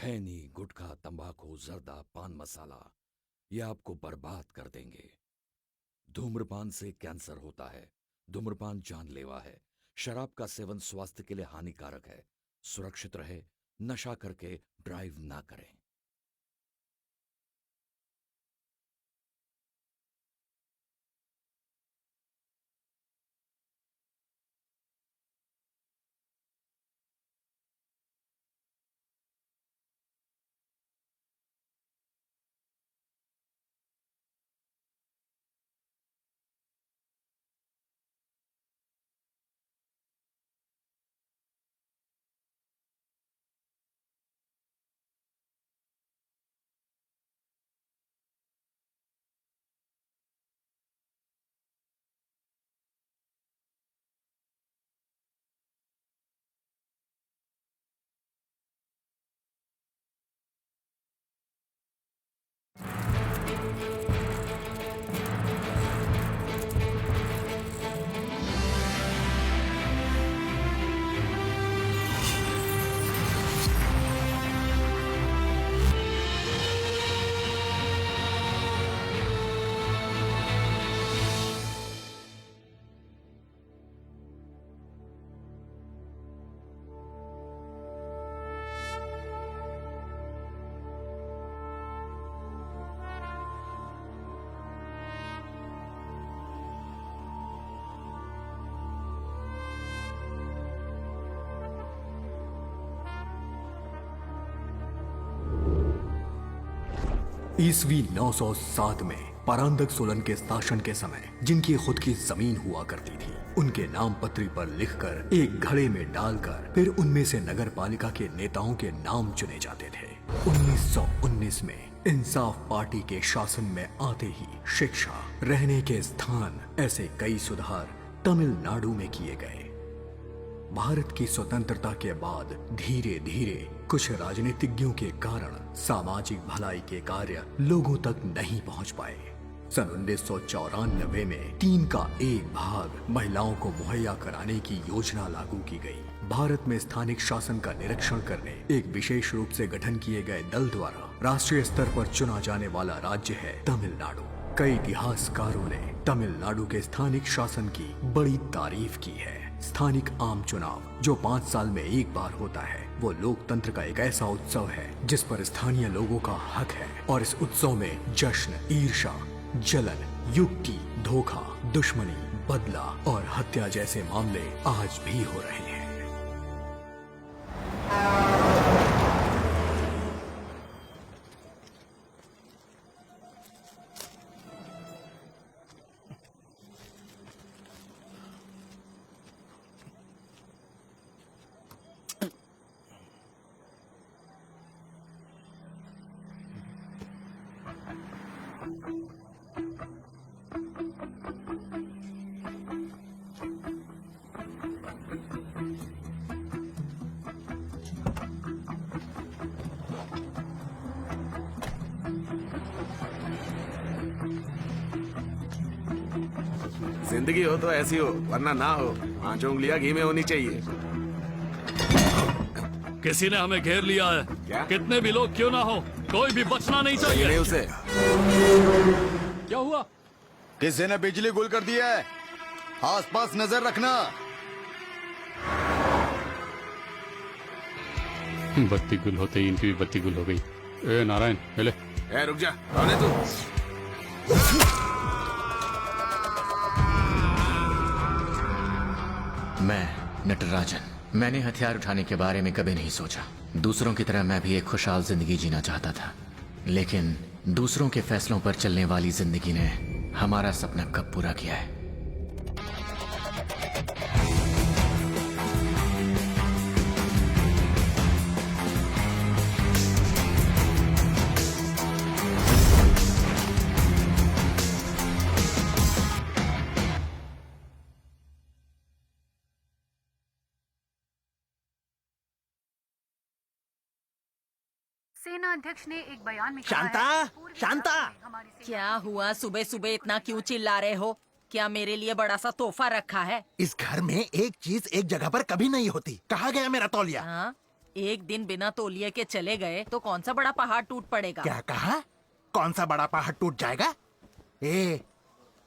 खैनी, गुटखा, तंबाकू, जर्दा, पान मसाला ये आपको बर्बाद कर देंगे। धूम्रपान से कैंसर होता है। धूम्रपान जानलेवा है। शराब का सेवन स्वास्थ्य के लिए हानिकारक है। सुरक्षित रहे, नशा करके ड्राइव ना करें। ईस्वी 907 में परांदक सोलन के शासन के समय जिनकी खुद की जमीन हुआ करती थी, उनके नाम पत्री पर लिखकर एक घड़े में डालकर फिर उनमें से नगर पालिका के नेताओं के नाम चुने जाते थे। 1919 में इंसाफ पार्टी के शासन में आते ही शिक्षा, रहने के स्थान, ऐसे कई सुधार तमिलनाडु में किए गए। भारत की स्वतंत्रता के बाद धीरे धीरे कुछ राजनीतिज्ञों के कारण सामाजिक भलाई के कार्य लोगों तक नहीं पहुंच पाए। सन 1994 में 3 का 1 भाग महिलाओं को मुहैया कराने की योजना लागू की गई। भारत में स्थानिक शासन का निरीक्षण करने एक विशेष रूप से गठन किए गए दल द्वारा राष्ट्रीय स्तर पर चुना जाने वाला राज्य है तमिलनाडु। कई इतिहासकारों ने तमिलनाडु के स्थानिक शासन की बड़ी तारीफ की है। स्थानिक आम चुनाव जो 5 साल में एक बार होता है, वो लोकतंत्र का एक ऐसा उत्सव है जिस पर स्थानीय लोगों का हक है। और इस उत्सव में जश्न, ईर्ष्या, जलन, युक्ति, धोखा, दुश्मनी, बदला और हत्या जैसे मामले आज भी हो रहे हैं। जिंदगी हो तो ऐसी हो, वरना ना हो। 5 उंगलियां घी में होनी चाहिए। किसी ने हमें घेर लिया है। क्या? कितने भी लोग क्यों ना हो, कोई भी बचना नहीं चाहिए। उसे क्या हुआ? किसी ने बिजली गुल कर दिया है, आसपास नजर रखना। बत्ती गुल होते ही इनकी भी बत्ती गुल हो गई। ए नारायण, ले। ए रुक जा, कौन है तू? मैं नटराजन। मैंने हथियार उठाने के बारे में कभी नहीं सोचा। दूसरों की तरह मैं भी एक खुशहाल जिंदगी जीना चाहता था, लेकिन दूसरों के फैसलों पर चलने वाली जिंदगी ने हमारा सपना कब पूरा किया है। सेना अध्यक्ष ने एक बयान में शांता, शांता, क्या हुआ? सुबह सुबह इतना क्यों चिल्ला रहे हो? क्या मेरे लिए बड़ा सा तोहफा रखा है? इस घर में एक चीज एक जगह पर कभी नहीं होती। कहाँ गया मेरा तौलिया? हाँ? एक दिन बिना तौलिए के चले गए तो कौन सा बड़ा पहाड़ टूट पड़ेगा। क्या कहा? कौन सा बड़ा पहाड़ टूट जाएगा?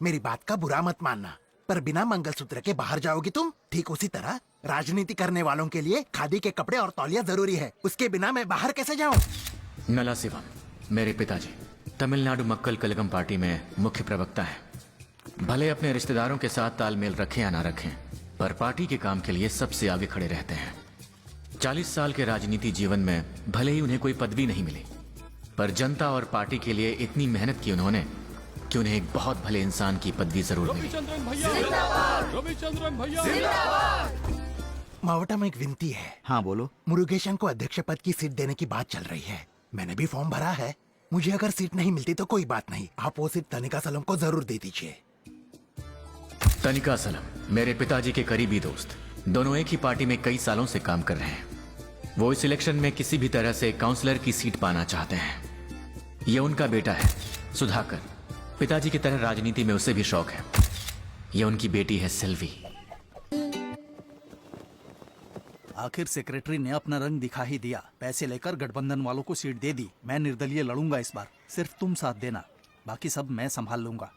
मेरी बात का बुरा मत मानना, पर बिना मंगलसूत्र के बाहर जाओगी तुम। ठीक उसी तरह राजनीति करने वालों के लिए खादी के कपड़े और तौलिया जरूरी है। उसके बिना मैं बाहर कैसे जाऊं? नला शिवम, मेरे पिताजी तमिलनाडु मक्कल कलगम पार्टी में मुख्य प्रवक्ता है। भले अपने रिश्तेदारों के साथ तालमेल रखें या ना रखें, पर पार्टी के काम के लिए सबसे आगे खड़े रहते हैं। 40 साल के राजनीति जीवन में भले ही उन्हें कोई पदवी नहीं मिली, पर जनता और पार्टी के लिए इतनी मेहनत की उन्होंने कि उन्हें एक बहुत भले इंसान की पदवी जरूर मिली। रविचंद्रन भैया, मावटा में एक विनती है। हाँ बोलो। मुरुगेशन को अध्यक्ष पद की सीट देने की बात चल रही है। मैंने भी फॉर्म भरा है। मुझे अगर सीट नहीं मिलती तो कोई बात नहीं, आप वो सीट तनिका सलम को जरूर दे दीजिए। तनिका सलम मेरे पिताजी के करीबी दोस्त, दोनों एक ही पार्टी में कई सालों से काम कर रहे हैं। वो इस इलेक्शन में किसी भी तरह से काउंसलर की सीट पाना चाहते हैं। ये उनका बेटा है सुधाकर, पिताजी की तरह राजनीति में उसे भी शौक है। ये उनकी बेटी है सिल्वी। आखिर सेक्रेटरी ने अपना रंग दिखा ही दिया। पैसे लेकर गठबंधन वालों को सीट दे दी। मैं निर्दलीय लड़ूंगा इस बार, सिर्फ तुम साथ देना, बाकी सब मैं संभाल लूंगा।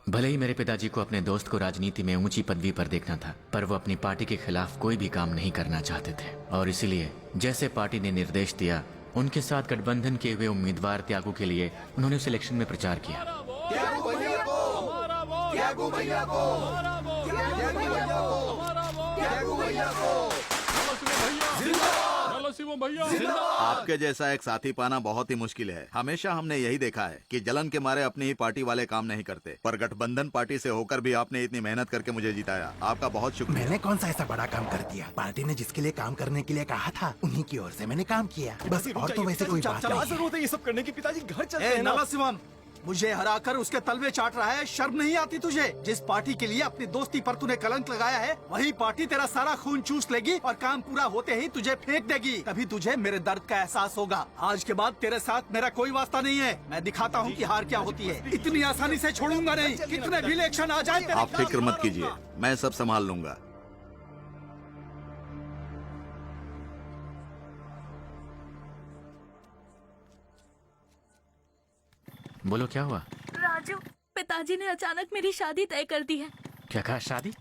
भले ही मेरे पिताजी को अपने दोस्त को राजनीति में ऊंची पदवी पर देखना था, पर वो अपनी पार्टी के खिलाफ कोई भी काम नहीं करना चाहते थे। और इसीलिए जैसे पार्टी ने निर्देश दिया, उनके साथ गठबंधन के हुए उम्मीदवार त्यागू के लिए उन्होंने उस इलेक्शन में प्रचार किया। आपके जैसा एक साथी पाना बहुत ही मुश्किल है। हमेशा हमने यही देखा है कि जलन के मारे अपनी ही पार्टी वाले काम नहीं करते, पर गठबंधन पार्टी से होकर भी आपने इतनी मेहनत करके मुझे जिताया। आपका बहुत शुक्रिया। मैंने कौन सा ऐसा बड़ा काम कर दिया? पार्टी ने जिसके लिए काम करने के लिए कहा था, उन्हीं की ओर से मैंने काम किया, बस। और तो वैसे कोई बात नहीं है। जरूरत है ये सब करने की? पिताजी घर चलते हैं। नला शिवम, मुझे हराकर उसके तलवे चाट रहा है। शर्म नहीं आती तुझे? जिस पार्टी के लिए अपनी दोस्ती पर तूने कलंक लगाया है, वही पार्टी तेरा सारा खून चूस लेगी और काम पूरा होते ही तुझे फेंक देगी। तभी तुझे मेरे दर्द का एहसास होगा। आज के बाद तेरे साथ मेरा कोई वास्ता नहीं है। मैं दिखाता हूँ कि हार क्या होती है। इतनी आसानी से छोड़ूंगा नहीं, कितने भी इलेक्शन आ जाए। आप फिक्र मत कीजिए, मैं सब संभाल लूंगा। बोलो क्या हुआ? राजू, पिताजी ने अचानक मेरी शादी तय कर दी है। क्या कहा? शादी?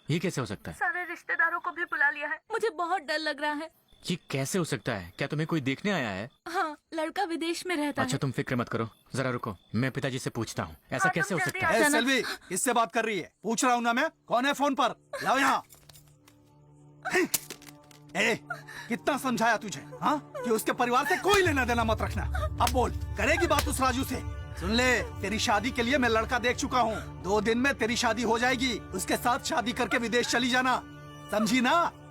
ये कैसे हो सकता है? सारे रिश्तेदारों को भी बुला लिया है। मुझे बहुत डर लग रहा है। ये कैसे हो सकता है? क्या तुम्हें कोई देखने आया है? हाँ, लड़का विदेश में रहता अच्छा, तुम फिक्र मत करो, जरा रुको, मैं पिताजी से पूछता हूँ ऐसा हाँ, कैसे तुम हो जल्दी सकता आ है। जाना। सेल्वी, इससे बात कर रही है? पूछ रहा हूँ ना मैं, कौन है फोन पर? लाओ यहाँ। कितना समझाया तुझे, हाँ, कि उसके परिवार से कोई लेना देना मत रखना। अब बोल, करेगी बात उस राजू से? सुन ले, तेरी शादी के लिए मैं लड़का देख चुका हूँ। 2 दिन में तेरी शादी हो जाएगी। उसके साथ शादी करके विदेश चली जाना, समझी ना?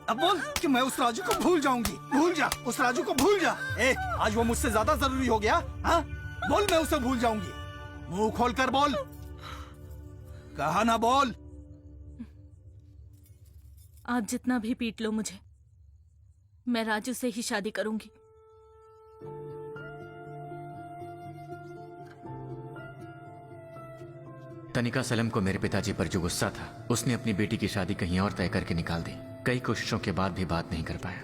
अब बोल कि मैं उस राजू को भूल जाऊंगी। भूल जा, उस राजू को भूल जा। आज वो मुझसे ज्यादा जरूरी हो गया, हाँ? बोल मैं उसे भूल जाऊंगी। मुंह खोल कर बोल। कहा ना बोल। आप जितना भी पीट लो मुझे, मैं राजू से ही शादी करूंगी। तनिका सलम को मेरे पिताजी पर जो गुस्सा था, उसने अपनी बेटी की शादी कहीं और तय करके निकाल दी। कई कोशिशों के बाद भी बात नहीं कर पाया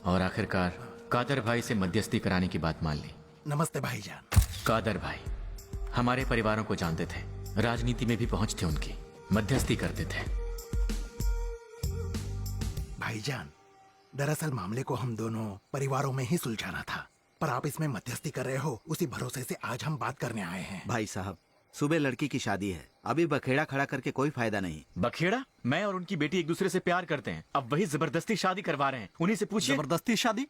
और आखिरकार कादर भाई से मध्यस्थी कराने की बात मान ली। नमस्ते भाईजान। कादर भाई हमारे परिवारों को जानते थे, राजनीति में भी पहुंच थी उनकी, मध्यस्थी करते थे। भाईजान, दरअसल मामले को हम दोनों परिवारों में ही सुलझाना था, पर आप इसमें मध्यस्थी कर रहे हो, उसी भरोसे से आज हम बात करने आए हैं। भाई साहब, सुबह लड़की की शादी है, अभी बखेड़ा खड़ा करके कोई फायदा नहीं। बखेड़ा? मैं और उनकी बेटी एक दूसरे से प्यार करते हैं, अब वही जबरदस्ती शादी करवा रहे हैं। उन्हीं से पूछिए। जबरदस्ती शादी?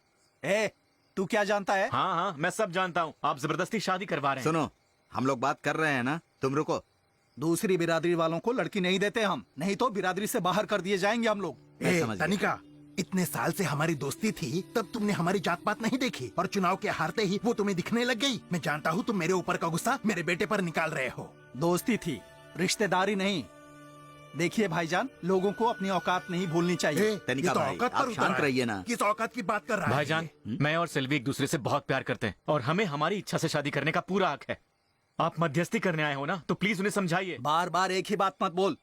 तू क्या जानता है? हाँ हाँ, मैं सब जानता हूँ। आप जबरदस्ती शादी करवा रहे हैं। सुनो, हम लोग बात कर रहे हैं ना, तुम रुको। दूसरी बिरादरी वालों को लड़की नहीं देते हम, नहीं तो बिरादरी से बाहर कर दिए जाएंगे हम लोग। समझ गया। तनिका, इतने साल से हमारी दोस्ती थी, तब तुमने हमारी जात पात नहीं देखी, और चुनाव के हारते ही वो तुम्हें दिखने लग गई। मैं जानता हूँ तुम मेरे ऊपर का गुस्सा मेरे बेटे पर निकाल रहे हो। दोस्ती थी, रिश्तेदारी नहीं। देखिए भाईजान, लोगों को अपनी औकात नहीं भूलनी चाहिए। तनिका ये तो भाई, औकात आप पर उतर शांत रहा है। रहिए ना। किस औकात की बात कर रहा है? भाईजान, मैं और सिल्वी एक दूसरे से बहुत प्यार करते हैं और हमें हमारी इच्छा से शादी करने का पूरा हक है। आप मध्यस्थी करने आए हो ना, तो प्लीज उन्हें समझाइए। बार बार एक ही बात मत बोल।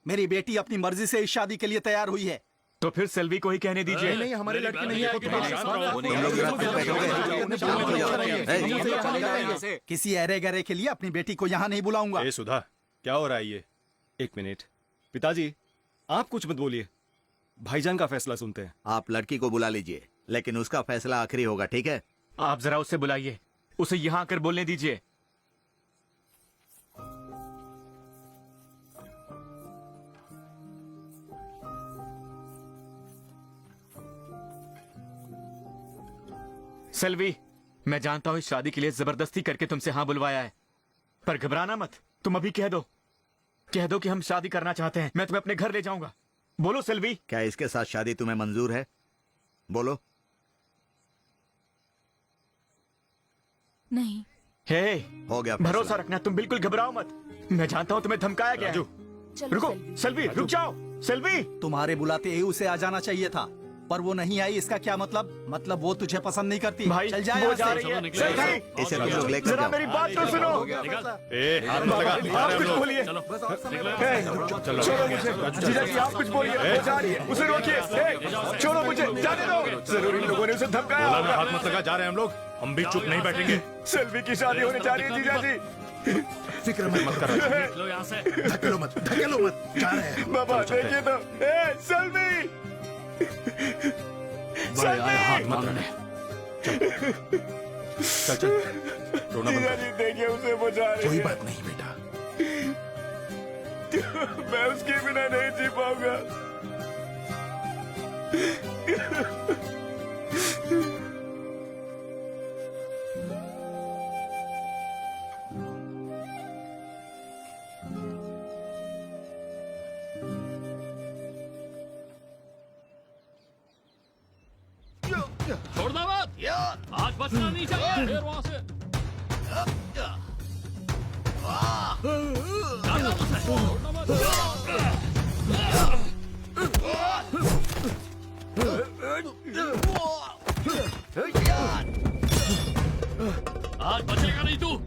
मेरी बेटी अपनी मर्जी से इस शादी के लिए तैयार हुई है। तो फिर सेल्वी को ही कहने दीजिए। नहीं हमारे लड़के नहीं है किसी अरे गरे के लिए अपनी बेटी को यहाँ नहीं बुलाऊंगा। ए सुधा, क्या हो रहा है ये? एक मिनट पिताजी, आप कुछ मत बोलिए, भाईजान का फैसला सुनते हैं। आप लड़की को बुला लीजिए, लेकिन उसका फैसला आखिरी होगा, ठीक है? आप जरा उससे बुलाइए, उसे यहाँ आकर बोलने दीजिए। सेल्वी, मैं जानता हूं इस शादी के लिए जबरदस्ती करके तुमसे हाँ बुलवाया है, पर घबराना मत। तुम अभी कह दो कि हम शादी करना चाहते हैं, मैं तुम्हें अपने घर ले जाऊंगा। बोलो सेल्वी। क्या इसके साथ शादी तुम्हें मंजूर है? बोलो। नहीं। हे, हो गया भरोसा रखना, तुम बिल्कुल घबराओ मत। मैं जानता हूं तुम्हें धमकाया गया है। रुको सेल्वी, रुक जाओ सेल्वी। तुम्हारे बुलाते ही उसे आ जाना चाहिए था, पर वो नहीं आई। इसका क्या मतलब? मतलब वो तुझे पसंद नहीं करती। भाई, चल जाए वो यहाँ जा से। रही है। इसे तुम लोग लेकर जरा जाओ। मेरी बात तो सुनो। ए, हाथ मत लगा, जा आप रहे कुछ हम लोग। बोलिए। छोड़ो मुझे, जीजा जी आप कुछ बोलिए। वो जा रही है, उसे रोकिए। छोड़ो मुझे, जाने दो। जरूर इन लोगों ने उसे धमकाया बोला ना, होगा। हाथ मत लगा, जा रहे हैं हम लोग। हम भी चुप नहीं बैठेंगे। सेल्वी की शादी होने जा रही है जीजा जी। फिक्र मत करो, धकेलो मत जा रहे हैं। बाबा देखिए तो, सेल्वी। हाथ मत लगा। चल रोना बंद जीजा कर। जी देखिए उसे वो जा रही कोई है। बात नहीं बेटा। मैं उसके बिना नहीं जी पाऊंगा। छोड़ना मत, आज बचना नहीं चाहिए। फिर वहां से जाना मुझसे, छोड़ना मत। आज बचेगा नहीं तू।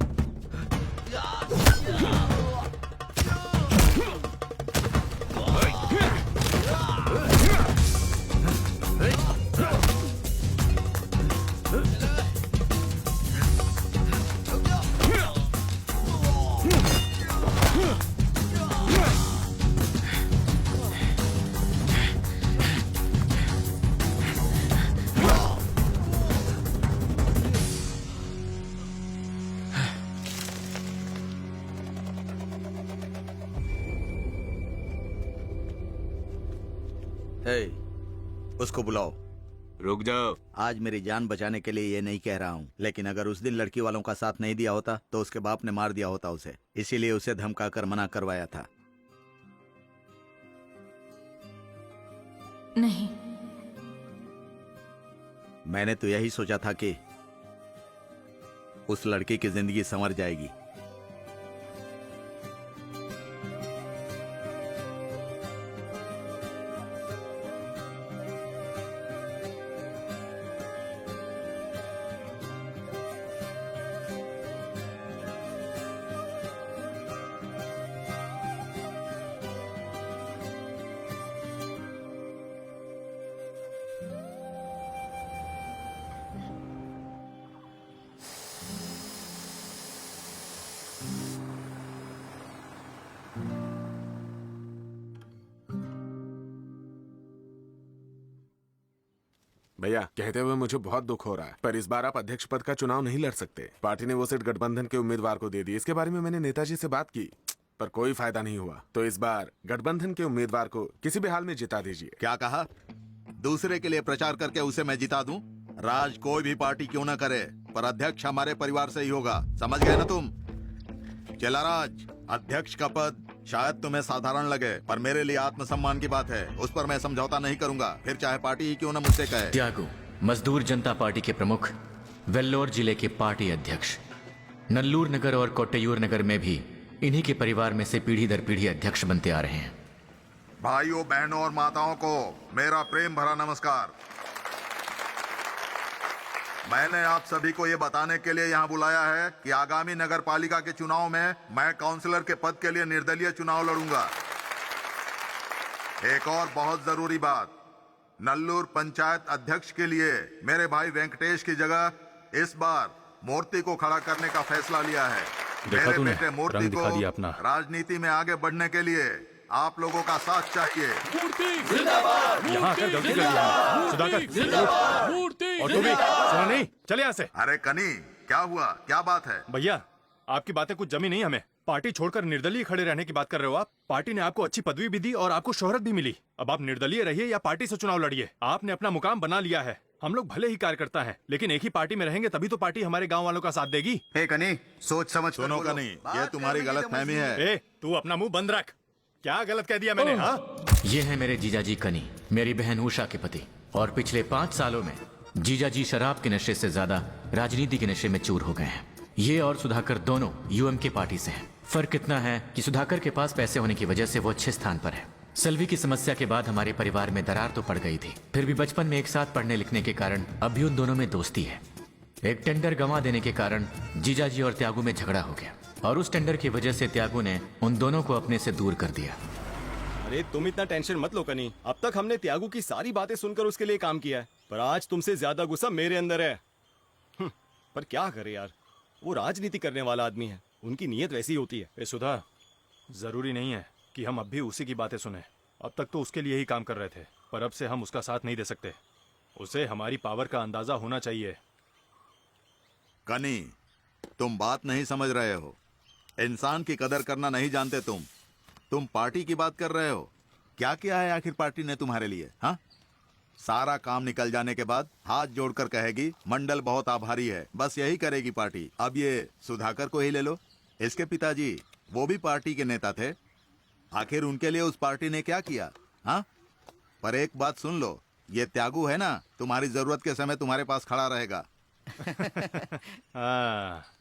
उसको बुलाओ। रुक जाओ। आज मेरी जान बचाने के लिए ये नहीं कह रहा हूँ, लेकिन अगर उस दिन लड़की वालों का साथ नहीं दिया होता तो उसके बाप ने मार दिया होता उसे। इसीलिए उसे धमकाकर मना करवाया था। नहीं। मैंने तो यही सोचा था कि उस लड़की की जिंदगी संवर जाएगी। भैया, कहते हुए मुझे बहुत दुख हो रहा है, पर इस बार आप अध्यक्ष पद का चुनाव नहीं लड़ सकते। पार्टी ने वो सीट गठबंधन के उम्मीदवार को दे दी। इसके बारे में मैंने नेताजी से बात की, पर कोई फायदा नहीं हुआ। तो इस बार गठबंधन के उम्मीदवार को किसी भी हाल में जिता दीजिए। क्या कहा? दूसरे के लिए प्रचार करके उसे मैं जिता दूं? राज कोई भी पार्टी क्यों ना करे, पर अध्यक्ष हमारे परिवार से ही होगा। समझ गए ना तुम? चला राज, अध्यक्ष का पद शायद तुम्हें साधारण लगे, पर मेरे लिए आत्मसम्मान की बात है। उस पर मैं समझौता नहीं करूंगा, फिर चाहे पार्टी ही क्यों ना मुझसे कहे। त्यागू, मजदूर जनता पार्टी के प्रमुख, वेल्लोर जिले के पार्टी अध्यक्ष। नल्लूर नगर और कोट्टयूर नगर में भी इन्हीं के परिवार में से पीढ़ी दर पीढ़ी अध्यक्ष बनते आ रहे हैं। भाइयों, बहनों और माताओं को मेरा प्रेम भरा नमस्कार। मैंने आप सभी को ये बताने के लिए यहाँ बुलाया है कि आगामी नगर पालिका के चुनाव में मैं काउंसलर के पद के लिए निर्दलीय चुनाव लड़ूंगा। एक और बहुत जरूरी बात, नल्लूर पंचायत अध्यक्ष के लिए मेरे भाई वेंकटेश की जगह इस बार मूर्ति को खड़ा करने का फैसला लिया है। देखा मेरे तूने, बेटे मूर्ति रंग दिखा को दिया अपना। राजनीति में आगे बढ़ने के लिए आप लोगों का साथ चाहिए। यहाँ आकर गलती कर दिया सुधाकर। मूर्ति और तू भी सुना नहीं, चले यहाँ से। अरे कनी, क्या हुआ, क्या बात है? भैया आपकी बातें कुछ जमी नहीं हमें। पार्टी छोड़कर निर्दलीय खड़े रहने की बात कर रहे हो आप। पार्टी ने आपको अच्छी पदवी भी दी और आपको शोहरत भी मिली। अब आप निर्दलीय रहिए या पार्टी से चुनाव लड़िए, आपने अपना मुकाम बना लिया है। हम लोग भले ही कार्यकर्ता हैं, लेकिन एक ही पार्टी में रहेंगे तभी तो पार्टी हमारे गांव वालों का साथ देगी। कनी, सोच समझ सुनो कनी, ये तुम्हारी गलत फहमी है। तू अपना मुंह बंद रख। क्या गलत कह दिया मैंने? हाँ, ये है मेरे जीजाजी कनी, मेरी बहन उषा के पति। और पिछले 5 सालों में जीजाजी शराब के नशे से ज्यादा राजनीति के नशे में चूर हो गए हैं। ये और सुधाकर दोनों यूएम के पार्टी से हैं। फर्क इतना है कि सुधाकर के पास पैसे होने की वजह से वो अच्छे स्थान पर है। सेल्वी की समस्या के बाद हमारे परिवार में दरार तो पड़ गई थी, फिर भी बचपन में एक साथ पढ़ने लिखने के कारण अब भी उन दोनों में दोस्ती है। एक टेंडर गंवा देने के कारण जीजाजी और त्यागू में झगड़ा हो गया और उस टेंडर की वजह से त्यागू ने उन दोनों को अपने से दूर कर दिया। अरे तुम इतना टेंशन मत लो कनी। अब तक हमने त्यागू की सारी बातें सुनकर उसके लिए काम किया है, पर आज तुमसे ज्यादा गुस्सा मेरे अंदर है। पर क्या करे यार, वो राजनीति करने वाला आदमी है, उनकी नीयत वैसी होती है। सुधा, जरूरी नहीं है कि हम अब भी उसी की बातें सुने। अब तक तो उसके लिए ही काम कर रहे थे, पर अब से हम उसका साथ नहीं दे सकते। उसे हमारी पावर का अंदाजा होना चाहिए। कनी, तुम बात नहीं समझ रहे हो। इंसान की कदर करना नहीं जानते तुम पार्टी की बात कर रहे हो। क्या किया है आखिर पार्टी ने तुम्हारे लिए? हाँ, सारा काम निकल जाने के बाद हाथ जोड़कर कहेगी मंडल बहुत आभारी है, बस यही करेगी पार्टी। अब ये सुधाकर को ही ले लो, इसके पिताजी वो भी पार्टी के नेता थे। आखिर उनके लिए उस पार्टी ने क्या किया? हाँ, पर एक बात सुन लो, ये त्यागू है ना, तुम्हारी जरूरत के समय तुम्हारे पास खड़ा रहेगा।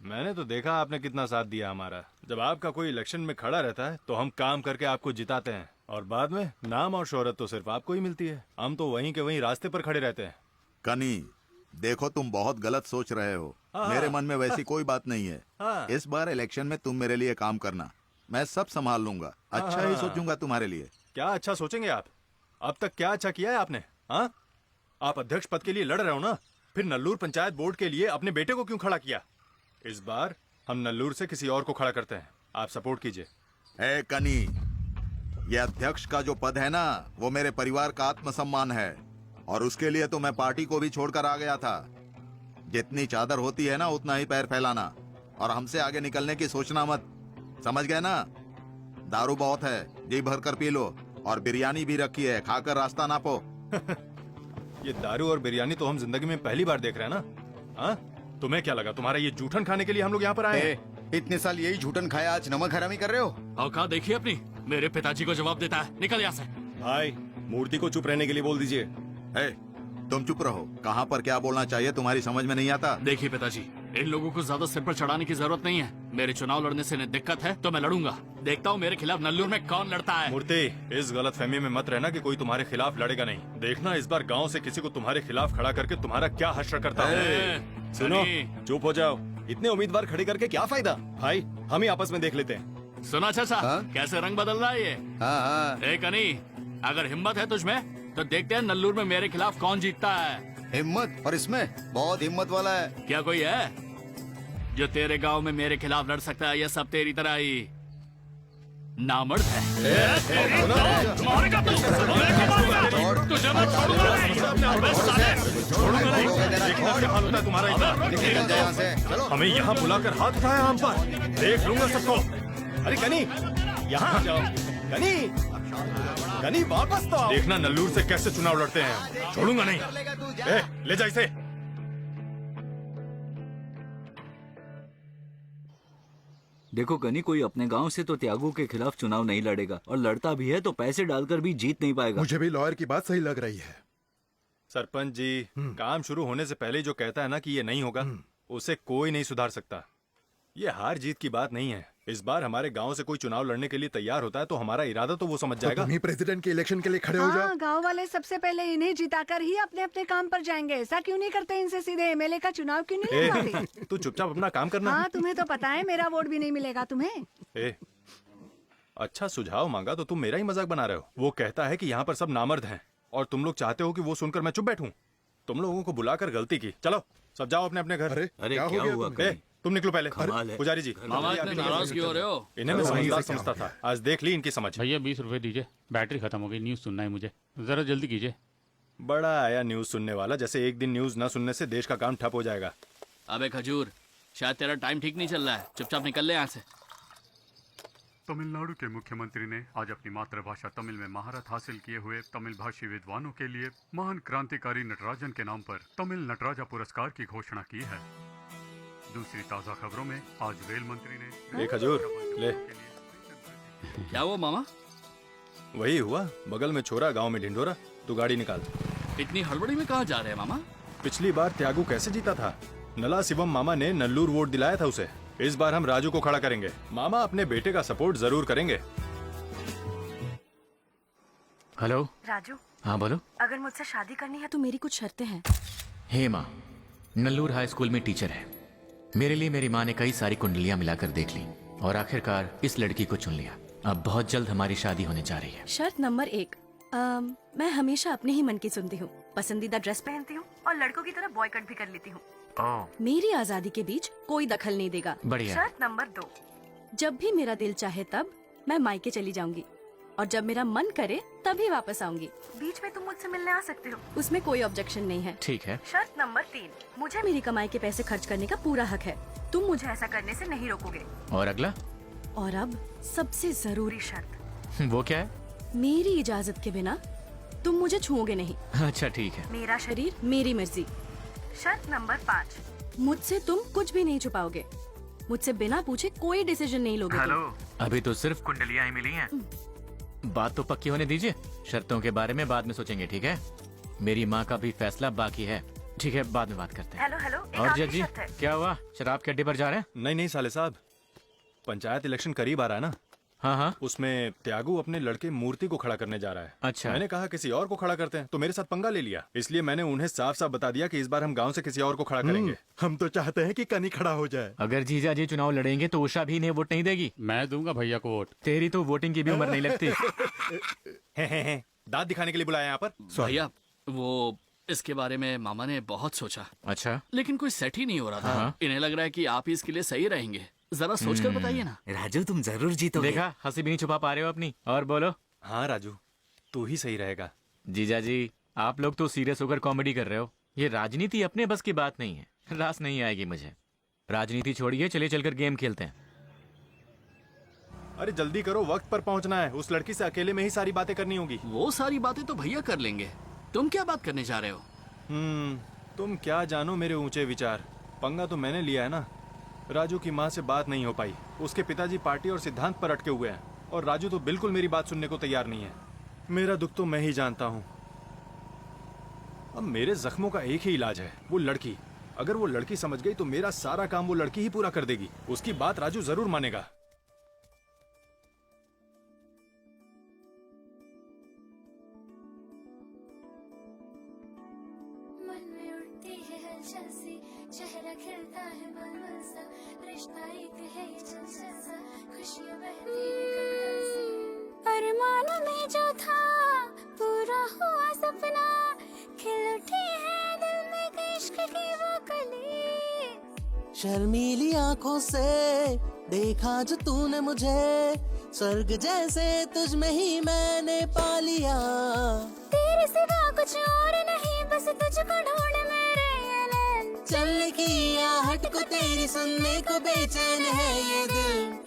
मैंने तो देखा आपने कितना साथ दिया हमारा। जब आपका कोई इलेक्शन में खड़ा रहता है तो हम काम करके आपको जिताते हैं, और बाद में नाम और शोहरत तो सिर्फ आपको ही मिलती है। हम तो वहीं के वहीं रास्ते पर खड़े रहते हैं। कनी, देखो तुम बहुत गलत सोच रहे हो। मेरे मन में वैसी कोई बात नहीं है। इस बार इलेक्शन में तुम मेरे लिए काम करना, मैं सब संभाल लूंगा। अच्छा ही सोचूंगा तुम्हारे लिए। क्या अच्छा सोचेंगे आप? अब तक क्या अच्छा किया है आपने? हाँ, आप अध्यक्ष पद के लिए लड़ रहे हो ना, फिर नल्लूर पंचायत बोर्ड के लिए अपने बेटे को क्यों खड़ा किया? इस बार हम नल्लूर से किसी और को खड़ा करते हैं, आप सपोर्ट कीजिए। ए कनी, ये अध्यक्ष का जो पद है ना, वो मेरे परिवार का आत्मसम्मान है, और उसके लिए तो मैं पार्टी को भी छोड़कर आ गया था। जितनी चादर होती है ना, उतना ही पैर फैलाना, और हमसे आगे निकलने की सोचना मत, समझ गए ना? दारू बहुत है, जी भर कर पी लो, और बिरयानी भी रखी है, खाकर रास्ता नापो। ये दारू और बिरयानी तो हम जिंदगी में पहली बार देख रहे हैं ना। हाँ, तुम्हें क्या लगा तुम्हारा ये जूठन खाने के लिए हम लोग यहाँ पर आए हैं? इतने साल यही झूठन खाया, आज नमक हरामी कर रहे हो? औकात देखिए अपनी, मेरे पिताजी को जवाब देता है। निकल यहाँ से। भाई, मूर्ति को चुप रहने के लिए बोल दीजिए। तुम चुप रहो, कहाँ पर क्या बोलना चाहिए तुम्हारी समझ में नहीं आता। देखिए पिताजी, इन लोगों को ज्यादा सिर पर चढ़ाने की जरूरत नहीं है। मेरे चुनाव लड़ने से इन्हें दिक्कत है तो मैं लड़ूंगा। देखता हूँ मेरे खिलाफ नल्लूर में कौन लड़ता है। मूर्ति, इस गलत फहमी में मत रहना कि कोई तुम्हारे खिलाफ लड़ेगा नहीं। देखना इस बार गांव से किसी को तुम्हारे खिलाफ खड़ा करके तुम्हारा क्या हश्र करता है। सुनो, चुप हो जाओ। इतने उम्मीदवार खड़े करके क्या फायदा? भाई, हम ही आपस में देख लेते हैं। सुना चाचा, कैसे रंग बदल रहा है ये? ए कनी, अगर हिम्मत है तुझमें तो देखते हैं नल्लूर में मेरे खिलाफ कौन जीतता है। हिम्मत? और इसमें बहुत हिम्मत वाला है। क्या कोई है जो तेरे गांव में मेरे खिलाफ लड़ सकता है? या सब तेरी तरह ही नामर्द है? तुझे मैं छोड़ूंगा नहीं। हमें यहाँ बुलाकर हाथ उठाया हम पर, देख लूंगा सबको। अरे कनी, यहाँ आ जाओ। कनी वापस तो आओ। देखना नल्लूर से कैसे चुनाव लड़ते हैं। छोड़ूंगा नहीं। ले जा इसे। देखो कनी, कोई अपने गांव से तो त्यागू के खिलाफ चुनाव नहीं लड़ेगा, और लड़ता भी है तो पैसे डालकर भी जीत नहीं पाएगा। मुझे भी लॉयर की बात सही लग रही है। सरपंच जी, काम शुरू होने से पहले जो कहता है ना कि ये नहीं होगा, उसे कोई नहीं सुधार सकता। ये हार जीत की बात नहीं है। इस बार हमारे गांव से कोई चुनाव लड़ने के लिए तैयार होता है तो हमारा इरादा तो वो समझ जाएगा। तुम ही प्रेसिडेंट के इलेक्शन के लिए खड़े हो जाओ। गांव वाले सबसे पहले इन्हें जिताकर ही अपने अपने काम पर जाएंगे। ऐसा क्यों नहीं करते? इनसे सीधे एमएलए का चुनाव क्यों नहीं लड़वाते? तू चुपचाप अपना काम करना। हाँ, तुम्हें तो पता है मेरा वोट भी नहीं मिलेगा तुम्हें। अच्छा सुझाव मांगा तो तुम मेरा ही मजाक बना रहे हो। वो कहता है कि यहाँ पर सब नामर्द हैं, और तुम लोग चाहते हो कि वो सुनकर मैं चुप बैठूं? तुम लोगों को बुलाकर गलती की। चलो सब जाओ अपने अपने घर। अरे क्या हो गया तुम्हें? तुम निकलो पहले। कमाल है। पुजारी जी, मामा इतने नाराज क्यों हो रहे हो? इन्हें मैं समझदार समझता था, आज देख ली इनकी समझ। भैया 20 रुपए दीजिए, बैटरी खत्म हो गई, न्यूज़ सुनना है मुझे, जरा जल्दी कीजिए। बड़ा आया न्यूज सुनने वाला, जैसे एक दिन न्यूज ना सुनने से देश का काम ठप हो जाएगा। अबे खजूर, शायद तेरा टाइम ठीक नहीं चल रहा है, चुपचाप निकल ले यहाँ से। तमिलनाडु के मुख्यमंत्री ने आज अपनी मातृभाषा तमिल में महारत हासिल किए हुए तमिल भाषी विद्वानों के लिए महान क्रांतिकारी नटराजन के नाम पर तमिल नटराजा पुरस्कार की घोषणा की है। दूसरी ताजा खबरों में आज रेल मंत्री ने ले खजूर ले। क्या हुआ मामा? वही हुआ, बगल में छोरा गांव में ढिंढोरा। तू गाड़ी निकाल। इतनी हड़बड़ी में कहाँ जा रहे हैं मामा? पिछली बार त्यागू कैसे जीता था? नला शिवम मामा ने नल्लूर वोट दिलाया था उसे। इस बार हम राजू को खड़ा करेंगे। मामा अपने बेटे का सपोर्ट जरूर करेंगे। हेलो राजू, हाँ बोलो। अगर मुझसे शादी करनी है तो मेरी कुछ शर्तें हैं। हेमा नल्लूर हाई स्कूल में टीचर है। मेरे लिए मेरी माँ ने कई सारी कुंडलियाँ मिलाकर देख ली और आखिरकार इस लड़की को चुन लिया। अब बहुत जल्द हमारी शादी होने जा रही है। शर्त नंबर 1, मैं हमेशा अपने ही मन की सुनती हूँ, पसंदीदा ड्रेस पहनती हूँ और लड़कों की तरह बॉयकट भी कर लेती हूँ। मेरी आजादी के बीच कोई दखल नहीं देगा। बढ़िया। शर्त नंबर 2, जब भी मेरा दिल चाहे तब मैं मायके चली जाऊंगी और जब मेरा मन करे तभी वापस आऊंगी। बीच में तुम मुझसे मिलने आ सकते हो, उसमें कोई ऑब्जेक्शन नहीं है। ठीक है। शर्त नंबर 3, मुझे मेरी कमाई के पैसे खर्च करने का पूरा हक है। तुम मुझे ऐसा करने से नहीं रोकोगे। और अगला? और अब सबसे जरूरी शर्त, वो क्या है? मेरी इजाजत के बिना तुम मुझे छुओगे नहीं। अच्छा ठीक है। मेरा शरीर मेरी मर्जी। शर्त नंबर 5, मुझसे तुम कुछ भी नहीं छुपाओगे। मुझसे बिना पूछे कोई डिसीजन नहीं लोगे। हेलो, अभी तो सिर्फ कुंडलियाँ ही मिली हैं। बात तो पक्की होने दीजिए, शर्तों के बारे में बाद में सोचेंगे, ठीक है? मेरी माँ का भी फैसला बाकी है। ठीक है, बाद में बात करते हैं। हेलो, और जज जी क्या हुआ, शराब के अड्डे पर जा रहे हैं? नहीं नहीं साले साहब, पंचायत इलेक्शन करीब आ रहा है ना। हाँ हाँ। उसमें त्यागू अपने लड़के मूर्ति को खड़ा करने जा रहा है। अच्छा। मैंने कहा किसी और को खड़ा करते हैं, तो मेरे साथ पंगा ले लिया। इसलिए मैंने उन्हें साफ साफ बता दिया कि इस बार हम गांव से किसी और को खड़ा करेंगे। हम तो चाहते हैं कि कनी खड़ा हो जाए। अगर जीजा जी चुनाव लड़ेंगे तो उषा भी इन्हें वोट नहीं देगी। मैं दूंगा भैया को वोट। तेरी तो वोटिंग की भी उम्र नहीं लगती। दांत दिखाने के लिए बुलाया यहाँ पर। भैया वो इसके बारे में मामा ने बहुत सोचा। अच्छा। लेकिन कोई सेट ही नहीं हो रहा था। हाँ। इन्हें लग रहा है कि आप ही इसके लिए सही रहेंगे। जरा सोचकर बताइए ना। राजू तुम जरूर जीतोगे। देखा, हंसी भी नहीं छुपा पा रहे हो अपनी। और बोलो। हाँ राजू, तू ही सही रहेगा। जीजा जी आप लोग तो सीरियस होकर कॉमेडी कर रहे हो। ये राजनीति अपने बस की बात नहीं है, रास नहीं आएगी मुझे। राजनीति छोड़िए, चलिए चलकर गेम खेलते हैं। अरे जल्दी करो, वक्त पर पहुंचना है। उस लड़की से अकेले में ही सारी बातें करनी होगी। वो सारी बातें तो भैया कर लेंगे, तुम क्या बात करने जा रहे हो? तुम क्या जानो मेरे ऊंचे विचार। पंगा तो मैंने लिया है ना। राजू की माँ से बात नहीं हो पाई। उसके पिताजी पार्टी और सिद्धांत पर अटके हुए हैं और राजू तो बिल्कुल मेरी बात सुनने को तैयार नहीं है। मेरा दुख तो मैं ही जानता हूँ। अब मेरे जख्मों का एक ही इलाज है, वो लड़की। अगर वो लड़की समझ गई तो मेरा सारा काम वो लड़की ही पूरा कर देगी। उसकी बात राजू जरूर मानेगा। चेहरा खिलता है मलमल सा, रिश्ता एक है चंचल सा, खुशियां बहती हैं। अरमान में जो था पूरा हुआ सपना, खिल उठी है दिल में इश्क की वो कली। शर्मीली आंखों से देखा जो तूने मुझे, स्वर्ग जैसे तुझ में ही मैंने पा लिया। तेरे सिवा कुछ और नहीं, बस तुझको ढूंढ मेरे चलने की आहट को तेरी सुनने को बेचैन है ये दिल।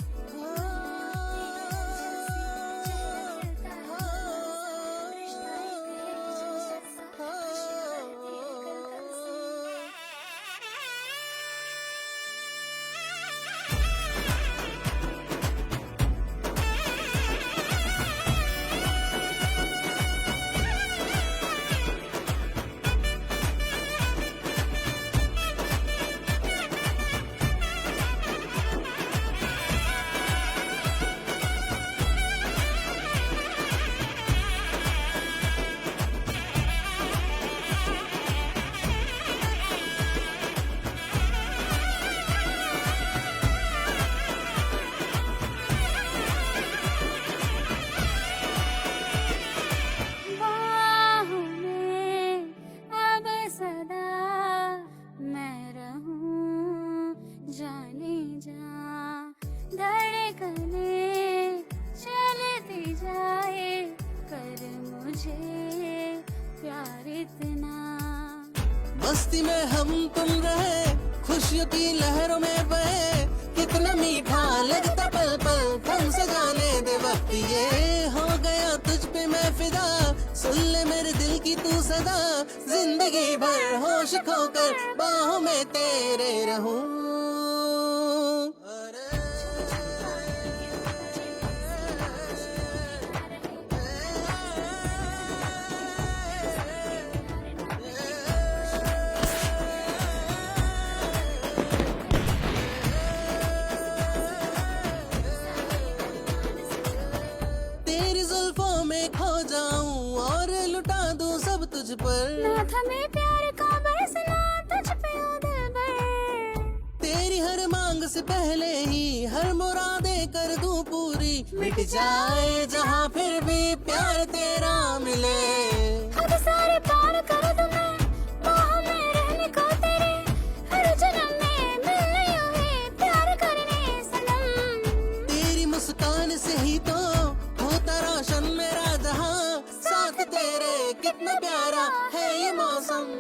मस्ती में हम तुम रहे, खुशियों की लहरों में बहे, कितना मीठा लगता पल पल, हमसे जाने दे वक्त ये हो गया तुझ पे मैं फिदा, सुन ले मेरे दिल की तू सदा, जिंदगी भर होश खोकर बाहों में तेरे रहूं। तुझ पर ना थमे प्यार का बरसना, तुझ पे ओ दिलबर। तेरी हर मांग से पहले ही हर मुरादे कर दूं पूरी, मिट जाए जहां फिर भी प्यार तेरा मिले। हद सारे पार कर दूं मैं, बाहों में रहने को तेरे, हर जन्म में मिलने हुए प्यार करने सनम। तेरी मुस्कान से ही तो होता रोशन मेरा जहां, साथ तेरे कितना प्यारा है ये मौसम।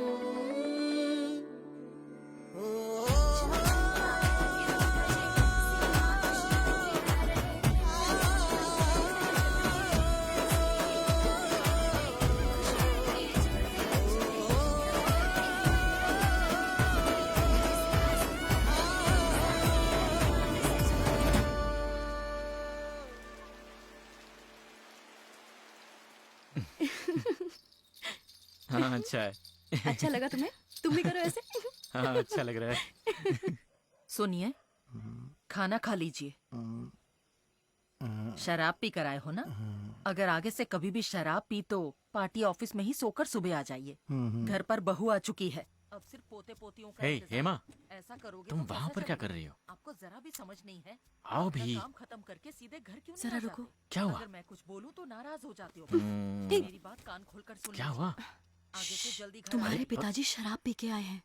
हाँ अच्छा है। अच्छा लगा तुम्हें? तुम भी करो ऐसे। हाँ अच्छा लग रहा है। सुनिए, खाना खा लीजिए। शराब पी कर आए हो ना? अगर आगे से कभी भी शराब पी तो पार्टी ऑफिस में ही सोकर सुबह आ जाइए। घर पर बहू आ चुकी है, अब सिर्फ पोते पोतियों का हे इंतजार। हेमा, ऐसा करोगे तुम तो वहाँ कैसे पर क्या चलेगा? कर रही हो? आपको जरा भी समझ नहीं है? आओ अपना भी। काम खत्म करके सीधे घर क्यों नहीं जरा आ जाते? रुको। क्या हुआ? अगर मैं कुछ बोलूं तो नाराज हो जाते हो। हम्म। मेरी बात कान खोलकर सुन क्या लीजिए। हुआ? आगे से जल्दी घर तुम्हारे आइए। पिताजी शराब पी के आए हैं।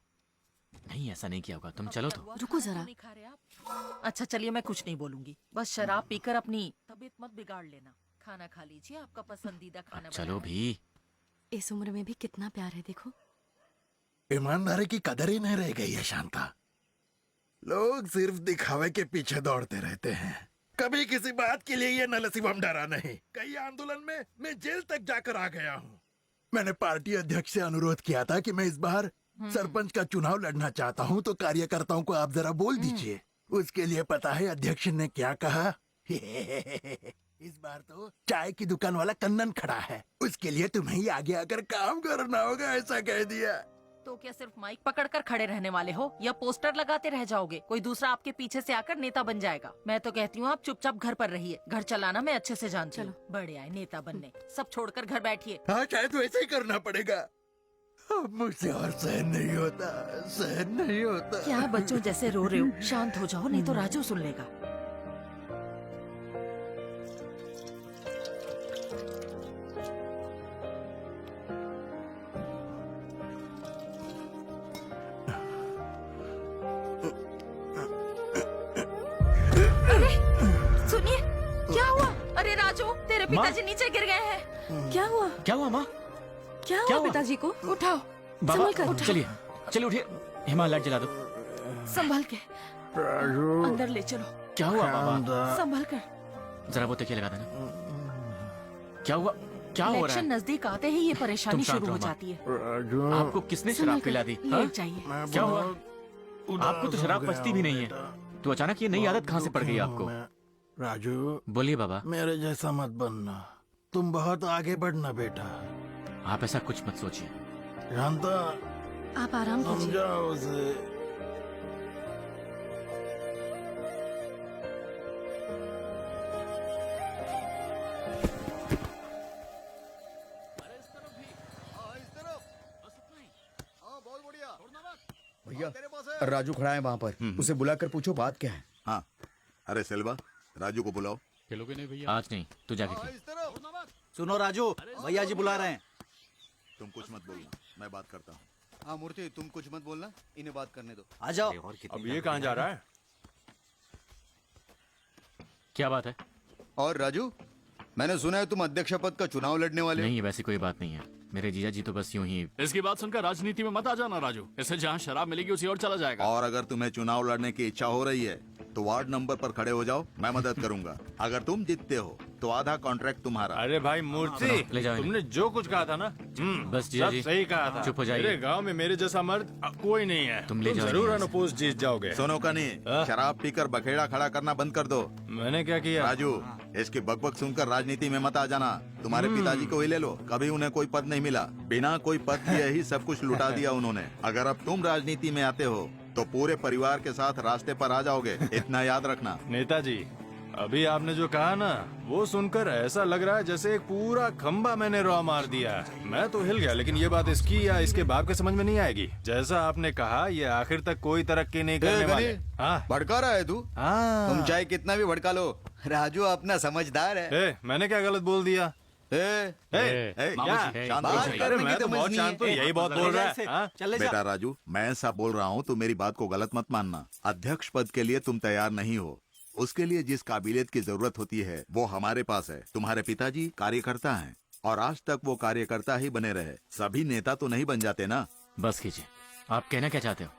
नहीं ऐसा नहीं किया होगा, तुम चलो तो। रुको जरा। नहीं खा रहे आप? अच्छा चलिए, मैं कुछ नहीं बोलूंगी, बस शराब पीकर अपनी तबीयत मत बिगाड़ लेना। खाना खा लीजिए, आपका पसंदीदा खाना चलो बना है। भी। इस उम्र में भी कितना प्यार है देखो। ईमानदारी की कदर ही नहीं रह गई है शांता। लोग सिर्फ दिखावे के पीछे दौड़ते रहते हैं, कभी किसी बात के लिए ये नलसिबम डरा नहीं। कई आंदोलन में मैं जेल तक जाकर आ गया हूँ। मैंने पार्टी अध्यक्ष से अनुरोध किया था कि मैं इस बार सरपंच का चुनाव लड़ना चाहता हूँ, तो कार्यकर्ताओं को आप जरा बोल दीजिए। उसके लिए पता है अध्यक्ष ने क्या कहा? इस बार तो चाय की दुकान वाला कन्नन खड़ा है, उसके लिए तुम्हें ही आगे आकर काम करना होगा, ऐसा कह दिया। तो क्या सिर्फ माइक पकड़कर खड़े रहने वाले हो या पोस्टर लगाते रह जाओगे? कोई दूसरा आपके पीछे से आकर नेता बन जाएगा। मैं तो कहती हूँ आप चुपचाप घर पर रहिए। घर चलाना मैं अच्छे से जानती हूँ। बड़े आए नेता बनने, सब छोड़कर घर बैठिए। हाँ शायद वैसे ही करना पड़ेगा। अब मुझसे और सहन नहीं होता, सहन नहीं होता। क्या बच्चों जैसे रो रहे हो? शांत हो जाओ, नहीं तो राजू सुन लेगा। अरे सुनिए, क्या हुआ? अरे राजू, तेरे पिताजी नीचे गिर गए हैं। क्या हुआ? क्या हुआ माँ? क्या क्या हुआ हुआ? पिताजी को? उठाओ, बाबा संभल कर उठाओ। चलिए चलिए उठिए। हेमा लाइट जला दो। संभल के राजू, अंदर ले चलो। क्या हुआ बाबा? संभल कर। जरा वो तकिया लगा देना। क्या हुआ? क्या हो रहा इलेक्शन है? नजदीक आते ही ये परेशानी तुम शांत शुरू हो रहो, माँ। जाती है। राजू, आपको किसने शराब संभल कर, पिला दी? लेट हाँ? जाइए। क्या हुआ? आपको तो शराब पचती भी नहीं है, तो अचानक ये नई आदत कहाँ से पड़ गई आपको? राजू बोलिए बाबा। मेरे जैसा मत बनना, तुम बहुत आगे बढ़ना बेटा। आप ऐसा कुछ मत सोचिए। शांता, आप आराम कीजिए। समझाओ उसे। भैया राजू खड़ा है वहाँ पर, उसे बुलाकर पूछो बात क्या है। हाँ, अरे सेल्वा, राजू को बुलाओ। खेलोगे नहीं भैया? आज नहीं, तू जाके खेल। सुनो राजू, भैया जी बुला रहे हैं। तुम कुछ मत बोलना, मैं बात करता हूँ। हाँ मूर्ति, तुम कुछ मत बोलना, इन्हें बात करने दो। आ जाओ। अब ये कहाँ जा रहा है? क्या बात है? और राजू, मैंने सुना है तुम अध्यक्ष पद का चुनाव लड़ने वाले हो। नहीं, वैसी कोई बात नहीं है। मेरे जीजा जी तो बस यूं ही। इसकी बात सुनकर राजनीति में मत आ जाना राजू, इसे जहाँ शराब मिलेगी उसी और चला जाएगा। और अगर तुम्हें चुनाव लड़ने की इच्छा हो रही है तो वार्ड नंबर पर खड़े हो जाओ, मैं मदद करूंगा। अगर तुम जीतते हो तो आधा कॉन्ट्रैक्ट तुम्हारा। अरे भाई मूर्ति, ले जाओ तुमने जो कुछ कहा था ना, बस जीजा सब जी सही कहा था। चुप हो जाइए। मेरे गांव में मेरे जैसा मर्द कोई नहीं है। तुम ले जाओ जरूर यहाँ से। अनपोज जीत जाओगे। सुनो कनी, शराब पीकर बखेड़ा खड़ा करना बंद कर दो। मैंने क्या किया? राजू, इसकी बकबक सुनकर राजनीति में मत आ जाना। तुम्हारे पिताजी को ही ले लो, कभी उन्हें कोई पद नहीं मिला, बिना कोई पद दिए ही सब कुछ लुटा दिया उन्होंने। अगर अब तुम राजनीति में आते हो तो पूरे परिवार के साथ रास्ते पर आ जाओगे, इतना याद रखना। नेताजी, अभी आपने जो कहा ना, वो सुनकर ऐसा लग रहा है जैसे एक पूरा खंबा मैंने रॉ मार दिया। मैं तो हिल गया, लेकिन ये बात इसकी या इसके बाप के समझ में नहीं आएगी। जैसा आपने कहा, ये आखिर तक कोई तरक्की नहीं करने वाले। हाँ, भड़का रहा है तू? हाँ। तुम चाहे कितना भी भड़का लो, राजू अपना समझदार है। मैंने क्या गलत बोल दिया? मैं तो बहुत शांत हूँ, यही बहुत बोल रहा है। हाँ? बेटा राजू, मैं ऐसा बोल रहा हूँ तो मेरी बात को गलत मत मानना। अध्यक्ष पद के लिए तुम तैयार नहीं हो। उसके लिए जिस काबिलियत की जरूरत होती है वो हमारे पास है। तुम्हारे पिताजी कार्यकर्ता हैं और आज तक वो कार्यकर्ता ही बने रहे। सभी नेता तो नहीं बन जाते ना। बस कीजिए, आप कहना क्या चाहते हो?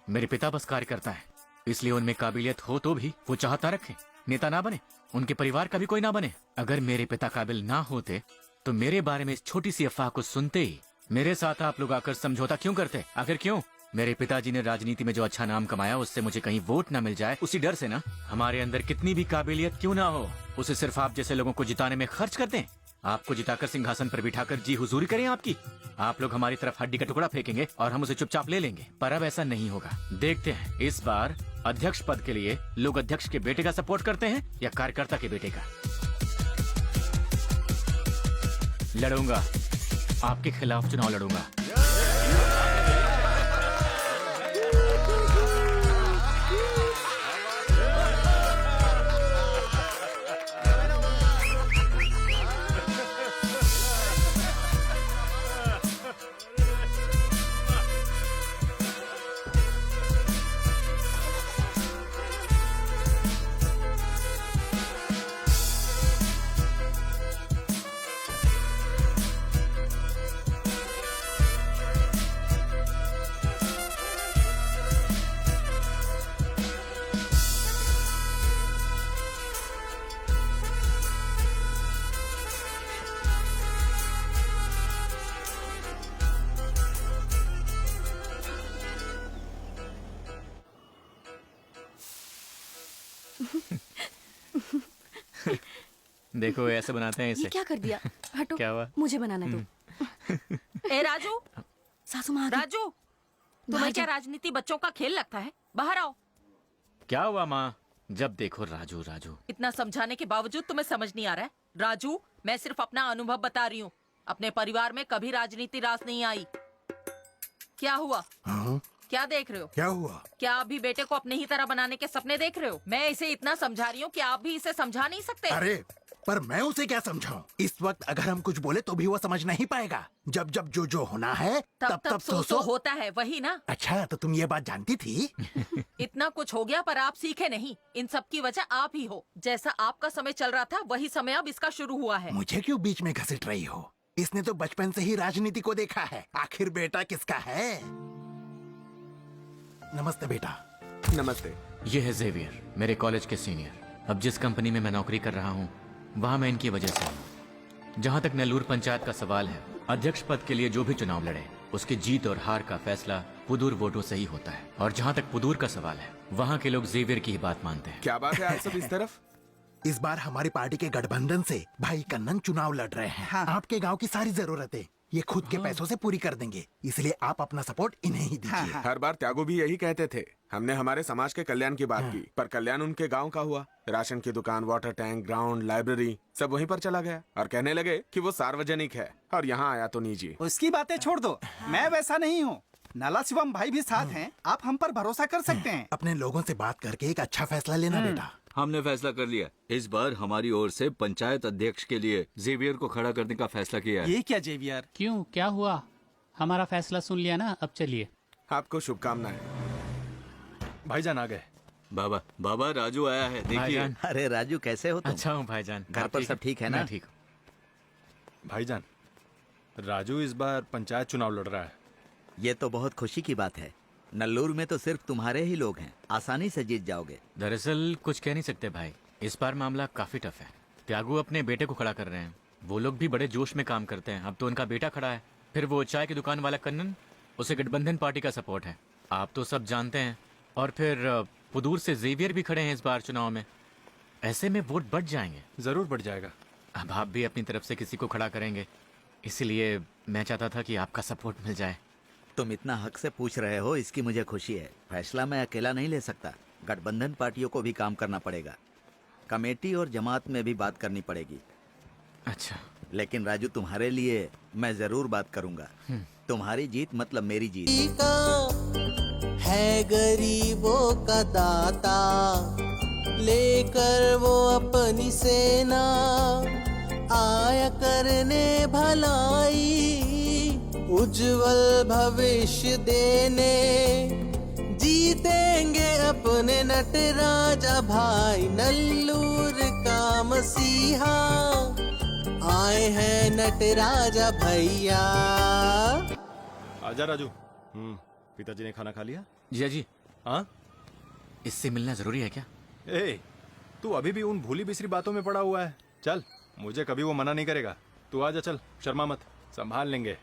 मेरे पिता बस कार्यकर्ता है, इसलिए उनमें काबिलियत हो तो भी वो चाहता रखे नेता ना बने, उनके परिवार का भी कोई ना बने। अगर मेरे पिता काबिल ना होते तो मेरे बारे में इस छोटी सी अफवाह को सुनते ही मेरे साथ आप लोग आकर समझौता क्यों करते? आखिर क्यों? मेरे पिताजी ने राजनीति में जो अच्छा नाम कमाया उससे मुझे कहीं वोट ना मिल जाए, उसी डर से ना। हमारे अंदर कितनी भी काबिलियत क्यों ना हो, उसे सिर्फ आप जैसे लोगों को जिताने में खर्च करते हैं। आपको जिताकर सिंहासन पर बिठाकर जी हुजूरी करें आपकी। आप लोग हमारी तरफ हड्डी का टुकड़ा फेंकेंगे और हम उसे चुपचाप ले लेंगे, पर अब ऐसा नहीं होगा। देखते हैं इस बार अध्यक्ष पद के लिए लोग अध्यक्ष के बेटे का सपोर्ट करते हैं या कार्यकर्ता के बेटे का। लड़ूंगा, आपके खिलाफ चुनाव लड़ूंगा। देखो ऐसे बनाते हैं इसे। ये क्या कर दिया? हटो। क्या हुआ? मुझे बनाना दो। ए राजू, सासू माँ, राजू, तुम्हें क्या राजनीति बच्चों का खेल लगता है? बाहर आओ। क्या हुआ माँ? जब देखो राजू राजू। इतना समझाने के बावजूद तुम्हें समझ नहीं आ रहा है? राजू, मैं सिर्फ अपना अनुभव बता रही हूँ। अपने परिवार में कभी राजनीति रास नहीं आई। क्या हुआ? क्या देख रहे हो? क्या हुआ? क्या आप भी बेटे को अपने ही तरह बनाने के सपने देख रहे हो? मैं इसे इतना समझा रही हूँ कि आप भी इसे समझा नहीं सकते। अरे पर मैं उसे क्या समझाऊं? इस वक्त अगर हम कुछ बोले तो भी वो समझ नहीं पाएगा। जब जब जो जो होना है तब तब सो होता है, वही ना? अच्छा, तो तुम ये बात जानती थी? इतना कुछ हो गया पर आप सीखे नहीं। इन सब की वजह आप ही हो। जैसा आपका समय चल रहा था वही समय अब इसका शुरू हुआ है। मुझे क्यों बीच में घसीट रही हो? इसने तो बचपन से ही राजनीति को देखा है। आखिर बेटा किसका है? नमस्ते बेटा। नमस्ते। ये है जेवियर, मेरे कॉलेज के सीनियर। अब जिस कंपनी में मैं नौकरी कर रहा हूँ वहाँ मैं इनकी वजह से हूँ। जहाँ तक नेल्लूर पंचायत का सवाल है, अध्यक्ष पद के लिए जो भी चुनाव लड़े उसके जीत और हार का फैसला पुदूर वोटों से ही होता है। और जहाँ तक पुदूर का सवाल है, वहाँ के लोग जेवियर की ही बात मानते हैं। क्या बात है आज सब इस तरफ? इस बार हमारी पार्टी के गठबंधन से भाई कन्नन चुनाव लड़ रहे हैं। हाँ। आपके गांव की सारी जरूरतें ये खुद के पैसों से पूरी कर देंगे, इसलिए आप अपना सपोर्ट इन्हें ही दीजिए। हाँ। हर बार त्यागू भी यही कहते थे। हमने हमारे समाज के कल्याण की बात की, पर कल्याण उनके गांव का हुआ। राशन की दुकान, वाटर टैंक, ग्राउंड, लाइब्रेरी सब वहीं पर चला गया और कहने लगे कि वो सार्वजनिक है, और यहाँ आया तो निजी। उसकी बातें छोड़ दो, मैं वैसा नहीं हूँ। नाला शिवम भाई भी साथ हैं, आप हम पर भरोसा कर सकते हैं। अपने लोगों से बात करके एक अच्छा फैसला लेना बेटा। हमने फैसला कर लिया, इस बार हमारी ओर से पंचायत अध्यक्ष के लिए जेवियर को खड़ा करने का फैसला किया है। ये क्या जेवियर? क्यों, क्या हुआ? हमारा फैसला सुन लिया ना, अब चलिए। आपको शुभकामनाएं। भाईजान आ गए। बाबा बाबा राजू आया है, देखिए। अरे राजू, कैसे हो तुम? अच्छा हूँ भाईजान। घर पर सब ठीक है ना? ठीक हूँ भाईजान, राजू इस बार पंचायत चुनाव लड़ रहा है। ये तो बहुत खुशी की बात है। नल्लूर में तो सिर्फ तुम्हारे ही लोग हैं, आसानी से जीत जाओगे। दरअसल कुछ कह नहीं सकते भाई, इस बार मामला काफी टफ है। त्यागू अपने बेटे को खड़ा कर रहे हैं, वो लोग भी बड़े जोश में काम करते हैं। अब तो उनका बेटा खड़ा है, फिर वो चाय की दुकान वाला कन्नन, उसे गठबंधन पार्टी का सपोर्ट है, आप तो सब जानते हैं। और फिर पुदूर से जेवियर भी खड़े हैं इस बार चुनाव में। ऐसे में वोट बढ़ जाएंगे। जरूर बढ़ जाएगा। अब आप भी अपनी तरफ से किसी को खड़ा करेंगे, इसलिए मैं चाहता था कि आपका सपोर्ट मिल जाए। तुम इतना हक से पूछ रहे हो, इसकी मुझे खुशी है। फैसला मैं अकेला नहीं ले सकता, गठबंधन पार्टियों को भी काम करना पड़ेगा, कमेटी और जमात में भी बात करनी पड़ेगी। अच्छा। लेकिन राजू, तुम्हारे लिए मैं जरूर बात करूंगा। तुम्हारी जीत मतलब मेरी जीत। है गरीबों का दाता, लेकर वो अपनी सेना आया करने भलाई, उज्जवल भविष्य देने, जीतेंगे अपने नटराजा भाई, नल्लूर का मसीहा, आए हैं नटराजा भैया। आजा राजू। पिताजी ने खाना खा लिया? जी जी। हाँ, इससे मिलना जरूरी है क्या? ए, तू अभी भी उन भूली बिसरी बातों में पड़ा हुआ है। चल, मुझे कभी वो मना नहीं करेगा। तू आजा, चल, शर्मा मत, संभाल लेंगे।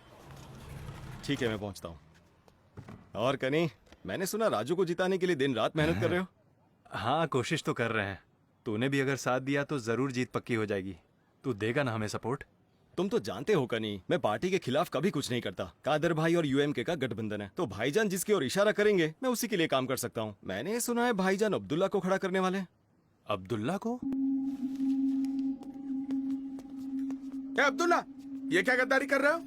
ठीक है, मैं पहुंचता हूँ। और कनी, मैंने सुना राजू को जिताने के लिए दिन रात मेहनत कर रहे हो। हाँ, कोशिश तो कर रहे हैं। तूने भी अगर साथ दिया तो जरूर जीत पक्की हो जाएगी। तू देगा ना हमें सपोर्ट? तुम तो जानते हो कनी, मैं पार्टी के खिलाफ कभी कुछ नहीं करता। कादर भाई और यूएमके का गठबंधन है, तो भाईजान जिसकी ओर इशारा करेंगे मैं उसी के लिए काम कर सकता हूँ। मैंने सुना है भाईजान अब्दुल्ला को खड़ा करने वाले। अब्दुल्ला को? क्या अब्दुल्ला, ये क्या गद्दारी कर रहे हो?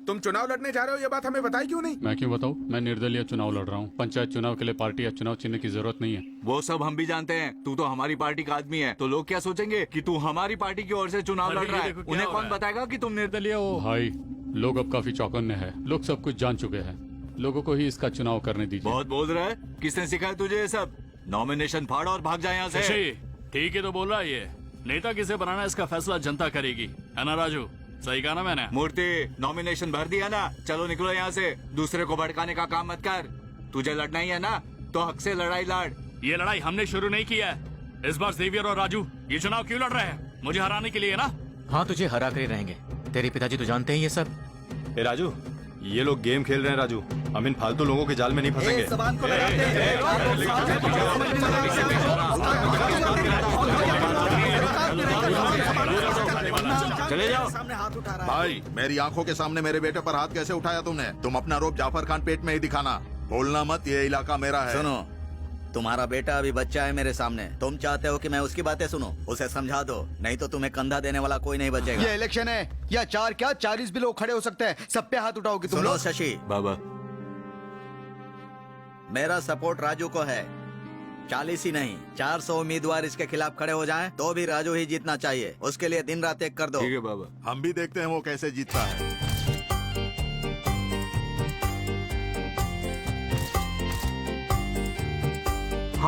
तुम चुनाव लड़ने जा रहे हो, ये बात हमें बताई क्यों नहीं? मैं क्यों बताऊं? मैं निर्दलीय चुनाव लड़ रहा हूं। पंचायत चुनाव के लिए पार्टी या चुनाव चिन्ह की जरूरत नहीं है। वो सब हम भी जानते हैं, तू तो हमारी पार्टी का आदमी है, तो लोग क्या सोचेंगे कि तू हमारी पार्टी की ओर से चुनाव लड़ रहा है। उन्हें कौन बताएगा कि तुम निर्दलीय हो? भाई, लोग अब काफी चौकन्ने हैं, लोग सब कुछ जान चुके हैं। लोगों को ही इसका चुनाव करने दीजिए। बहुत बोल रहा है, किसने सिखाया तुझे ये सब? नॉमिनेशन फाड़ और भाग जाए यहाँ से। ठीक है तो बोल रहा है, ये नेता किसे बनाना इसका फैसला जनता करेगी, है ना राजू? सही कहा ना मैंने? मूर्ति, नॉमिनेशन भर दिया ना, चलो निकलो यहाँ से। दूसरे को भड़काने का काम मत कर। तुझे लड़ना ही है ना, तो हक से लड़ाई लड़। ये लड़ाई हमने शुरू नहीं की है। इस बार जेवियर और राजू ये चुनाव क्यों लड़ रहे हैं? मुझे हराने के लिए ना? हाँ, तुझे हरा कर ही रहेंगे। तेरे पिताजी तो जानते हैं ये सब। ए राजू, ये लोग गेम खेल रहे हैं राजू, हम इन फालतू लोगों के जाल में नहीं फंसेंगे। चले जाओ। भाई, मेरी आंखों के सामने मेरे बेटे पर हाथ कैसे उठाया तुमने? तुम अपना रोब जाफर खान पेट में ही दिखाना, बोलना मत, ये इलाका मेरा है। सुनो, तुम्हारा बेटा अभी बच्चा है मेरे सामने। तुम चाहते हो कि मैं उसकी बातें सुनूं? उसे समझा दो, नहीं तो तुम्हें कंधा देने वाला कोई नहीं बचेगा। ये इलेक्शन है या 4 क्या 40 भी लोग खड़े हो सकते हैं, सब पे हाथ उठाओगे तुम लोग? शशि बाबा, मेरा सपोर्ट राजू को है। 40 ही नहीं, 400 उम्मीदवार इसके खिलाफ खड़े हो जाएं, तो भी राजू ही जीतना चाहिए। उसके लिए दिन रात एक कर दो। ठीक है बाबा। हम भी देखते हैं वो कैसे जीतता है।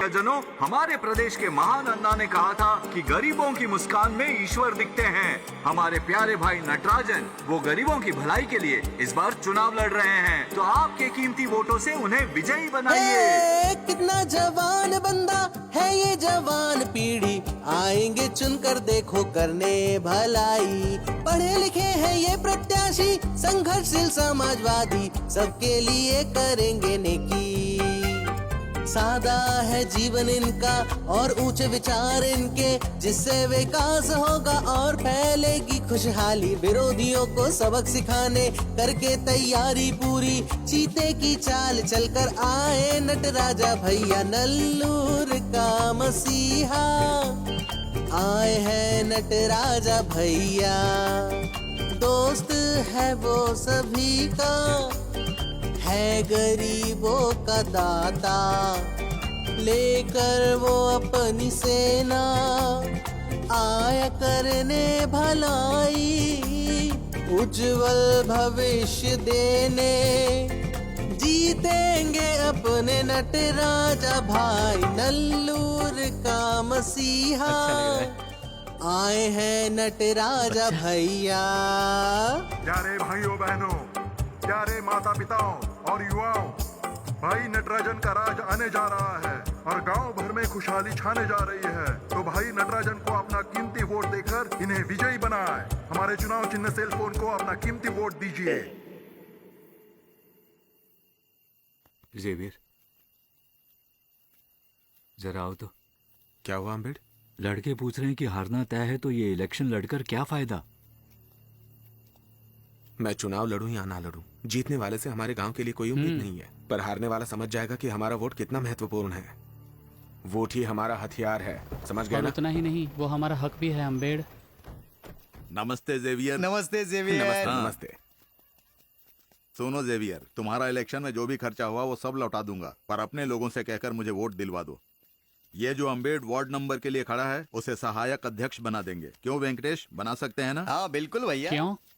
जनों, हमारे प्रदेश के महान अन्ना ने कहा था कि गरीबों की मुस्कान में ईश्वर दिखते हैं। हमारे प्यारे भाई नटराजन वो गरीबों की भलाई के लिए इस बार चुनाव लड़ रहे हैं, तो आपके कीमती वोटों से उन्हें विजयी बनाइए। कितना जवान बंदा है ये जवान पीढ़ी, आएंगे चुनकर देखो करने भलाई। पढ़े लिखे हैं ये प्रत्याशी, संघर्षशील समाजवादी, सबके लिए करेंगे नेकी। सादा है जीवन इनका और ऊंचे विचार इनके, जिससे विकास होगा और फैलेगी खुशहाली। विरोधियों को सबक सिखाने करके तैयारी पूरी, चीते की चाल चलकर आए नटराजा भैया, नल्लूर का मसीहा, आए हैं नटराजा भैया। दोस्त है वो सभी का, है गरीबों का दाता, लेकर वो अपनी सेना आया करने भलाई, उज्जवल भविष्य देने, जीतेंगे अपने नटराजा भाई, नल्लूर का मसीहा, आए हैं नटराजा भैया। प्यारे भाइयों बहनों, प्यारे माता पिताओं और युवाओं, भाई नटराजन का राज आने जा रहा है और गांव भर में खुशहाली छाने जा रही है। तो भाई नटराजन को अपना कीमती वोट देकर इन्हें विजयी बनाए। हमारे चुनाव चिन्ह सेल फोन को अपना कीमती वोट दीजिए। जेवियर, जरा आओ तो। क्या हुआ अम्बेड? लड़के पूछ रहे हैं कि हारना तय है तो ये इलेक्शन लड़कर क्या फायदा? मैं चुनाव लड़ूं या ना लड़ूं, जीतने वाले से हमारे गांव के लिए कोई उम्मीद नहीं है, पर हारने वाला समझ जाएगा कि हमारा वोट कितना महत्वपूर्ण है। वोट ही हमारा हथियार है, समझ गए और ना? उतना ही नहीं, वो हमारा हक भी है अम्बेड। नमस्ते जेवियर। नमस्ते जेवियर। नमस्ते हाँ। नमस्ते। सुनो जेवियर, तुम्हारा इलेक्शन में जो भी खर्चा हुआ वो सब लौटा दूंगा, पर अपने लोगों से कहकर मुझे वोट दिलवा दो। ये जो अम्बेड वार्ड नंबर के लिए खड़ा है उसे सहायक अध्यक्ष बना देंगे। क्यों वेंकटेश, बना सकते हैं ना? हाँ बिल्कुल भैया।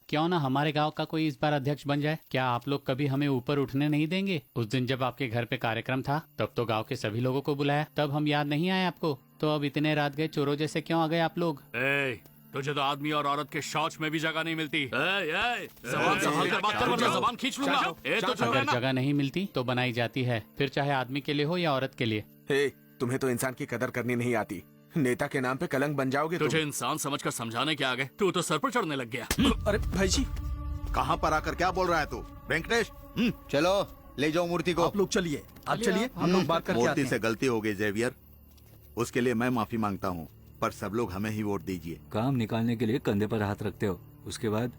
क्यों ना हमारे गांव का कोई इस बार अध्यक्ष बन जाए। क्या आप लोग कभी हमें ऊपर उठने नहीं देंगे? उस दिन जब आपके घर पे कार्यक्रम था तब तो गांव के सभी लोगों को बुलाया, तब हम याद नहीं आए आपको? तो अब इतने रात गए चोरों जैसे क्यों आ गए आप लोग? तुझे तो आदमी और औरत के शौच में भी जगह नहीं मिलती। जबान संभाल कर बात कर वरना जबान खींच लूंगा। अगर जगह नहीं मिलती तो बनाई जाती है, फिर चाहे आदमी के लिए हो या औरत के लिए। हे, तुम्हें तो इंसान की कदर करनी नहीं आती। नेता के नाम पे कलंक बन जाओगे। तुझे इंसान समझकर समझाने के आगे तू तो सर पर चढ़ने लग गया। अरे भाई जी, कहाँ पर आकर क्या बोल रहा है तू? वेंकटेश, चलो ले जाओ मूर्ति को। आप लोग चलिए, आप चलिए, हम लोग बात करके आते मूर्ति हैं। से गलती हो गई जेवियर, उसके लिए मैं माफी मांगता हूँ, पर सब लोग हमें ही वोट दीजिए। काम निकालने के लिए कंधे पर हाथ रखते हो, उसके बाद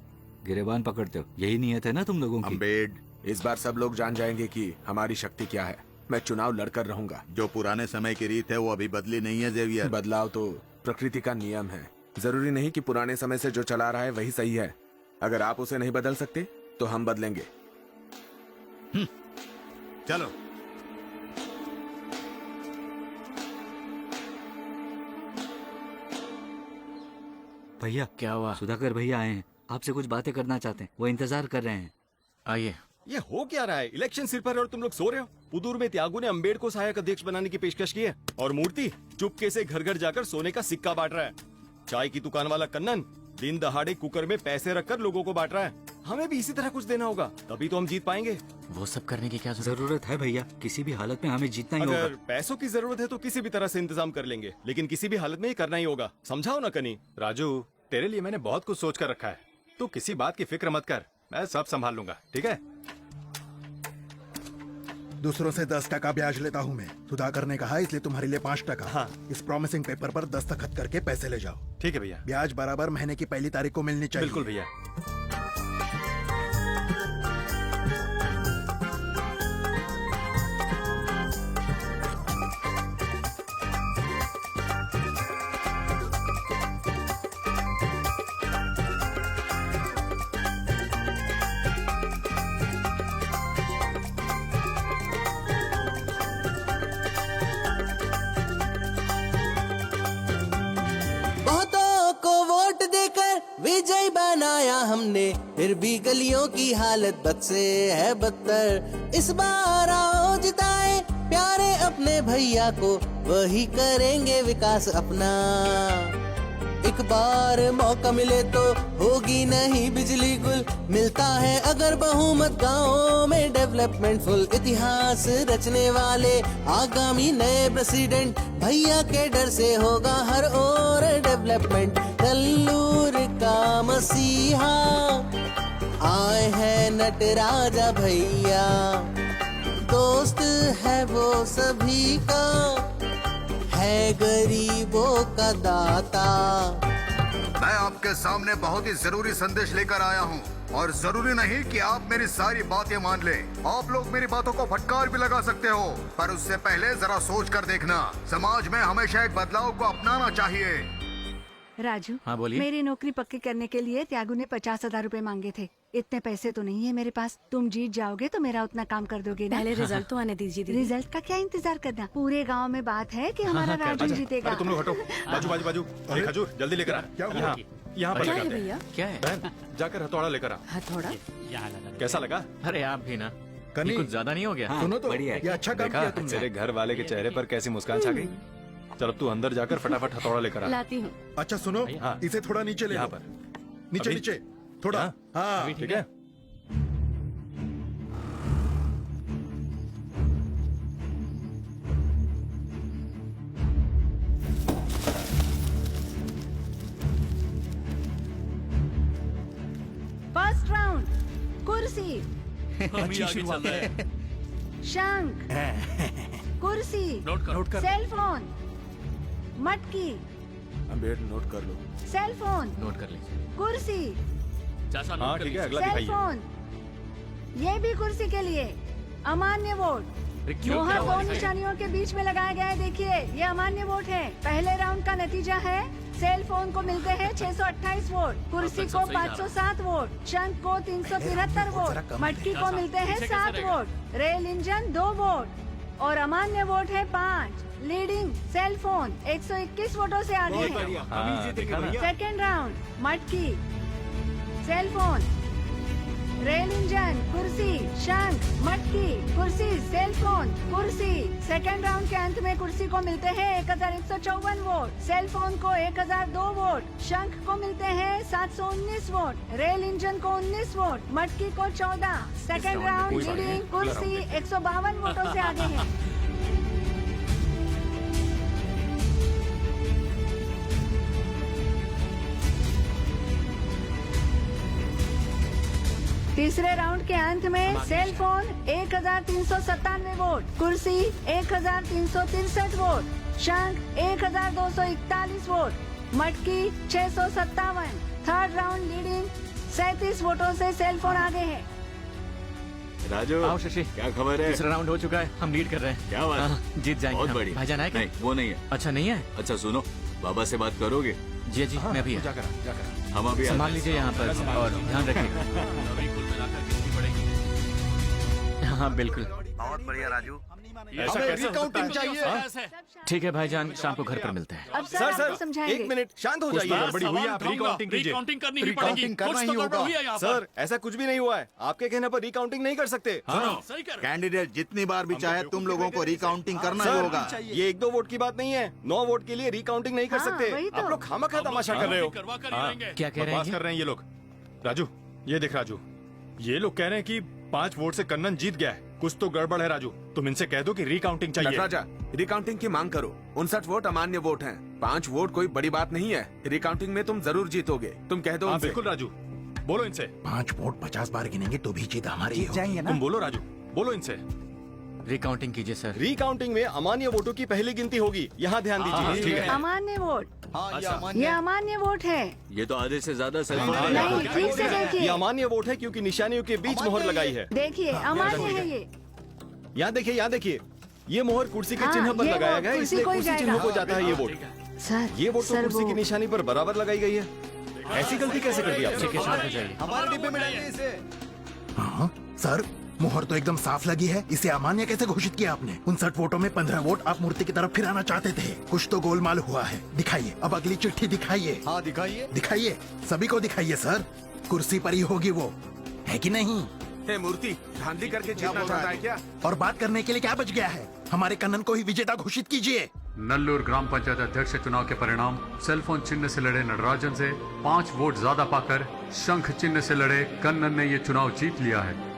गिरेबान पकड़ते हो। यही नियत है ना तुम लोगों की? अम्बेड, इस बार सब लोग जान जाएंगे कि हमारी शक्ति क्या है। मैं चुनाव लड़कर रहूंगा। जो पुराने समय की रीत है वो अभी बदली नहीं है जेवियर। बदलाव तो प्रकृति का नियम है। जरूरी नहीं कि पुराने समय से जो चला रहा है वही सही है। अगर आप उसे नहीं बदल सकते तो हम बदलेंगे। चलो। भैया क्या हुआ? सुधाकर भैया आए हैं, आपसे कुछ बातें करना चाहते हैं, वो इंतजार कर रहे हैं। आइए। ये हो क्या रहा है? इलेक्शन सिर पर है और तुम लोग सो रहे हो। पुदूर में त्यागू ने अम्बेड को सहायक अध्यक्ष बनाने की पेशकश की है और मूर्ति चुपके से घर घर जाकर सोने का सिक्का बांट रहा है। चाय की दुकान वाला कन्नन दिन दहाड़े कुकर में पैसे रखकर लोगों को बांट रहा है। हमें भी इसी तरह कुछ देना होगा, तभी तो हम जीत पाएंगे। वो सब करने की क्या जरूरत है भैया? किसी भी हालत में हमें जीतना ही होगा। अगर पैसों की जरूरत है तो किसी भी तरह से इंतजाम कर लेंगे, लेकिन किसी भी हालत में ये करना ही होगा। समझाओ ना कनी। राजू, तेरे लिए मैंने बहुत कुछ सोच कर रखा है, तू किसी बात की फिक्र मत कर, मैं सब संभाल लूंगा, ठीक है? दूसरों से 10% ब्याज लेता हूँ मैं। सुधाकर ने कहा इसलिए तुम्हारे लिए 5%। हाँ। इस प्रॉमिसिंग पेपर पर दस्तखत करके पैसे ले जाओ। ठीक है भैया। ब्याज बराबर महीने की पहली तारीख को मिलनी चाहिए। बिल्कुल भैया। बहुतों को वोट देकर विजय बनाया हमने, फिर भी गलियों की हालत बद से है बदतर। इस बार आओ जिताए प्यारे अपने भैया को, वही करेंगे विकास अपना। एक बार मौका मिले तो होगी नहीं बिजली गुल, मिलता है अगर बहुमत गाँव में डेवलपमेंट फुल। इतिहास रचने वाले आगामी नए प्रेसिडेंट, भैया के डर से होगा हर ओर डेवलपमेंट। कल्लूर का मसीहा आए हैं नटराजा भैया, दोस्त है वो सभी का, है गरीबों का दाता। मैं आपके सामने बहुत ही जरूरी संदेश लेकर आया हूँ और जरूरी नहीं कि आप मेरी सारी बातें मान लें। आप लोग मेरी बातों को फटकार भी लगा सकते हो, पर उससे पहले जरा सोच कर देखना। समाज में हमेशा एक बदलाव को अपनाना चाहिए। राजू, हाँ बोलिए। मेरी नौकरी पक्की करने के लिए त्यागू ने 50,000 रूपए मांगे थे। इतने पैसे तो नहीं है मेरे पास। तुम जीत जाओगे तो मेरा उतना काम कर दोगे ना? पहले रिजल्ट तो आने दीजिए दीदी। रिजल्ट का क्या इंतजार करना, पूरे गांव में बात है कि हमारा राजू जीतेगा। अरे तुम लोग हटो, बाजू बाजू बाजू। अरे खजूर, जल्दी लेकर आ। क्या हुआ? यहाँ पर क्या है लगाते हैं। भैया? क्या है? बहन, जाकर हथौड़ा लेकर आ। हथौड़ा? कैसा लगा? अरे आप भी ना, कनी, ये कुछ ज्यादा नहीं हो गया? सुनो तो, बढ़िया है। ये अच्छा काम देखा? किया तुमने। तेरे घर वाले के चेहरे पर कैसी मुस्कान छा गई। चल अब तू अंदर जाकर फटाफट हथौड़ा लेकर आ। लाती हूँ। अच्छा सुनो, हाँ। इसे थोड़ा नीचे ले यहाँ लो। पर नीचे अभी? नीचे थोड़ा। हाँ ठीक है। फर्स्ट राउंड कुर्सी, अच्छी शुरुआत है। शंख, कुर्सी, नोट कर। सेल फोन, मटकी, अम्बेड नोट कर लो। सेल फोन, नोट कर लीजिए। कुर्सी, चाचा हाँ नोट कर ठीक है, लीजिए। अगला सेल दिखाइए। फोन, ये भी कुर्सी के लिए। अमान्य वोट, क्यों मोहर क्या हुआ दो दिखाइए? निशानियों के बीच में लगाया गया है। देखिए, ये अमान्य वोट है। पहले राउंड का नतीजा है, सेल फोन को मिलते हैं 628 वोट, कुर्सी सब को सही जा रहा है। 507 वोट, शंख को 373 वोट, मटकी को मिलते हैं पीछे कैसे 7 रहेगा? वोट, रेल इंजन 2 वोट और अमान्य वोट है 5। लीडिंग सेल फोन 121 वोटों से आगे है। हाँ, देखा ना? सेकेंड राउंड मटकी, सेल फोन, रेल इंजन, कुर्सी, शंख, मटकी, कुर्सी, सेल फोन, कुर्सी। सेकेंड राउंड के अंत में कुर्सी को मिलते हैं 1154 वोट, सेल फोन को 1002 वोट, शंख को मिलते हैं 719 वोट, रेल इंजन को 19 वोट, मटकी को 14। सेकेंड राउंड लीडिंग कुर्सी 152 वोटों से आगे है। तीसरे राउंड के अंत में सेल फोन 1397 वोट, कुर्सी 1363 वोट, शंख 1241 वोट, मटकी 657। थर्ड राउंड लीडिंग 37 वोटों से सेल फोन आगे है। राजू आओ शशि, क्या खबर है? तीसरा राउंड हो चुका है, हम लीड कर रहे हैं। क्या बात? हाँ, जीत जाएंगे बहुत हम। बढ़िया। भाईजान आए क्या? नहीं वो नहीं है। अच्छा नहीं है। अच्छा सुनो, बाबा से बात करोगे? जी जी मैं भी है। हम अभी संभाल आते हैं। लीजिए यहाँ पर और ध्यान रखिए। अभी कुल मिलाकर कितनी पड़ेगी? हाँ बिल्कुल। बहुत बढ़िया राजू। ऐसा हमें कैसे हो सकता रिकाउंटिंग है? चाहिए। ऐसे? ठीक है भाईजान, शाम को घर पर मिलते हैं। अब सर आपको समझाएंगे। एक मिनट शांत हो कुछ जाइए। तो गड़बड़ी हुई है, आप सवाल रिकाउंटिंग कीजिए। रिकाउंटिंग करनी ही रिकाउंटिंग पड़ेगी। करना कुछ ही तो गड़बड़ होगा। हुई है यहाँ पर। सर ऐसा कुछ भी नहीं हुआ है, आपके कहने पर रिकाउंटिंग नहीं कर सकते। सुनो, सही कर रहे हो। कैंडिडेट जितनी बार भी चाहे तुम लोगों को रिकाउंटिंग करना ही सर होगा। ये 1-2 वोट की बात नहीं है, 9 वोट के लिए रिकाउंटिंग नहीं कर हाँ, सकते। वही तो। आप लोग खामखा तमाशा कर रहे हो। करवा कर ही हाँ। रहेंगे। क्या कह रहे हैं बकवास ये? कर रहे हैं ये लोग। राजू ये देख राजू, ये लोग कह रहे हैं कि 5 वोट से कन्नन जीत गया है। कुछ तो गड़बड़ है राजू, तुम इनसे कह दो कि रिकाउंटिंग चाहिए। नटराजा, रिकाउंटिंग की मांग करो। 59 वोट अमान्य वोट हैं। 5 वोट कोई बड़ी बात नहीं है। रिकाउंटिंग में तुम जरूर जीतोगे। तुम कह दो हाँ उनसे। बिल्कुल राजू, बोलो इनसे। 5 वोट 50 बार गिनेंगे तो भी जीत हमारी ही होगी। तुम बोलो राजू, बोलो इनसे। रिकाउंटिंग कीजिए सर। रिकाउंटिंग में अमान्य वोटों की पहली गिनती होगी, यहाँ ध्यान दीजिए। ठीक है। अमान्य वोट, ये अमान्य वोट है। ये तो आधे से ज्यादा सही है। नहीं, ठीक से ये देखिए, अमान्य वोट है क्योंकि निशानियों के बीच मोहर लगाई है। देखिए अमान्य है ये। यहाँ देखिए, यहाँ देखिए, ये मोहर कुर्सी के हाँ, चिन्ह पर ये लगाया वोट गया है, कुर्सी इसलिए को ही कुर्सी चिन्ह जाएगा। को जाता है ये वोट। सर ये वोट तो सर कुर्सी वो की निशानी पर बराबर लगाई गई है। ऐसी गलती कैसे कर दी आपने? ठीक है, शांत हो जाइए। हमारे डिब्बे में डालिए इसे। हाँ सर, मोहर तो एकदम साफ लगी है। इसे अमान्य कैसे घोषित किया आपने? 59 वोटों में 15 वोट आप मूर्ति की तरफ फिराना चाहते थे। कुछ तो गोलमाल हुआ है। दिखाइए, अब अगली चिट्ठी दिखाइए। हाँ दिखाइए। दिखाइए, सभी को दिखाइए सर। कुर्सी पर ही होगी वो, है कि नहीं? हे मूर्ति, धांधली करके जीतना चाहता है क्या? और बात करने के लिए क्या बच गया है? हमारे कन्नन को ही विजेता घोषित कीजिए। नल्लूर ग्राम पंचायत अध्यक्ष चुनाव के परिणाम, सेलफोन चिन्ह से लड़े नटराजन से 5 वोट ज्यादा पाकर शंख चिन्ह से लड़े कन्नन ने ये चुनाव जीत लिया है।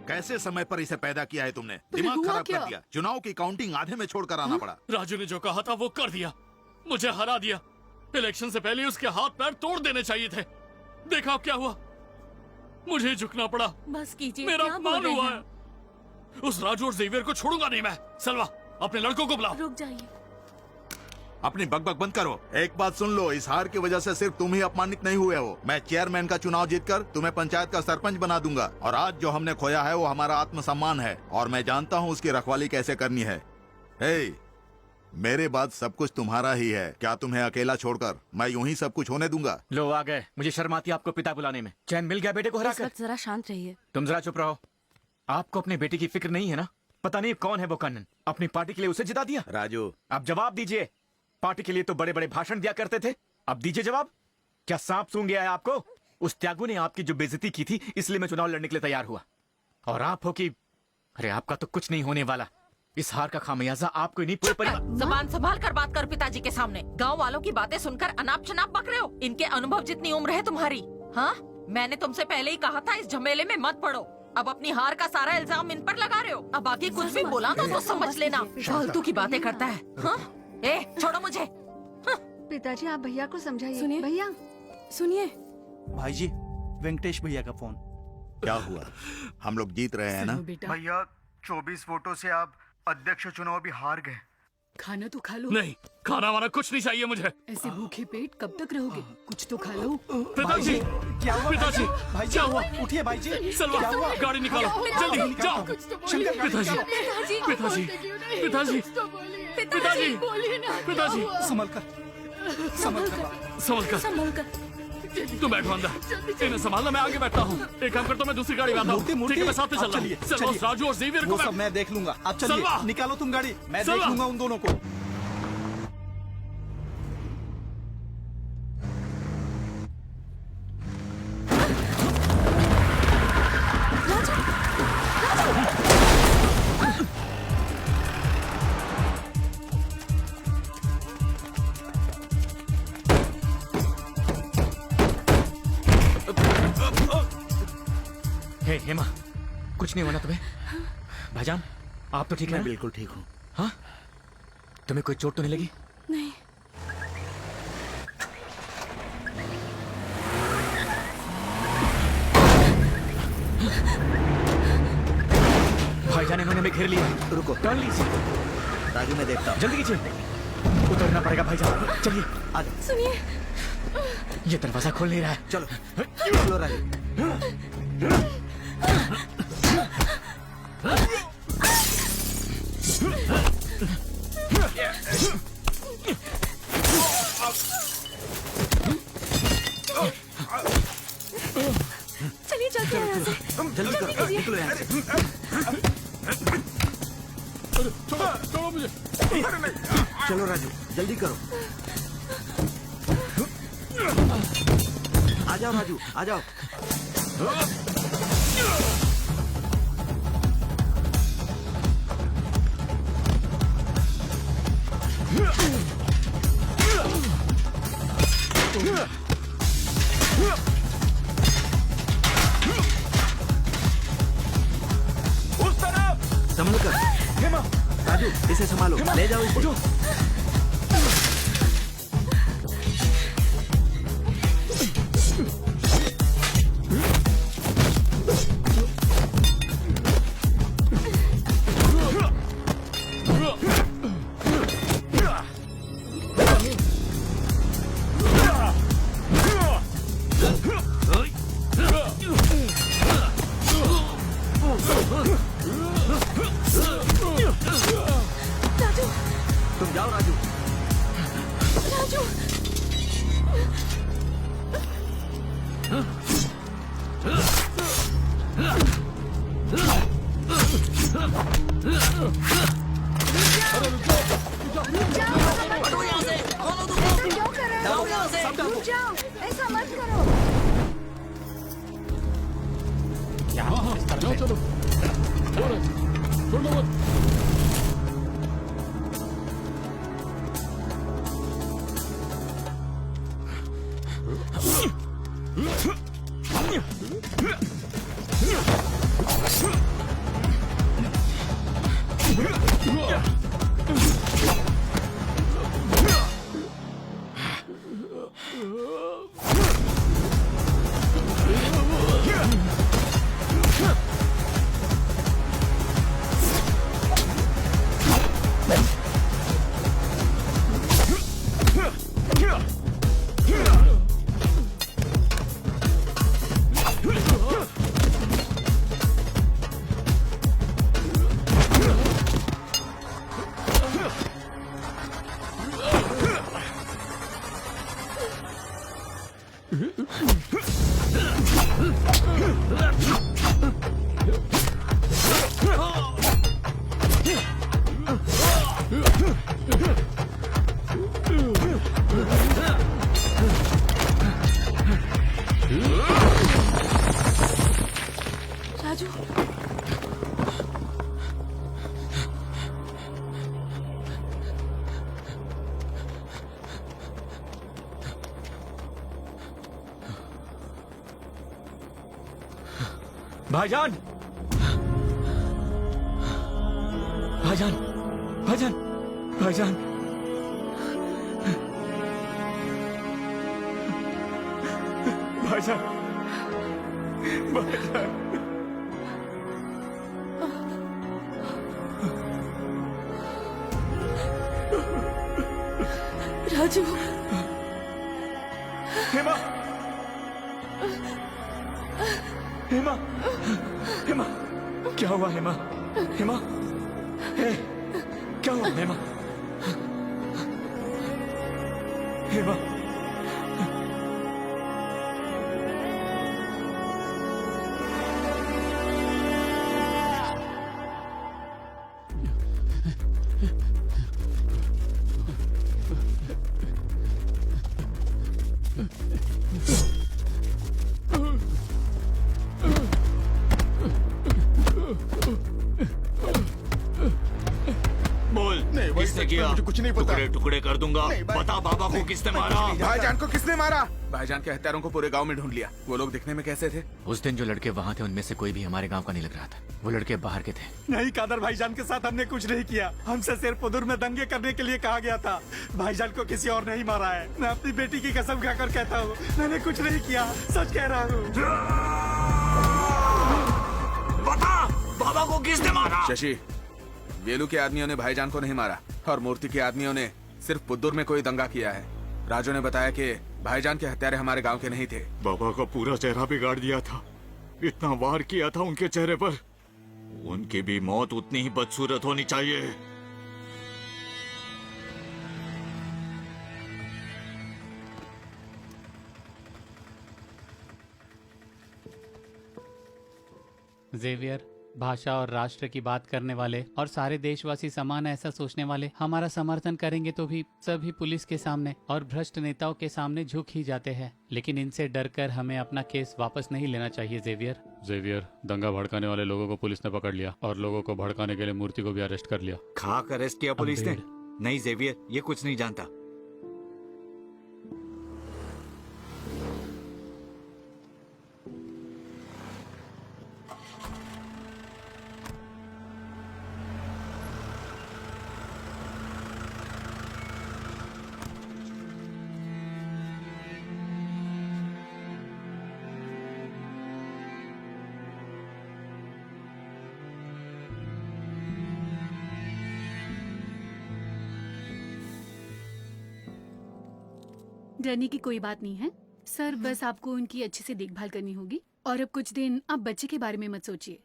कैसे समय पर इसे पैदा किया है तुमने? दिमाग खराब कर दिया। चुनाव की काउंटिंग आधे में छोड़कर आना पड़ा। राजू ने जो कहा था वो कर दिया, मुझे हरा दिया। इलेक्शन से पहले उसके हाथ पैर तोड़ देने चाहिए थे। देखा अब क्या हुआ, मुझे झुकना पड़ा। बस कीजिए, मेरा क्या बोल अपमान रहे हुआ हैं? है। उस राजू और जेवियर को छोड़ूंगा नहीं मैं। सलवा, अपने लड़कों को बुलाओ। रुक जाइए। अपनी बकबक बंद करो। एक बात सुन लो, इस हार की वजह से सिर्फ तुम ही अपमानित नहीं हुए हो। मैं चेयरमैन का चुनाव जीतकर तुम्हें पंचायत का सरपंच बना दूंगा। और आज जो हमने खोया है वो हमारा आत्मसम्मान है और मैं जानता हूँ उसकी रखवाली कैसे करनी है। हे, मेरे बाद सब कुछ तुम्हारा ही है। क्या तुम्हें अकेला छोड़कर मैं यूं ही सब कुछ होने दूंगा? लो आ गए। मुझे शर्म आती है आपको पिता बुलाने में। चैन मिल गया बेटे को इस हराकर। वक्त जरा शांत रहिए। तुम जरा चुप रहो। आपको अपने बेटे की फिक्र नहीं है ना? पता नहीं कौन है वो कन्नन, अपनी पार्टी के लिए उसे जिता दिया। राजू, अब जवाब दीजिए। पार्टी के लिए तो बड़े बड़े भाषण दिया करते थे, अब दीजिए जवाब। क्या सांप सूंघ गया है आपको? उस त्यागू ने आपकी जो बेइज्जती की थी, इसलिए मैं चुनाव लड़ने के लिए तैयार हुआ। और आप हो कि अरे आपका तो कुछ नहीं होने वाला। इस हार का खामियाजा आपको नहीं, पूरे परिवार। जबान संभाल कर बात कर पिताजी के सामने। गांव वालों की बातें सुनकर अनाप शनाप बक रहे हो। इनके अनुभव जितनी उम्र है तुम्हारी। हाँ, मैंने तुमसे पहले ही कहा था इस झमेले में मत पड़ो। अब अपनी हार का सारा इल्जाम इन पर लगा रहे हो। अब आगे कुछ भी बोला तो समझ लेना फालतू की बातें करता है। हाँ? ए, छोड़ो मुझे। पिताजी आप भैया को समझाइए। सुनिए भैया सुनिए। भाई जी, वेंकटेश भैया का फोन। क्या हुआ? हम लोग जीत रहे हैं ना? भैया 24 वोटों से आप अध्यक्ष चुनाव भी हार गए। खाना तो खा लो। नहीं, खाना वाना कुछ नहीं चाहिए मुझे। ऐसे भूखे पेट कब तक रहोगे? कुछ तो खा लो। पिताजी, क्या हुआ? पिताजी, भाई जी, क्या हुआ? उठिए भाई जी। सलवा, क्या हुआ? गाड़ी निकालो, जल्दी जाओ। पिताजी, पिताजी, पिताजी, पिताजी, पिताजी, संभल कर, संभल कर, संभल कर। तुम बैठो अंदर, इन्हें संभालना, मैं आगे बैठता हूँ। एक काम करता हूँ, मैं दूसरी गाड़ी में आता हूँ। ठीक है, मैं साथ में चल रहा हूँ। चलो, राजू और जेवियर को वो सब मैं देख लूंगा। आप चलिए, सलवा! निकालो तुम गाड़ी, मैं देख सलवा! लूंगा उन दोनों को। हे हेमा, कुछ नहीं होना तुम्हें? भाईजान, आप तो ठीक है? मैं बिल्कुल ठीक हूँ। हाँ? तुम्हें कोई चोट तो नहीं लगी? नहीं। भाईजान, इन्होंने हमें घेर लिया है। रुको, टर्न लीजिए। राजू मैं देखता हूँ। जल्दी कीजिए, उतरना पड़ेगा भाईजान। चलिए, आ जाओ। सुनिए, ये दरवाजा खोल नहीं रहा है। चलो, चलो राजू। चलिए चलते हैं यहाँ से। जल्दी करो, निकलो यहाँ से। छोड़ो मुझे। चलो राजू, जल्दी करो। आ जाओ राजू, आ जाओ। उस तरफ संभल कर। राजू, इसे संभालो, ले जाओ इसे। तुम जाओ राजू। राजू, क्यों कर रहे हो? रुक जाओ, ऐसा मत करो। चलो, चलो, छोड़ दो। राजू, भाईजान, भाईजान, भाईजान, भाईजान, भाईजान, भाईजान। राजू। हेमा, हेमा, हेमा, क्या हुआ हेमा? हेमा, हे, क्या हुआ हेमा? हेमा, किसने किया? मुझे कुछ नहीं पता। टुकड़े टुकड़े कर दूंगा। बता बाबा को किसने मारा? भाईजान को किसने मारा? भाईजान के हत्यारों को पूरे गांव में ढूंढ लिया। वो लोग दिखने में कैसे थे? उस दिन जो लड़के वहाँ थे उनमें से कोई भी हमारे गांव का नहीं लग रहा था। वो लड़के बाहर के थे। नहीं कादर भाईजान के साथ हमने कुछ नहीं किया। हमसे सिर्फ पुदुर में दंगे करने के लिए कहा गया था। भाईजान को किसी और नहीं मारा है। मैं अपनी बेटी की कसम खाकर कहता हूँ, मैंने कुछ नहीं किया। सच कह रहा हूँ। बता बाबा को किसने मारा? शशि, वेलू के आदमियों ने भाईजान को नहीं मारा और मूर्ति के आदमियों ने सिर्फ पुद्दुर में कोई दंगा किया है। राजू ने बताया कि भाईजान के हत्यारे हमारे गांव के नहीं थे। बाबा का पूरा चेहरा बिगाड़ दिया था। इतना वार किया था उनके चेहरे पर। उनकी भी मौत उतनी ही बदसूरत होनी चाहिए। जेवियर, भाषा और राष्ट्र की बात करने वाले और सारे देशवासी समान ऐसा सोचने वाले हमारा समर्थन करेंगे तो भी सभी पुलिस के सामने और भ्रष्ट नेताओं के सामने झुक ही जाते हैं। लेकिन इनसे डरकर हमें अपना केस वापस नहीं लेना चाहिए। जेवियर, दंगा भड़काने वाले लोगों को पुलिस ने पकड़ लिया और लोगों को भड़काने के लिए मूर्ति को भी अरेस्ट कर लिया। खाक अरेस्ट किया पुलिस ने? नहीं जेवियर, ये कुछ नहीं जानता। डरने की कोई बात नहीं है सर, बस आपको उनकी अच्छे से देखभाल करनी होगी और अब कुछ दिन आप बच्चे के बारे में मत सोचिए।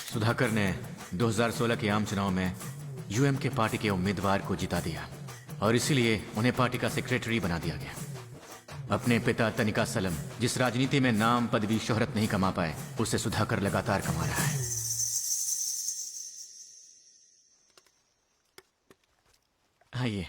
सुधाकर ने 2016 के आम चुनाव में यूएम के पार्टी के उम्मीदवार को जिता दिया और इसीलिए उन्हें पार्टी का सेक्रेटरी बना दिया गया। अपने पिता तनिका सलम जिस राजनीति में नाम पदवी शोहरत नहीं कमा पाए, उसे सुधाकर लगातार कमा रहा है। आइए।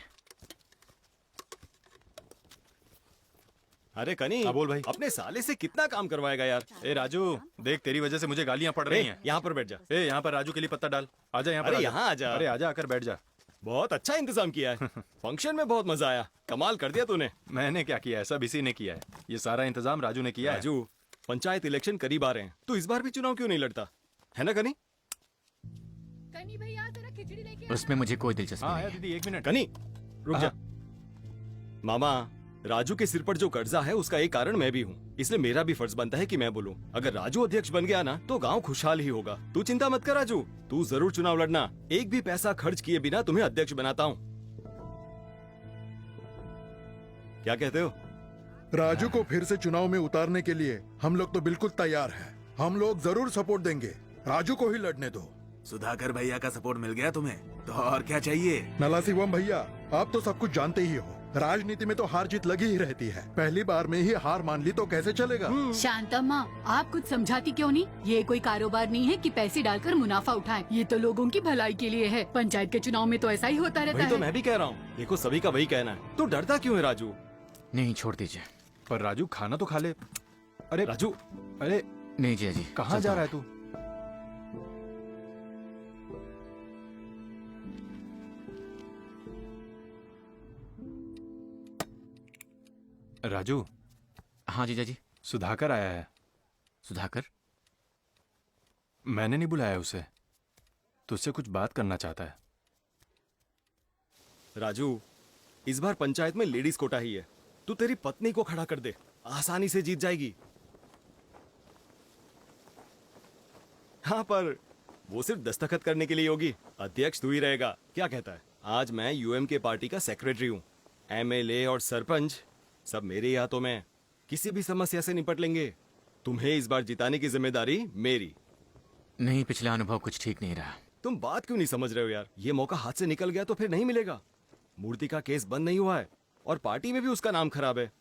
अरे कनी, बोल भाई। अपने साले से कितना काम करवाएगा यार। ए राजू, देख तेरी वजह से मुझे गालियां पड़ रही हैं। यहाँ पर बैठ जा। ए यहाँ पर राजू के लिए पत्ता डाल। आजा यहाँ पर। अरे यहाँ आजा। अरे आजा, आकर बैठ जा। बहुत अच्छा इंतजाम किया है। फंक्शन में बहुत मजा आया। कमाल कर दिया तूने। मैंने क्या किया है, सब इसी ने किया है। ये सारा इंतजाम राजू ने किया है। राजू, पंचायत इलेक्शन करीब आ रहे हैं, तो इस बार भी चुनाव क्यों नहीं लड़ता है ना कनी? कनी भैया जरा खिचड़ी लेके उसमें मुझे कोई दिलचस्पी नहीं है। दीदी 1 मिनट। कनी रुक जा। मामा, राजू के सिर पर जो कर्जा है उसका एक कारण मैं भी हूँ, इसलिए मेरा भी फर्ज बनता है कि मैं बोलूँ। अगर राजू अध्यक्ष बन गया ना तो गांव खुशहाल ही होगा। तू चिंता मत कर राजू, तू जरूर चुनाव लड़ना। एक भी पैसा खर्च किए बिना तुम्हें अध्यक्ष बनाता हूँ। क्या कहते हो? राजू को फिर से चुनाव में उतारने के लिए हम लोग तो बिल्कुल तैयार हैं। हम लोग जरूर सपोर्ट देंगे। राजू को ही लड़ने दो। सुधाकर भैया का सपोर्ट मिल गया तुम्हें तो और क्या चाहिए। नलासिवम भैया, आप तो सब कुछ जानते ही हो। राजनीति में तो हार जीत लगी ही रहती है। पहली बार में ही हार मान ली तो कैसे चलेगा। शांता माँ, आप कुछ समझाती क्यों नहीं? ये कोई कारोबार नहीं है कि पैसे डालकर मुनाफा उठाएं। ये तो लोगों की भलाई के लिए है। पंचायत के चुनाव में तो ऐसा ही होता रहता वही है। तो मैं भी कह रहा हूँ। देखो सभी का वही कहना है, तो डरता क्यों है राजू? नहीं, छोड़ दीजिए। पर राजू खाना तो खा ले। अरे राजू, अरे नहीं जी जी, कहाँ जा रहा है तू? राजू। हाँ जीजा जी। सुधाकर आया है। सुधाकर? मैंने नहीं बुलाया उसे, तुझसे कुछ बात करना चाहता है। राजू, इस बार पंचायत में लेडीज कोटा ही है। तू तेरी पत्नी को खड़ा कर दे, आसानी से जीत जाएगी। हाँ, पर वो सिर्फ दस्तखत करने के लिए होगी। अध्यक्ष तू ही रहेगा, क्या कहता है? आज मैं यूएम के पार्टी का सेक्रेटरी हूँ। एमएलए और सरपंच सब मेरे ही हाथों में। किसी भी समस्या से निपट लेंगे। तुम्हें इस बार जिताने की जिम्मेदारी मेरी। नहीं, पिछला अनुभव कुछ ठीक नहीं रहा। तुम बात क्यों नहीं समझ रहे हो यार? ये मौका हाथ से निकल गया तो फिर नहीं मिलेगा। मूर्ति का केस बंद नहीं हुआ है और पार्टी में भी उसका नाम खराब है।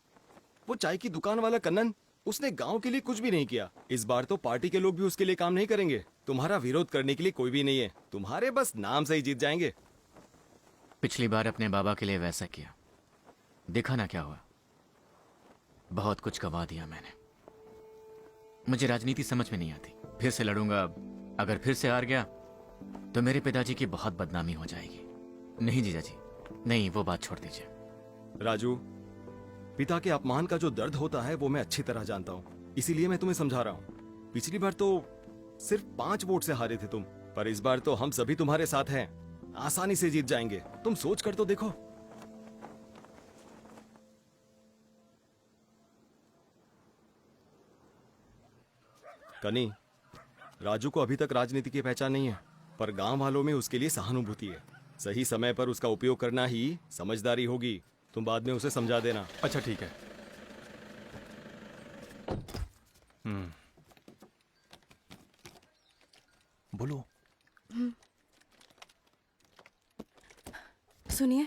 वो चाय की दुकान वाला कन्नन, उसने गांव के लिए कुछ भी नहीं किया। इस बार तो पार्टी के लोग भी उसके लिए काम नहीं करेंगे। तुम्हारा विरोध करने के लिए कोई भी नहीं है। तुम्हारे बस नाम से ही जीत जाएंगे। पिछली बार अपने बाबा के लिए वैसा किया, देखा ना क्या हुआ। बहुत कुछ गवा दिया मैंने। मुझे राजनीति समझ में नहीं आती। फिर से लड़ूंगा। अगर फिर से हार गया तो मेरे पिताजी की बहुत बदनामी हो जाएगी। नहीं जीजा जी, नहीं, वो बात छोड़ दीजिए। राजू, पिता के अपमान का जो दर्द होता है वो मैं अच्छी तरह जानता हूँ। इसीलिए मैं तुम्हें समझा रहा हूँ। पिछली बार तो सिर्फ 5 वोट से हारे थे तुम, पर इस बार तो हम सभी तुम्हारे साथ हैं। आसानी से जीत जाएंगे। तुम सोच कर तो देखो। कनी, राजू को अभी तक राजनीति की पहचान नहीं है, पर गांव वालों में उसके लिए सहानुभूति है। सही समय पर उसका उपयोग करना ही समझदारी होगी। तुम बाद में उसे समझा देना। अच्छा ठीक है। बोलो। सुनिए,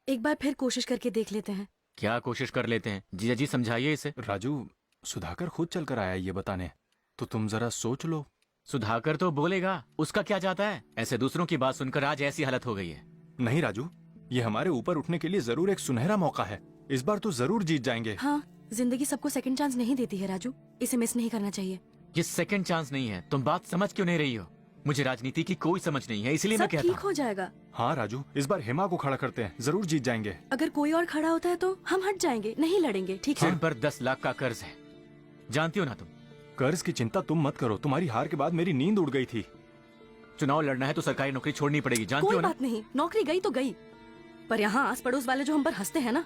एक बार फिर कोशिश करके देख लेते हैं। क्या कोशिश कर लेते हैं? जीजा जी समझाइए इसे। राजू, सुधाकर खुद चल कर आया ये बताने, तो तुम जरा सोच लो। सुधाकर तो बोलेगा, उसका क्या जाता है? ऐसे दूसरों की बात सुनकर आज ऐसी हालत हो गई है। नहीं राजू, ये हमारे ऊपर उठने के लिए जरूर एक सुनहरा मौका है। इस बार तो जरूर जीत जाएंगे। हाँ, जिंदगी सबको सेकंड चांस नहीं देती है राजू, इसे मिस नहीं करना चाहिए। ये सेकंड चांस नहीं है। तुम बात समझ क्यों नहीं रही हो? मुझे राजनीति की कोई समझ नहीं है, इसलिए मैं सब कहता ठीक हूँ। हो जाएगा। हाँ राजू, इस बार हेमा को खड़ा करते हैं, जरूर जीत जाएंगे। अगर कोई और खड़ा होता है तो हम हट जाएंगे, नहीं लड़ेंगे, ठीक है? सिर पर 10 लाख का कर्ज है, जानती हो ना तुम? कर्ज की चिंता तुम मत करो। तुम्हारी हार के बाद मेरी नींद उड़ गई थी। चुनाव लड़ना है तो सरकारी नौकरी छोड़नी पड़ेगी, जानती कोई हो ना? बात नहीं, नौकरी गई तो गई, पर यहाँ आस पड़ोस वाले जो हम पर हंसते हैं ना,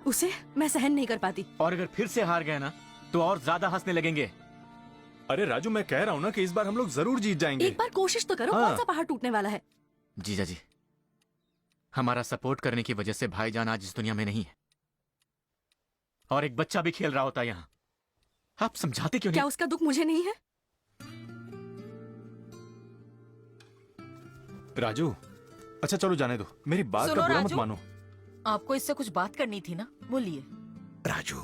उसे मैं सहन नहीं कर पाती। और अगर फिर से हार गए ना तो और ज्यादा हंसने लगेंगे। अरे राजू, मैं कह रहा हूँ ना कि इस बार हम लोग जरूर जीत जाएंगे। एक बार कोशिश तो करो। हाँ। कौन सा पहाड़ टूटने वाला है? जीजा जी, हमारा सपोर्ट करने की वजह से भाईजान आज इस दुनिया में नहीं है, और एक बच्चा भी खेल रहा होता है यहाँ। आप समझाते क्यों क्या नहीं? उसका दुख मुझे नहीं है? राजू, अच्छा चलो जाने दो, मेरी बात सुनो का बुरा मत राजू, मानो। आपको इससे कुछ बात करनी थी ना, बोलिए। राजू,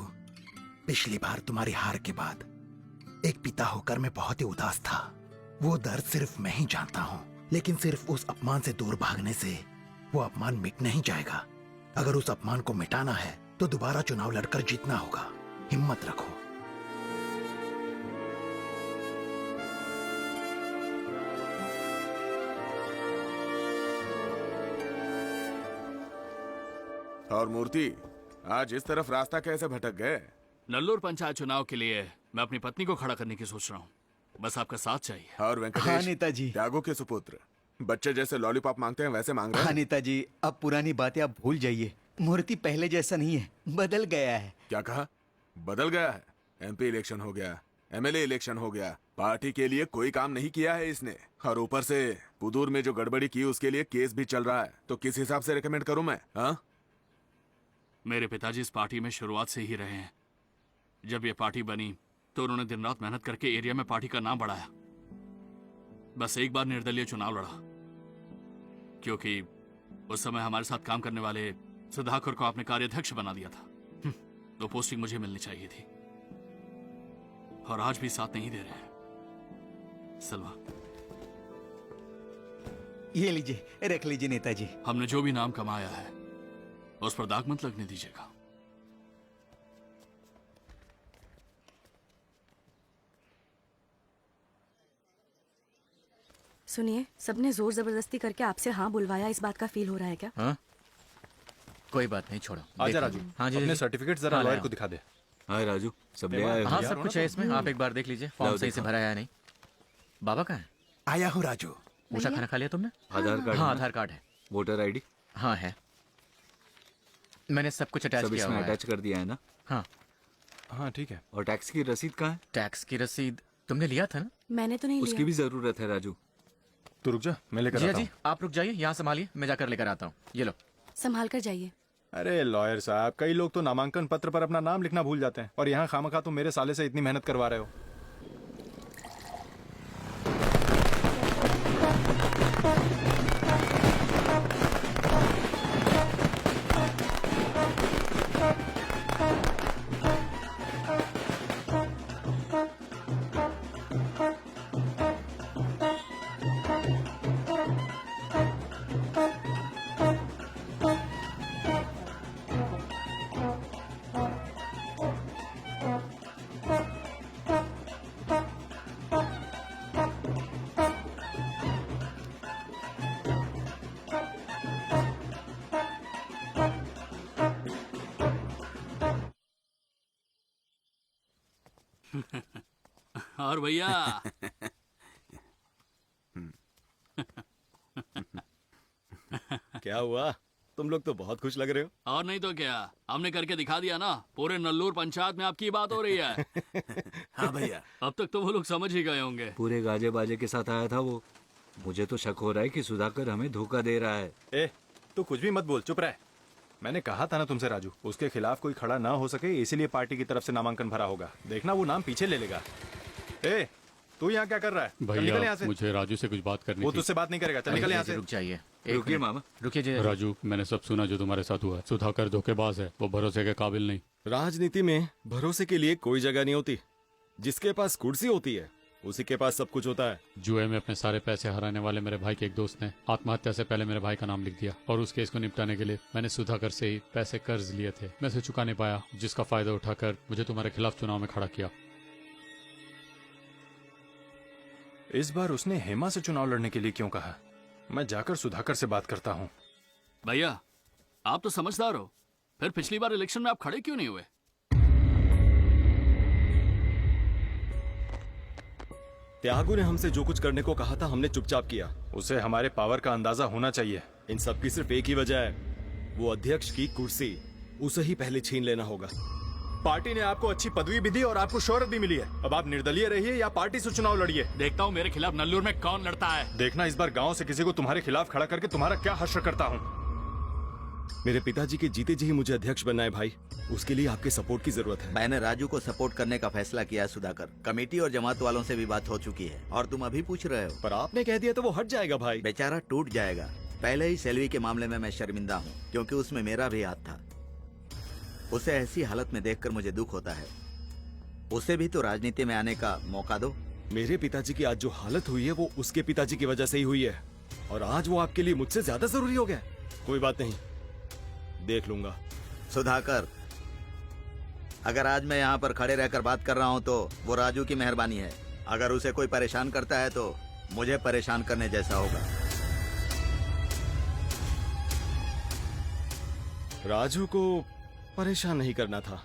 पिछली बार तुम्हारी हार के बाद एक पिता होकर मैं बहुत ही उदास था। वो दर्द सिर्फ मैं ही जानता हूँ, लेकिन सिर्फ उस अपमान से दूर भागने से वो अपमान मिट नहीं जाएगा। अगर उस अपमान को मिटाना है तो दोबारा चुनाव लड़कर जीतना होगा। हिम्मत रखो। और मूर्ति, आज इस तरफ रास्ता कैसे भटक गए? नल्लूर पंचायत चुनाव के लिए मैं अपनी पत्नी को खड़ा करने की सोच रहा हूँ। बस आपका साथ चाहिए। और वेंकटेश? हाँ नेताजी। त्यागो के सुपुत्र बच्चे जैसे लॉलीपॉप मांगते हैं वैसे मांग रहे हाँ हैं। नेताजी, अब पुरानी बातें आप भूल जाइए। मूर्ति पहले जैसा नहीं है, बदल गया है। क्या कहा? बदल गया है? एमपी इलेक्शन हो गया, एमएलए इलेक्शन हो गया, पार्टी के लिए कोई काम नहीं किया है इसने। और ऊपर से पुदूर में जो गड़बड़ी की उसके लिए केस भी चल रहा है। तो किस हिसाब से रिकमेंड करूं मैं? हाँ, मेरे पिताजी इस पार्टी में शुरुआत से ही रहे हैं। जब ये पार्टी बनी तो उन्होंने दिन रात मेहनत करके एरिया में पार्टी का नाम बढ़ाया। बस एक बार निर्दलीय चुनाव लड़ा, क्योंकि उस समय हमारे साथ काम करने वाले सुधाकर को आपने कार्याध्यक्ष बना दिया था। तो पोस्टिंग मुझे मिलनी चाहिए थी, और आज भी साथ नहीं दे रहे हैं। सलवा, ये लीजिए, रख लीजिए नेताजी। हमने जो भी नाम कमाया है उस पर दाग मत लगने दीजिएगा। सुनिए, सबने जोर जबरदस्ती करके आपसे हाँ बुलवाया, इस बात का फील हो रहा है क्या? हाँ? कोई बात नहीं, छोड़ो। आजा राजू, हाँ जी, अपने जी। सर्टिफिकेट जरा हाँ, लॉयर लाया को दिखा दे। हाँ राजू, सब ले आए हो? हाँ, सब कुछ है इसमें। आप एक बार देख लीजिए, फॉर्म सही से भरा है या नहीं। बाबा कहाँ है? आया हूँ राजू। उषा, खाना खा लिया तुमने? आधार कार्ड? हाँ, आधार कार्ड है। Voter ID? हाँ है, मैंने सब कुछ अटैच सब किया इसमें हुआ है। अटैच कर दिया है ना? हाँ हाँ ठीक है। और टैक्स की रसीद कहाँ है? टैक्स की रसीद तुमने लिया था ना? मैंने तो नहीं उसकी लिया। भी जरूरत है राजू। तू रुक जा, मैं लेकर जी आता जी, हूँ। आप रुक जाइए, यहाँ संभालिए, मैं जाकर लेकर आता हूँ। ये लो। संभाल कर जाइए। अरे लॉयर साहब, कई लोग तो नामांकन पत्र पर अपना नाम लिखना भूल जाते हैं, और यहाँ खामखा तुम मेरे साले से इतनी मेहनत करवा रहे हो। और भैया क्या हुआ? तुम लोग तो बहुत खुश लग रहे हो। और नहीं तो क्या, हमने करके दिखा दिया ना। पूरे नल्लूर पंचायत में आपकी बात हो रही है। हाँ भैया। अब तक तो वो लोग समझ ही गए होंगे। पूरे गाजे बाजे के साथ आया था वो। मुझे तो शक हो रहा है कि सुधाकर हमें धोखा दे रहा है। ए, तू कुछ भी मत बोल, चुप रह। मैंने कहा था ना तुमसे राजू, उसके खिलाफ कोई खड़ा ना हो सके, इसीलिए पार्टी की तरफ से नामांकन भरा होगा। देखना वो नाम पीछे ले लेगा। ए, तू यहाँ क्या कर रहा है? चल निकल यहाँ भैया, से। मुझे राजू से कुछ बात करनी वो थी। तुझसे बात नहीं करेगा, चल निकल यहाँ से। रुक जाइए, रुकिए मामा। रुकिए जी। राजू, मैंने सब सुना जो तुम्हारे साथ हुआ। सुधाकर धोखेबाज है, वो भरोसे के काबिल नहीं। राजनीति में भरोसे के लिए कोई जगह नहीं होती। जिसके पास कुर्सी होती है उसी के पास सब कुछ होता है। जुए में अपने सारे पैसे हराने वाले मेरे भाई के एक दोस्त ने आत्महत्या से पहले मेरे भाई का नाम लिख दिया, और उस केस को निपटाने के लिए मैंने सुधाकर से ही पैसे कर्ज लिए थे। मैं उसे चुका नहीं पाया, जिसका फायदा उठाकर मुझे तुम्हारे खिलाफ चुनाव में खड़ा किया। इस बार उसने हेमा से चुनाव लड़ने के लिए क्यों कहा? मैं जाकर सुधाकर से बात करता हूँ। भैया, आप तो समझदार हो, फिर पिछली बार इलेक्शन में आप खड़े क्यों नहीं हुए? त्यागू ने हमसे जो कुछ करने को कहा था हमने चुपचाप किया। उसे हमारे पावर का अंदाजा होना चाहिए। इन सब की सिर्फ एक ही वजह है, वो अध्यक्ष की कुर्सी। उसे ही पहले छीन लेना होगा। पार्टी ने आपको अच्छी पदवी भी दी और आपको शोहरत भी मिली है। अब आप निर्दलीय रहिए या पार्टी से चुनाव लड़िए। देखता हूँ मेरे खिलाफ नल्लूर में कौन लड़ता है। देखना इस बार गांव से किसी को तुम्हारे खिलाफ खड़ा करके तुम्हारा क्या हश्र करता हूँ। मेरे पिताजी के जीते जी ही मुझे अध्यक्ष बनना है भाई। उसके लिए आपके सपोर्ट की जरूरत है। मैंने राजू को सपोर्ट करने का फैसला किया है सुधाकर। कमेटी और जमात वालों से भी बात हो चुकी है, और तुम अभी पूछ रहे हो। पर आपने कह दिया तो वो हट जाएगा भाई। बेचारा टूट जाएगा। पहले ही सेल्वी के मामले में मैं शर्मिंदा हूँ, क्योंकि उसमें मेरा भी हाथ था। उसे ऐसी हालत में देखकर मुझे दुख होता है। उसे भी तो राजनीति में आने का मौका दो। मेरे पिताजी की आज जो हालत हुई है वो उसके पिताजी की वजह से ही हुई है, और आज वो आपके लिए मुझसे ज्यादा जरूरी हो गया। कोई बात नहीं, देख लूंगा। सुधाकर, अगर आज मैं यहाँ पर खड़े रहकर बात कर रहा हूँ तो वो राजू की मेहरबानी है। अगर उसे कोई परेशान करता है तो मुझे परेशान करने जैसा होगा। राजू को परेशान नहीं करना था,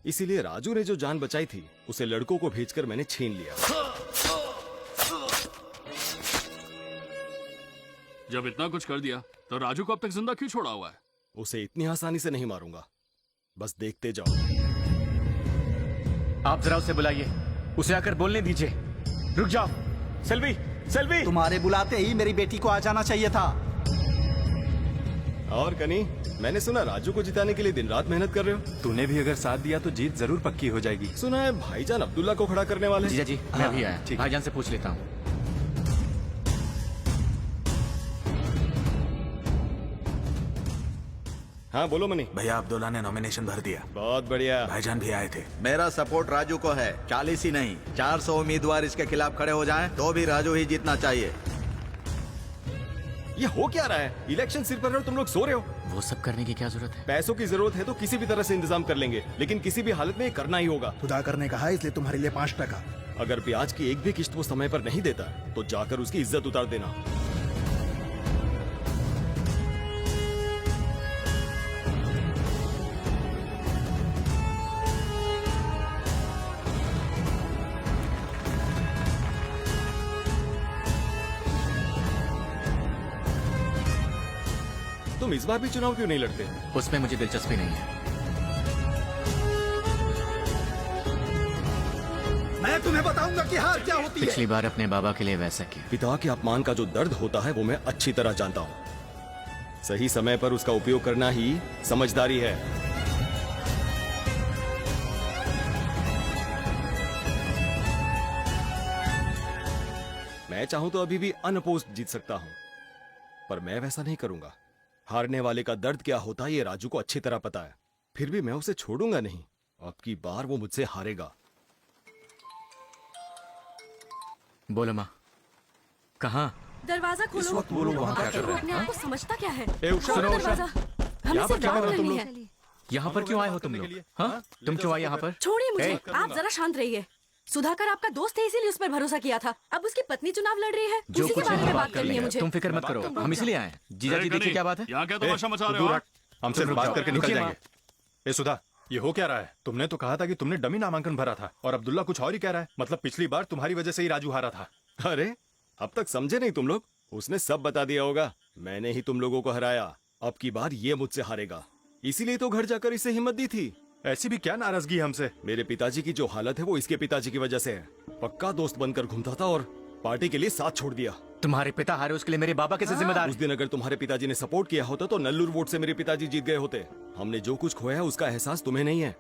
इसीलिए राजू ने जो जान बचाई थी उसे लड़कों को भेजकर मैंने छीन लिया। जब इतना कुछ कर दिया तो राजू को अब तक जिंदा क्यों छोड़ा हुआ है? उसे इतनी आसानी से नहीं मारूंगा, बस देखते जाओ। आप जरा उसे बुलाइए, उसे आकर बोलने दीजिए। रुक जाओ। सेल्वी, सेल्वी! तुम्हारे बुलाते ही मेरी बेटी को आ जाना चाहिए था। और कनी, मैंने सुना राजू को जिताने के लिए दिन रात मेहनत कर रहे हो। तूने भी अगर साथ दिया तो जीत जरूर पक्की हो जाएगी। सुना है भाईजान अब्दुल्ला को खड़ा करने वाले। जीजा जी, मैं भी आया। भाईजान से पूछ लेता हूँ। हाँ बोलो मनी। भैया अब्दुल्ला ने नॉमिनेशन भर दिया। बहुत बढ़िया। भाईजान भी आए थे। मेरा सपोर्ट राजू को है। 40 ही नहीं 400 उम्मीदवार इसके खिलाफ खड़े हो जाएं तो भी राजू ही जीतना चाहिए। ये हो क्या रहा है? इलेक्शन सिर पर है और तुम लोग सो रहे हो। वो सब करने की क्या जरूरत है? पैसों की जरूरत है तो किसी भी तरह से इंतजाम कर लेंगे, लेकिन किसी भी हालत में ये करना ही होगा। सुधाकर ने कहा इसलिए तुम्हारे लिए 5%। अगर ब्याज की एक भी किस्त वो समय पर नहीं देता तो जाकर उसकी इज्जत उतार देना। तुम इस बार भी चुनाव क्यों नहीं लड़ते? उसमें मुझे दिलचस्पी नहीं है। मैं तुम्हें बताऊंगा कि हार क्या होती है। पिछली बार अपने बाबा के लिए वैसा किया। पिता के अपमान का जो दर्द होता है वो मैं अच्छी तरह जानता हूँ। सही समय पर उसका उपयोग करना ही समझदारी है। मैं चाहूं तो अभी भी अनअपोज्ड जीत सकता हूं, पर मैं वैसा नहीं करूंगा। हारने वाले का दर्द क्या होता है ये राजू को अच्छी तरह पता है। फिर भी मैं उसे छोड़ूंगा नहीं। अब की बार वो मुझसे हारेगा। बोलो माँ, कहाँ? दरवाजा खोलो। इस वक्त वो लोग वहाँ क्या कर रहे हैं? अपने आप को समझता क्या है? ए, उषा, खोलो सुनो, उषा। दरवाजा। हमें यहाँ पर सिर्फ क्या कर बात रहे हो तुम करनी लोग? है। यहाँ पर क्यों आए हो तुम लोग? हाँ? तुम क्यों आए यहाँ पर? छोड़िए मुझे। ए, आप जरा शांत रहिए। सुधाकर आपका दोस्त है इसीलिए उस पर भरोसा किया था। अब उसकी पत्नी चुनाव लड़ रही है, जो उसी के कुछ बारे है में बात बात कर करनी है लेंगे। मुझे। तुम फिक्र मत करो, हम इसीलिए आए। जीजा जी देखिए क्या बात है। यहाँ क्या तमाशा मचा रहे हो आप? हम सिर्फ रुक बात जाओ। करके निकल रुकिए, जाएंगे। ए सुधा, ये हो क्या रहा है? तुमने तो कहा था कि तुमने डमी नामांकन भरा था और अब्दुल्ला कुछ और ही कह रहा है। मतलब पिछली बार तुम्हारी वजह से ही राजू हारा था। अरे अब तक समझे नहीं तुम लोग? उसने सब बता दिया होगा। मैंने ही तुम लोगों को हराया। अब की बार ये मुझसे हारेगा, इसीलिए तो घर जाकर इसे हिम्मत दी थी। ऐसी भी क्या नाराजगी हमसे? मेरे पिताजी की जो हालत है वो इसके पिताजी की वजह से है। पक्का दोस्त बनकर घूमता था और पार्टी के लिए साथ छोड़ दिया। तुम्हारे पिता हारे उसके लिए मेरे बाबा कैसे जिम्मेदार? उस दिन अगर तुम्हारे पिताजी ने सपोर्ट किया होता तो नल्लूर वोट से मेरे पिताजी जीत गए होते। हमने जो कुछ खोया है उसका एहसास तुम्हें नहीं है,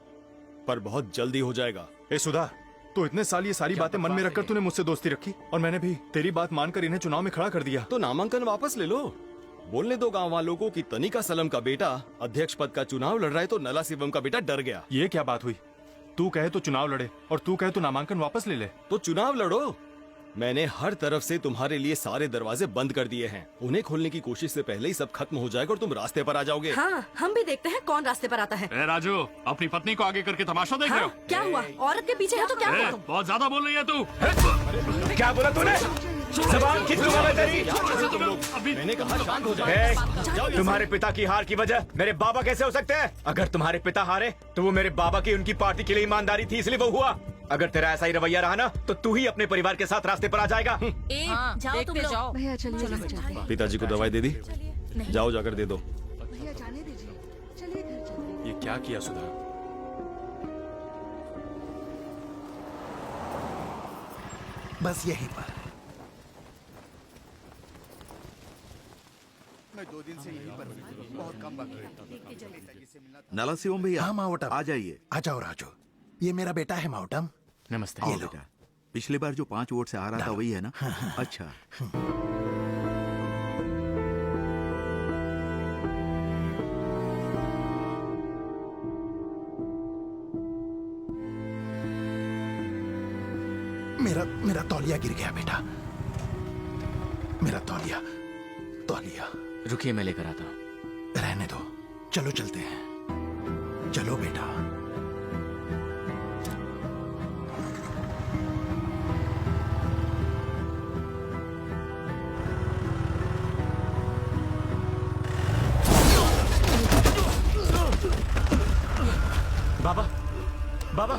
पर बहुत जल्दी हो जाएगा। ए सुधा, तो इतने साल ये सारी बातें मन में रखकर तूने मुझसे दोस्ती रखी और मैंने भी तेरी बात मानकर इन्हें चुनाव में खड़ा कर दिया। तो नामांकन वापस ले लो। बोलने दो गांव वालों को कि तनिका सलम का बेटा अध्यक्ष पद का चुनाव लड़ रहा है तो नला शिवम का बेटा डर गया। ये क्या बात हुई? तू कहे तो चुनाव लड़े और तू कहे तो नामांकन वापस ले ले। तो चुनाव लड़ो। मैंने हर तरफ से तुम्हारे लिए सारे दरवाजे बंद कर दिए हैं। उन्हें खोलने की कोशिश से पहले ही सब खत्म हो जाएगा और तुम रास्ते पर आ जाओगे। हाँ, हम भी देखते हैं कौन रास्ते पर आता है। ए राजू, अपनी पत्नी को आगे करके तमाशा देख रहे हो? क्या हुआ? औरत के पीछे है तो क्या हुआ? बहुत ज्यादा बोल रही है तू। क्या बोला तूने? जबान खींच लूंगा मैं तेरी। मैंने कहा शांत हो जाओ। तुम्हारे पिता की हार की वजह मेरे बाबा कैसे हो सकते हैं? अगर तुम्हारे पिता हारे तो वो मेरे बाबा की उनकी पार्टी के लिए ईमानदारी थी इसलिए वो हुआ। अगर तेरा ऐसा ही रवैया रहा ना तो तू ही अपने परिवार के साथ रास्ते पर आ जाएगा। हाँ, जाओ तुम लोग। भैया चलिए। पिताजी को दवाई दे दी? जाओ जाकर दे दो। भैया जाने दीजिए, चलिए घर चलिए। ये क्या किया सुधा? बस यहीं पर। मैं 2 दिन से यहीं पर हूँ। बहुत कम वक्त रहता। नला शिवम भैया। हाँ माउटम, आ जाइए। आ जाओ राजू। ये मेरा बेटा है माउटम। नमस्ते। ये लो। बेटा, पिछली बार जो 5 वोट से आ रहा था वही है ना? अच्छा। मेरा तौलिया गिर गया बेटा। मेरा तौलिया। रुकिए, मैं लेकर आता हूँ। रहने दो, चलो चलते हैं। चलो बेटा। बाबा, बाबा,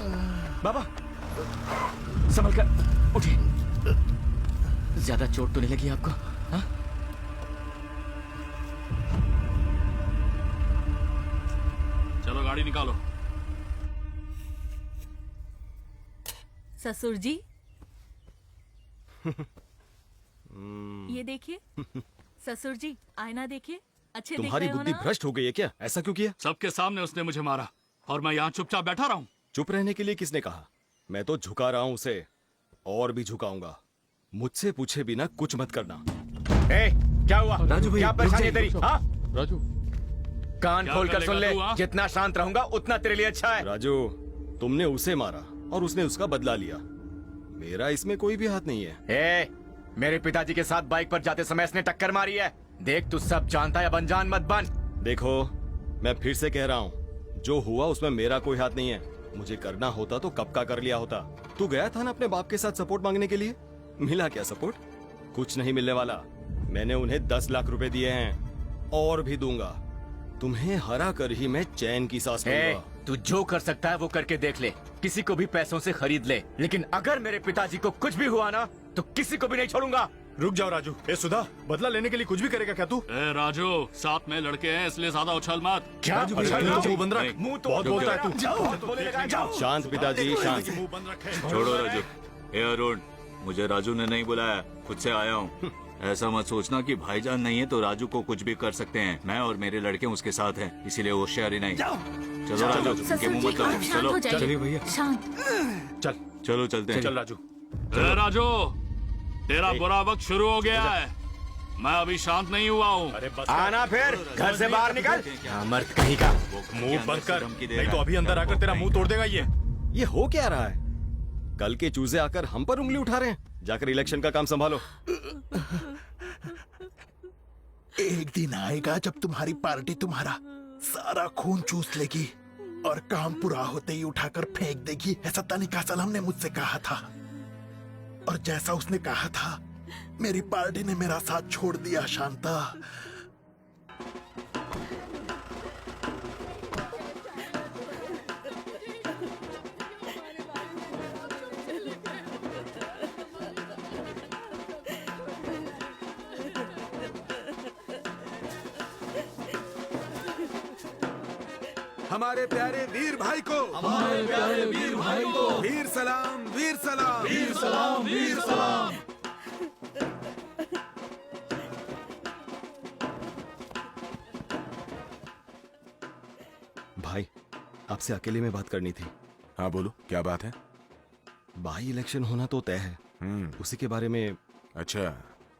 बाबा, संभल कर उठिए। ज्यादा चोट तो नहीं लगी आपको? हाँ? चलो गाड़ी निकालो। ससुर जी, ये देखिए। ससुर जी, आईना देखिए। अच्छे दिख तुम्हारी रहे हो बुद्धि ना? भ्रष्ट हो गई है क्या? ऐसा क्यों किया? सबके सामने उसने मुझे मारा और मैं यहाँ चुपचाप बैठा रहा हूँ। चुप रहने के लिए किसने कहा? मैं तो झुका रहा हूँ उसे, और भी झुकाऊंगा। मुझसे पूछे बिना कुछ मत करना। ए, क्या हुआ? राजू भाई, क्या रुक परेशानी है जाइए, तेरी? हाँ? राजू, कान क्या खोल कर कर सुन लेगा ले, तू, हाँ? जितना शांत रहूंगा उतना तेरे लिए अच्छा है। राजू, तुमने उसे मारा और उसने उसका बदला लिया। मेरा इसमें कोई भी हाथ नहीं है। ए, मेरे पिताजी के साथ बाइक पर जाते समय इसने टक्कर मारी है। देख, तू सब जानता है, अब अनजान मत बन। देखो, मैं फिर से कह रहा हूँ, जो हुआ उसमें मेरा कोई हाथ नहीं है। मुझे करना होता तो कब का कर लिया होता। तू गया था ना अपने बाप के साथ सपोर्ट मांगने के लिए, मिला क्या सपोर्ट? कुछ नहीं मिलने वाला। मैंने उन्हें 10 लाख रुपए दिए हैं और भी दूंगा। तुम्हें हरा कर ही मैं चैन की सांस लूंगा। तू जो कर सकता है वो करके देख ले, किसी को भी पैसों से खरीद ले, लेकिन अगर मेरे पिताजी को कुछ भी हुआ ना तो किसी को भी नहीं छोड़ूंगा। रुक जाओ राजू। ए सुधा, बदला लेने के लिए कुछ भी करेगा क्या तू? ए राजू, साथ में लड़के हैं इसलिए ज्यादा उछल मत। क्या राजू, उछल राजू, रहा? मुंह बंद रख। नहीं, मुंह तो बहुत बोलता है तू। जाओ, शांत पिताजी, शांत। छोड़ो राजू। ए अरुण, मुझे राजू ने नहीं बुलाया, खुद से आया हूँ। ऐसा मत सोचना कि भाईजान नहीं है तो राजू को कुछ भी कर सकते हैं। मैं और मेरे लड़के उसके साथ हैं, इसीलिए होशियारी नहीं। चलो राजू, उनके मुंह मत लगो। चलो चलिए भैया, चल चलो चलते हैं। चल राजू। ए राजू, तेरा बुरा वक्त शुरू हो गया है। मैं अभी शांत नहीं हुआ हूँ। आना फिर, घर से बाहर निकल। मर्द कहीं का। मुंह बंद कर, नहीं तो अभी अंदर आकर तेरा मुंह तोड़ देगा ये हो क्या रहा है? कल के चूजे आकर हम पर उंगली उठा रहे हैं। जाकर इलेक्शन का काम संभालो। एक दिन आएगा जब तुम्हारी पार्टी तुम्हारा सारा खून चूस लेगी और काम पूरा होते ही उठाकर फेंक देगी। ऐसा तनिका सलाम ने मुझसे कहा था और जैसा उसने कहा था मेरी पार्टी ने मेरा साथ छोड़ दिया। शांता, हमारे प्यारे वीर भाई को, हमारे प्यारे वीर भाई को वीर सलाम, वीर सलाम, वीर सलाम, वीर सलाम। भाई, आपसे अकेले में बात करनी थी। हाँ बोलो, क्या बात है? बाई इलेक्शन होना तो तय है, उसी के बारे में। अच्छा,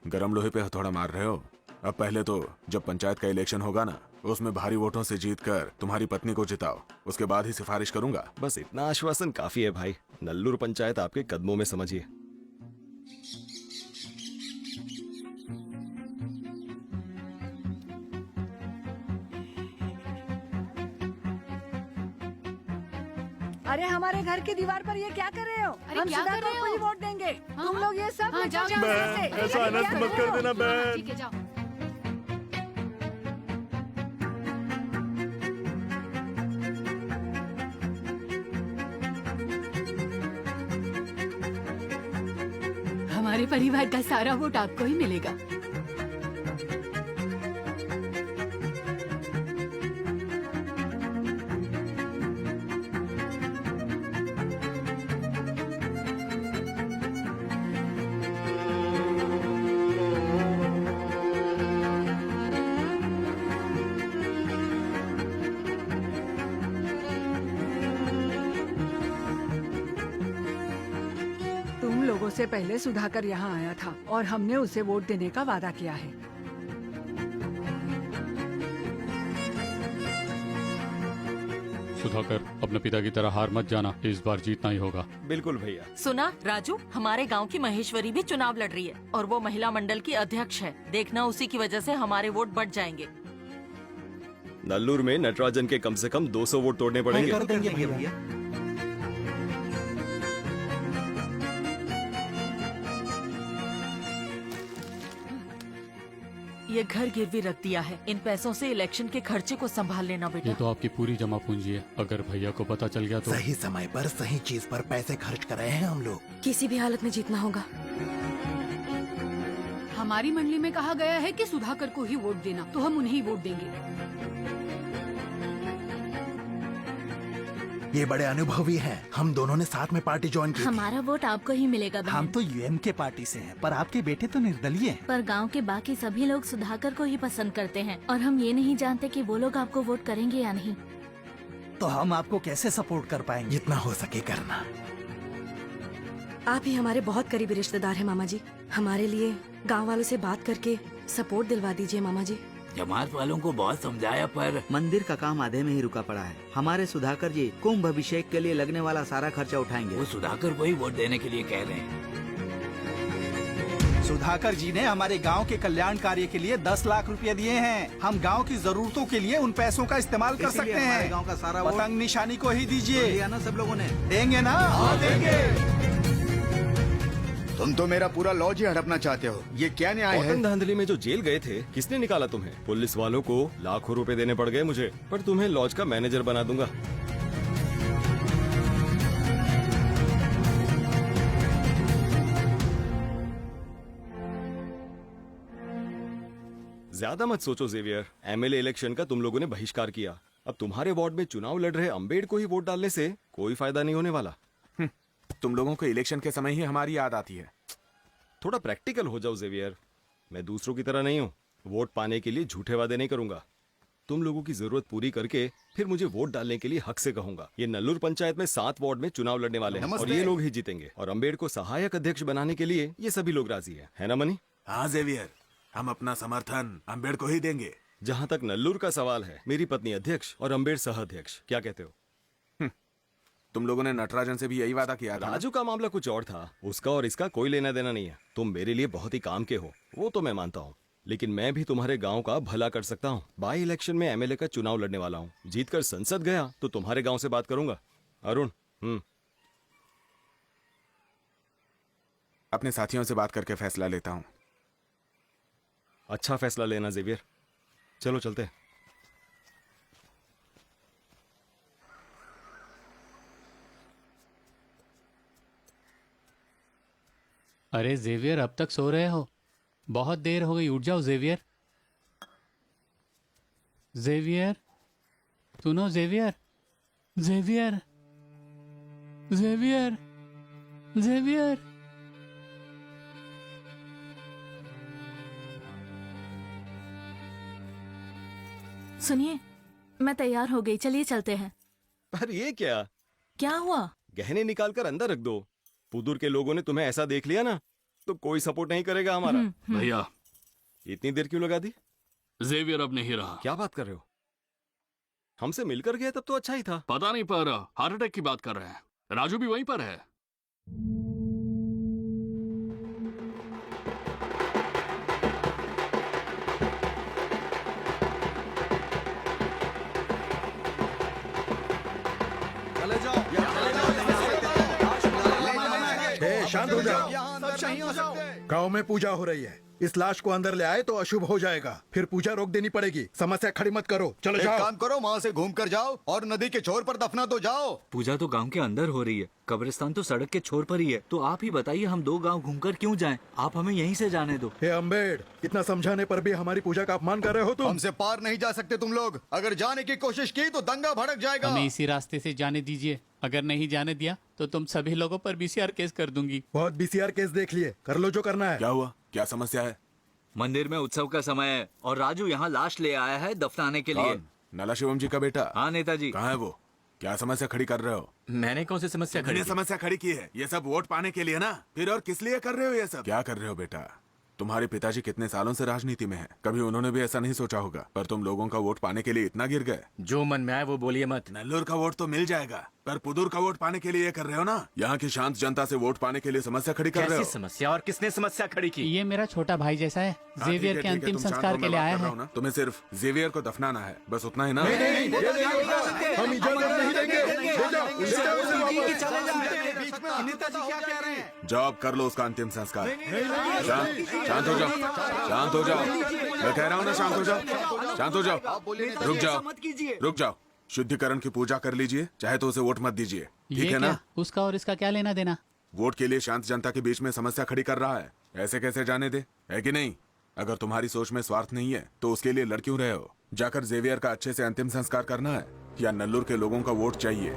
गरम लोहे पे हथौड़ा मार रहे हो? अब पहले तो जब पंचायत का इलेक्शन होगा ना, उसमें भारी वोटों से जीतकर तुम्हारी पत्नी को जिताओ, उसके बाद ही सिफारिश करूंगा। बस इतना आश्वासन काफी है भाई। नल्लूर पंचायत आपके कदमों में समझिए। अरे हमारे घर की दीवार पर ये क्या कर रहे हो? अरे हम क्या कर सुधाकर रहे को ही हो? वोट देंगे। तुम लोग ये सब हाँ, जाओ, निकल जाओ यहाँ से। ऐसा अरे अनर्थ क्या मत कर कर रहे हो? देना बहन। ठीक है, जाओ। हमारे परिवार का सारा वोट आपको ही मिलेगा। तुम लोगों से पहले सुधाकर यहाँ आया था और हमने उसे वोट देने का वादा किया है। सुधाकर, अपने पिता की तरह हार मत जाना, इस बार जीतना ही होगा। बिल्कुल भैया। सुना राजू, हमारे गांव की महेश्वरी भी चुनाव लड़ रही है और वो महिला मंडल की अध्यक्ष है। देखना, उसी की वजह से हमारे वोट बढ़ जाएंगे। नल्लूर में नटराजन के कम से कम 200 वोट तोड़ने पड़ेंगे। कर देंगे भैया। ये घर गिरवी रख दिया है। इन पैसों से इलेक्शन के खर्चे को संभाल लेना बेटा। ये तो आपकी पूरी जमा पूंजी है, अगर भैया को पता चल गया तो। सही समय पर सही चीज पर पैसे खर्च कर रहे हैं हम लोग। किसी भी हालत में जीतना होगा। हमारी मंडली में कहा गया है कि सुधाकर को ही वोट देना, तो हम उन्हें ही वोट देंगे। ये बड़े अनुभवी हैं। हम दोनों ने साथ में पार्टी ज्वाइन की थी। हमारा वोट आपको ही मिलेगा बहन। हम तो यूएम के पार्टी से हैं, पर आपके बेटे तो निर्दलीय हैं। पर गांव के बाकी सभी लोग सुधाकर को ही पसंद करते हैं और हम ये नहीं जानते कि वो लोग आपको वोट करेंगे या नहीं। तो हम आपको कैसे सपोर्ट कर पाएंगे? जितना हो सके करना। आप ही हमारे बहुत करीबी रिश्तेदार हैं मामा जी। हमारे लिए गांव वालों से बात करके सपोर्ट दिलवा दीजिए मामा जी। जमात वालों को बहुत समझाया पर मंदिर का काम आधे में ही रुका पड़ा है। हमारे सुधाकर जी कुंभ अभिषेक के लिए लगने वाला सारा खर्चा उठाएंगे। वो सुधाकर को ही वोट देने के लिए कह रहे हैं। सुधाकर जी ने हमारे गांव के कल्याण कार्य के लिए 10 लाख रुपए दिए हैं। हम गांव की जरूरतों के लिए उन पैसों का इस्तेमाल कर सकते हैं। गांव का सारा वोट पतंग निशानी को ही दीजिए। लिया ना सब लोगों ने? देंगे ना? हाँ, देंगे। तुम तो मेरा पूरा लॉज ही हड़पना चाहते हो, ये क्या न्याय है? कॉटन धांधली में जो जेल गए थे, किसने निकाला तुम्हें? पुलिस वालों को लाखों रुपए देने पड़ गए मुझे, पर तुम्हें लॉज का मैनेजर बना दूंगा। ज्यादा मत सोचो जेवियर, एमएलए इलेक्शन का तुम लोगों ने बहिष्कार किया। अब तुम्हारे वार्ड में चुनाव लड़ रहे अम्बेड को ही वोट डालने से कोई फायदा नहीं होने वाला। तुम लोगों को इलेक्शन के समय ही हमारी याद आती है। थोड़ा प्रैक्टिकल हो जाओ जेवियर। मैं दूसरों की तरह नहीं हूँ, वोट पाने के लिए झूठे वादे नहीं करूंगा। तुम लोगों की जरूरत पूरी करके फिर मुझे वोट डालने के लिए हक से कहूंगा। ये नल्लूर पंचायत में 7 वार्ड में चुनाव लड़ने वाले हैं और ये लोग ही जीतेंगे। और अम्बेड को सहायक अध्यक्ष बनाने के लिए ये सभी लोग राजी है ना मनी? हाँ जेवियर, हम अपना समर्थन अम्बेड को ही देंगे। जहाँ तक नल्लूर का सवाल है, मेरी पत्नी अध्यक्ष और अम्बेड सह अध्यक्ष, क्या कहते हो? तुम लोगों ने नटराजन से भी यही वादा किया था। राजू का मामला कुछ और था, उसका और इसका कोई लेना देना नहीं है। तुम मेरे लिए बहुत ही काम के हो, वो तो मैं मानता हूँ, लेकिन मैं भी तुम्हारे गांव का भला कर सकता हूँ। बाई इलेक्शन में एमएलए का चुनाव लड़ने वाला हूँ। जीतकर संसद गया तो तुम्हारे गांव से बात करूंगा। अरुण, अपने साथियों से बात करके फैसला लेता हूँ। अच्छा फैसला लेना जेवियर। चलो चलते। अरे जेवियर, अब तक सो रहे हो? बहुत देर हो गई, उठ जाओ जेवियर। जेवियर, सुनो जेवियर, जेवियर, जेवियर, जेवियर। सुनिए, मैं तैयार हो गई, चलिए चलते हैं। पर ये क्या? क्या हुआ? गहने निकाल कर अंदर रख दो। पुदुर के लोगों ने तुम्हें ऐसा देख लिया ना तो कोई सपोर्ट नहीं करेगा हमारा। भैया, इतनी देर क्यों लगा दी? जेवियर अब नहीं रहा। क्या बात कर रहे हो? हमसे मिलकर गया तब तो अच्छा ही था। पता नहीं, पर हार्ट अटैक की बात कर रहे हैं। राजू भी वहीं पर है। चले जाओ, शांत हो जाओ। सब सही हो जाओ। गांव में पूजा हो रही है, इस लाश को अंदर ले आए तो अशुभ हो जाएगा, फिर पूजा रोक देनी पड़ेगी। समस्या खड़ी मत करो, चलो एक जाओ। काम करो, वहाँ से घूम कर जाओ और नदी के छोर पर दफना तो जाओ। पूजा तो गांव के अंदर हो रही है, कब्रिस्तान तो सड़क के छोर पर ही है। तो आप ही बताइए, हम 2 गांव घूमकर क्यों जाएं? आप हमें यहीं से जाने दो। हे अम्बेड, इतना समझाने पर भी हमारी पूजा का अपमान कर रहे हो तुम। हमसे पार नहीं जा सकते तुम लोग। अगर जाने की कोशिश की तो दंगा भड़क जाएगा। हमें इसी रास्ते से जाने दीजिए। अगर नहीं जाने दिया तो तुम सभी लोगों पर बीसीआर केस कर दूंगी। बहुत बीसीआर केस देख लिए, कर लो जो करना है। क्या हुआ? क्या समस्या है? मंदिर में उत्सव का समय है और राजू यहाँ लाश ले आया है दफनाने के लिए। नला शिवम जी का बेटा? हाँ नेताजी। कहाँ है वो? क्या समस्या खड़ी कर रहे हो? मैंने कौन सी समस्या खड़ी की? समस्या खड़ी की है। ये सब वोट पाने के लिए ना? फिर और किस लिए कर रहे हो ये सब? क्या कर रहे हो बेटा? तुम्हारे पिताजी कितने सालों से राजनीति में हैं। कभी उन्होंने भी ऐसा नहीं सोचा होगा, पर तुम लोगों का वोट पाने के लिए इतना गिर गए। जो मन में आए वो बोलिए मत। नल्लूर का वोट तो मिल जाएगा, पर पुदुर का वोट पाने के लिए ये कर रहे हो ना? यहाँ की शांत जनता से वोट पाने के लिए समस्या खड़ी कर रहे हो। समस्या? और किसने समस्या खड़ी की? ये मेरा छोटा भाई जैसा है, जेवियर के अंतिम संस्कार के लिए आया है। तुम्हें सिर्फ जेवियर को दफनाना है, बस उतना ही ना? हम इजाजत नहीं देंगे। नेताजी क्या कह रहे हैं? जॉब कर लो उसका अंतिम संस्कार। शांत हो जाओ, शांत हो जाओ। मैं कह रहा हूँ ना, शांत हो जाओ, शांत हो जाओ। रुक जाओ, रुक जाओ। शुद्धिकरण की पूजा कर लीजिए, चाहे तो उसे वोट मत दीजिए, ठीक है ना? उसका और इसका क्या लेना देना? वोट के लिए शांत जनता के बीच में समस्या खड़ी कर रहा है, ऐसे कैसे जाने दे? है कि नहीं? अगर तुम्हारी सोच में स्वार्थ नहीं है तो उसके लिए लड़ क्यों रहे हो? जाकर जेवियर का अच्छे से अंतिम संस्कार करना है या नल्लूर के लोगों का वोट चाहिए?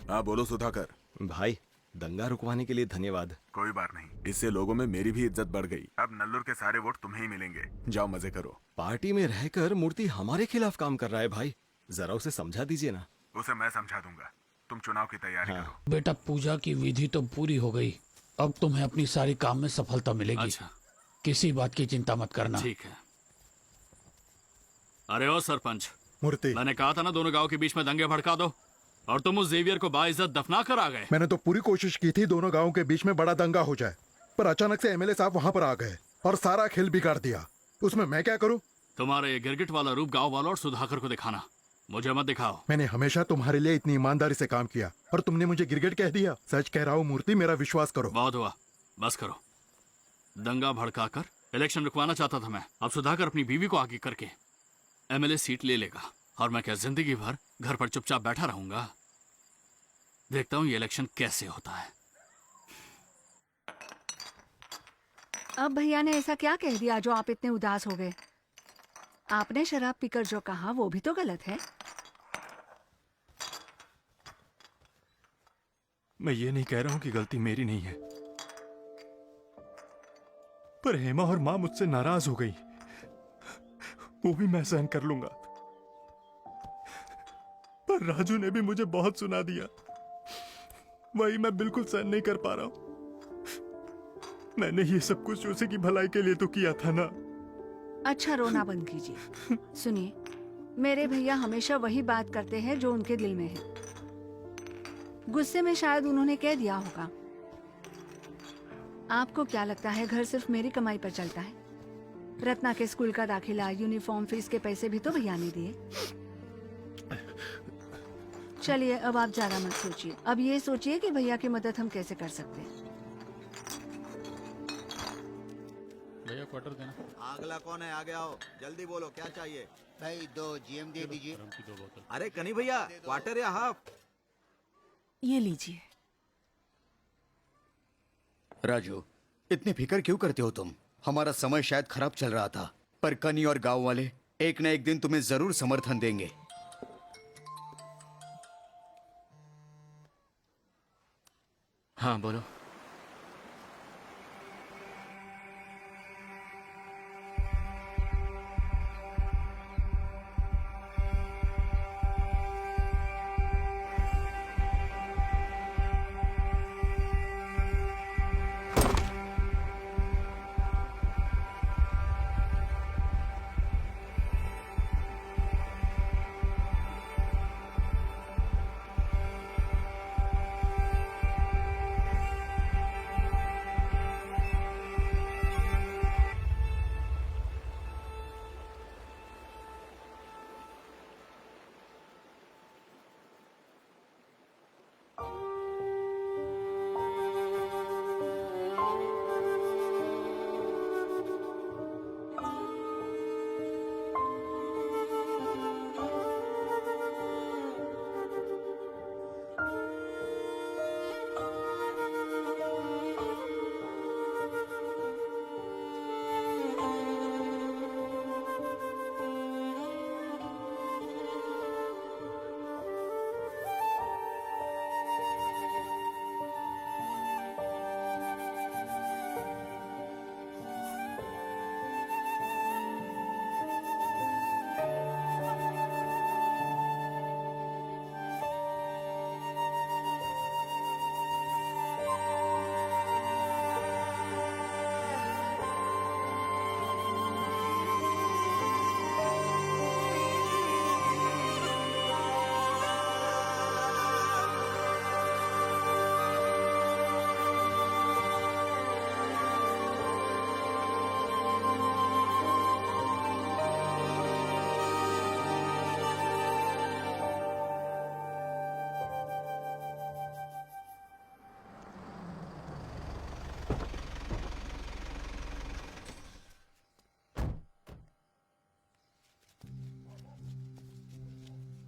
हाँ बोलो सुधाकर। भाई दंगा रुकवाने के लिए धन्यवाद। कोई बात नहीं, इससे लोगों में मेरी भी इज्जत बढ़ गई। अब नल्लूर के सारे वोट तुम्हें ही मिलेंगे। जाओ मजे करो। पार्टी में रहकर मूर्ति हमारे खिलाफ काम कर रहा है भाई, जरा उसे समझा दीजिए ना। उसे मैं समझा दूंगा, तुम चुनाव की तैयारी करो। बेटा पूजा की विधि तो पूरी हो गई, अब तुम्हें अपनी सारी काम में सफलता मिलेगी। अच्छा। किसी बात की चिंता मत करना। ठीक है। अरे ओ सरपंच, मूर्ति, मैंने कहा था ना दोनों गांव के बीच में दंगे भड़का दो, और तुम उस जेवियर को बाइज्जत दफना कर आ गए। मैंने तो पूरी कोशिश की थी दोनों गांवों के बीच में बड़ा दंगा हो जाए, पर अचानक से एमएलए साहब वहां पर आ गए और सारा खेल बिगाड़ दिया। उसमें मैं क्या करूं? तुम्हारे ये गिरगिट वाला रूप गांव वालों और सुधाकर को दिखाना, मुझे मत दिखाओ। मैंने हमेशा तुम्हारे लिए इतनी ईमानदारी से काम किया और तुमने मुझे गिरगिट कह दिया। सच कह रहा हूँ मूर्ति, मेरा विश्वास करो। बहुत हुआ, बस करो। दंगा भड़का कर इलेक्शन रुकवाना चाहता था मैं, अब सुधाकर अपनी बीवी को आगे करके एमएलए सीट ले लेगा, और मैं क्या जिंदगी भर घर पर चुपचाप बैठा रहूंगा? देखता हूँ ये इलेक्शन कैसे होता है। अब भैया ने ऐसा क्या कह दिया जो आप इतने उदास हो गए? आपने शराब पीकर जो कहा वो भी तो गलत है। मैं ये नहीं कह रहा हूं कि गलती मेरी नहीं है, पर हेमा और मां मुझसे नाराज हो गई, वो भी मैं सहन कर लूंगा। पर राजू ने भी मुझे बहुत सुना दिया, वही मैं बिल्कुल सहन नहीं कर पा रहा हूं। मैंने ये सब कुछ उसी की भलाई के लिए तो किया था ना। अच्छा रोना बंद कीजिए। सुनिए, मेरे भैया हमेशा वही बात करते हैं जो उनके दिल में है। गुस्से में शायद उन्होंने कह दिया होगा। आपको क्या लगता है घर सिर्फ मेरी कमाई पर चलता है? रत्ना के स्कूल का दाखिला, यूनिफॉर्म, फीस के पैसे भी तो भैया ने दिए। चलिए अब आप ज्यादा मत सोचिए, अब ये सोचिए कि भैया की मदद हम कैसे कर सकते हैं। भैया क्वार्टर देना। अगला कौन है? आगे आओ, जल्दी बोलो क्या चाहिए? भाई 2 GM दे दीजिए। अरे कनी भैया, क्वार्टर या हाफ? ये लीजिए। राजू, इतनी फिक्र क्यों करते हो तुम? हमारा समय शायद खराब चल रहा था, पर कनी और गांव वाले एक न एक दिन तुम्हें जरूर समर्थन देंगे। हाँ बोलो।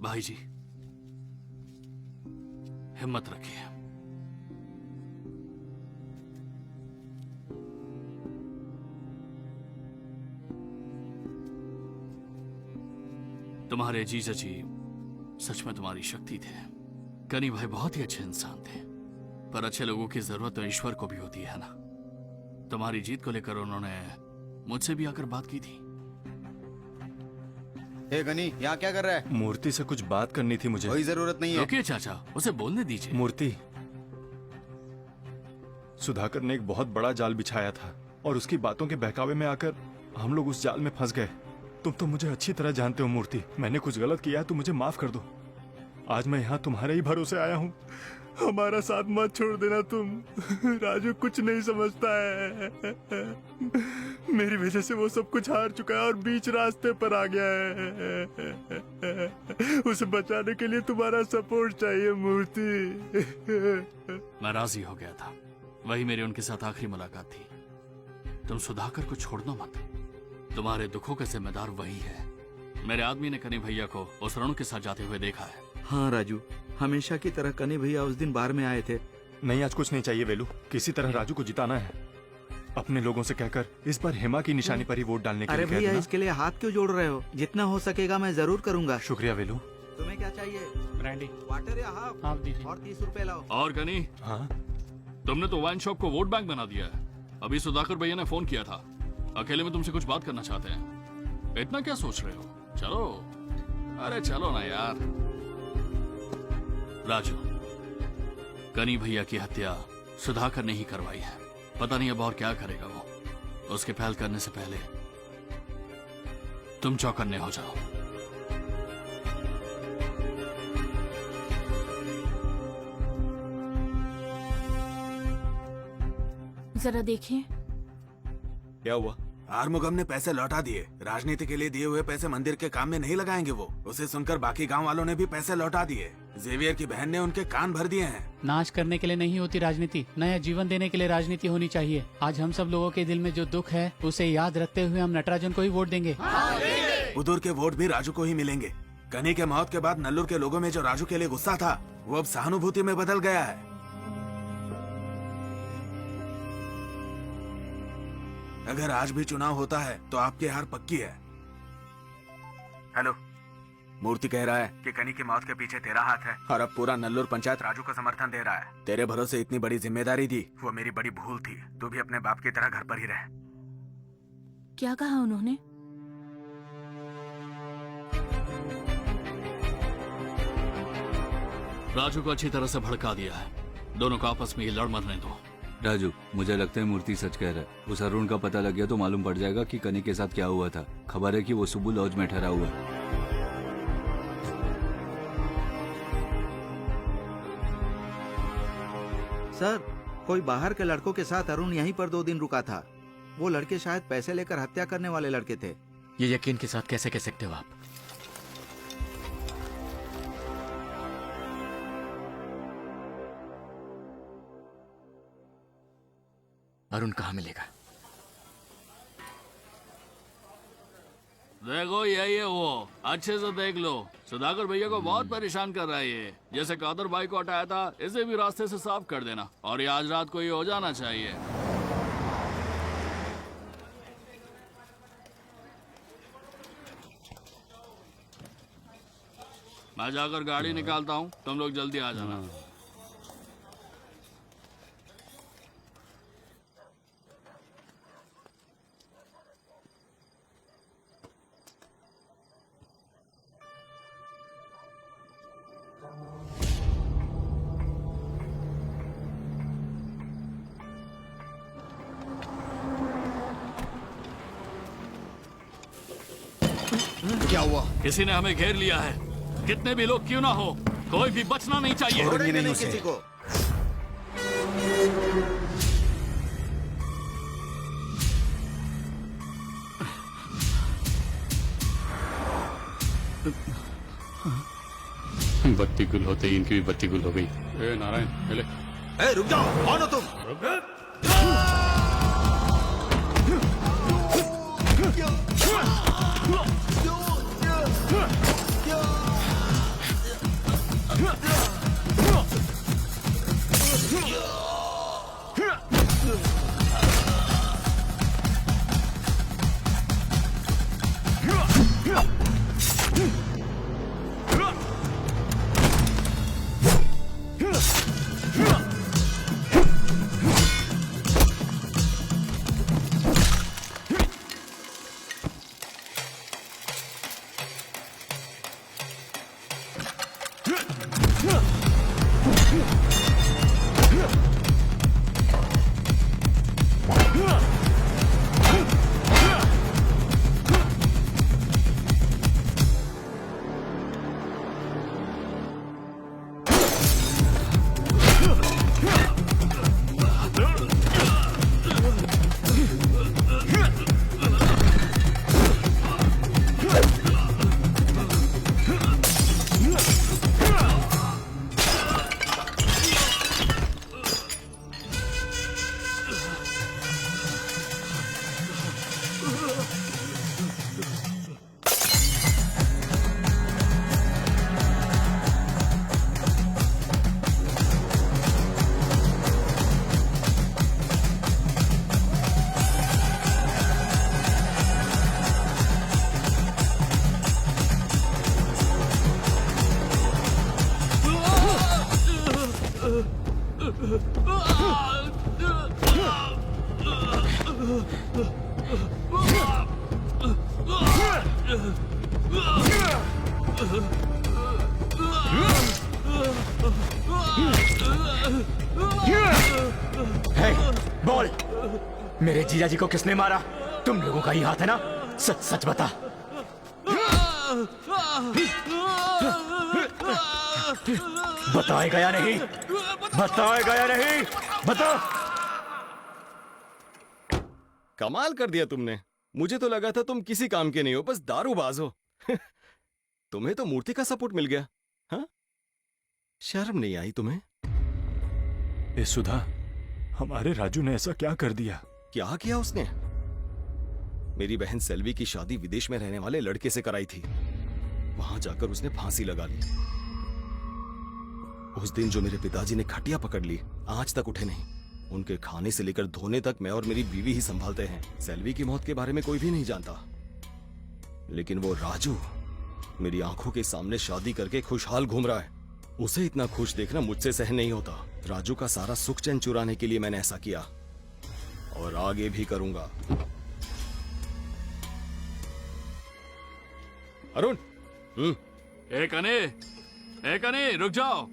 भाई जी, हिम्मत रखिए। तुम्हारे जीजा जी सच में तुम्हारी शक्ति थे। कनी भाई बहुत ही अच्छे इंसान थे, पर अच्छे लोगों की जरूरत तो ईश्वर को भी होती है ना। तुम्हारी जीत को लेकर उन्होंने मुझसे भी आकर बात की थी। ए गनी, यहाँ क्या कर रहा है? मूर्ति से कुछ बात करनी थी मुझे। कोई जरूरत नहीं है। रुकिए चाचा, उसे बोलने दीजिए। मूर्ति, सुधाकर ने एक बहुत बड़ा जाल बिछाया था और उसकी बातों के बहकावे में आकर हम लोग उस जाल में फंस गए। तुम तो मुझे अच्छी तरह जानते हो मूर्ति, मैंने कुछ गलत किया है तो मुझे माफ कर दो। आज मैं यहाँ तुम्हारे ही भरोसे आया हूँ, हमारा साथ मत छोड़ देना तुम। राजू कुछ नहीं समझता है, मेरी वजह से वो सब कुछ हार चुका है और बीच रास्ते पर आ गया है। उसे बचाने के लिए तुम्हारा सपोर्ट चाहिए मूर्ति। मैं राजी हो गया था, वही मेरी उनके साथ आखिरी मुलाकात थी। तुम सुधाकर को छोड़ना मत, तुम्हारे दुखों का जिम्मेदार वही है। मेरे आदमी ने कनी भैया को उस रणु के साथ जाते हुए देखा है। हाँ राजू, हमेशा की तरह कनी भैया उस दिन बार में आए थे। नहीं, आज कुछ नहीं चाहिए वेलू, किसी तरह राजू को जिताना है। अपने लोगों से कहकर इस बार हेमा की निशानी पर ही वोट डालने के लिए अरे भैया, इसके लिए हाथ क्यों जोड़ रहे हो? जितना हो सकेगा मैं जरूर करूंगा। शुक्रिया वेलू। तुम्हें क्या चाहिए? ब्रांडी, वाटर या हाफ दीजिए। और 30 रुपए लाओ। और कनी, हाँ, तुमने तो वाइन शॉप को वोट बैंक बना दिया है। अभी सुधाकर भैया ने फोन किया था, अकेले में तुमसे कुछ बात करना चाहते हैं। इतना क्या सोच रहे हो? चलो, अरे चलो ना यार। राजू, कनी भैया की हत्या सुधाकर ने ही करवाई है। पता नहीं अब और क्या करेगा वो। उसके पहल करने से पहले तुम चौकन्ने हो जाओ। जरा देखिए। क्या हुआ? आरमुगम ने पैसे लौटा दिए। राजनीति के लिए दिए हुए पैसे मंदिर के काम में नहीं लगाएंगे वो। उसे सुनकर बाकी गांव वालों ने भी पैसे लौटा दिए। जेवियर की बहन ने उनके कान भर दिए हैं। नाश करने के लिए नहीं होती राजनीति, नया जीवन देने के लिए राजनीति होनी चाहिए। आज हम सब लोगों के दिल में जो दुख है उसे याद रखते हुए हम नटराजन को ही वोट देंगे। उदूर के वोट भी राजू को ही मिलेंगे। कनी के मौत के बाद नल्लूर के लोगों में जो राजू के लिए गुस्सा था वो अब सहानुभूति में बदल गया है। अगर आज भी चुनाव होता है तो आपकी हार पक्की है। हेलो, मूर्ति कह रहा है कि कनी की मौत के पीछे तेरा हाथ है और अब पूरा नल्लूर पंचायत राजू को समर्थन दे रहा है। तेरे भरोसे इतनी बड़ी जिम्मेदारी दी, वो मेरी बड़ी भूल थी। तू भी अपने बाप की तरह घर पर ही रह। क्या कहा उन्होंने? राजू को अच्छी तरह से भड़का दिया है। दोनों को आपस में ही लड़ मरने दो। राजू, मुझे लगता है मूर्ति सच कह रहा है। उस अरुण का पता लग गया तो मालूम पड़ जाएगा कि कनी के साथ क्या हुआ था। खबर है कि वो सुबह लॉज में ठहरा हुआ है। सर, कोई बाहर के लड़कों के साथ अरुण यहीं पर 2 दिन रुका था। वो लड़के शायद पैसे लेकर हत्या करने वाले लड़के थे। ये यकीन के साथ कैसे कह सकते हो आप? अरुण कहाँ मिलेगा? देखो यही है वो, अच्छे से देख लो। सुधाकर भैया को बहुत परेशान कर रहा है ये। जैसे कादर भाई को हटाया था, इसे भी रास्ते से साफ कर देना। और ये आज रात को ये हो जाना चाहिए। मैं जाकर गाड़ी निकालता हूँ, तुम लोग जल्दी आ जाना। क्या हुआ? किसी ने हमें घेर लिया है। कितने भी लोग क्यों ना हो, कोई भी बचना नहीं चाहिए। छोड़ेंगे नहीं किसी को। बत्ती गुल होते ही इनकी भी बत्ती गुल हो गई। ए नारायण, पहले ए, रुक जाओ। कौन हो तुम? बोल, मेरे जीजा जी को किसने मारा? तुम लोगों का ही हाथ है ना? सच सच बता। बताएगा या नहीं? बताएगा या नहीं? बता। कमाल कर दिया तुमने। मुझे तो लगा था तुम किसी काम के नहीं हो, बस दारूबाज हो। तुम्हें तो मूर्ति का सपोर्ट मिल गया। हाँ, शर्म नहीं आई तुम्हें? ए सुधा, हमारे राजू ने ऐसा क्या कर दिया? क्या किया उसने? मेरी बहन सेल्वी की शादी विदेश में रहने वाले लड़के से कराई थी। वहां जाकर उसने फांसी लगा ली। उस दिन जो मेरे पिताजी ने खटिया पकड़ ली, आज तक उठे नहीं। उनके खाने से लेकर धोने तक मैं और मेरी बीवी ही संभालते हैं। सेल्वी की मौत के बारे में कोई भी नहीं जानता, लेकिन वो राजू मेरी आंखों के सामने शादी करके खुशहाल घूम रहा है। उसे इतना खुश देखना मुझसे सहन नहीं होता। राजू का सारा सुख चैन चुराने के लिए मैंने ऐसा किया और आगे भी करूंगा। अरुण, कने, रुक जाओ।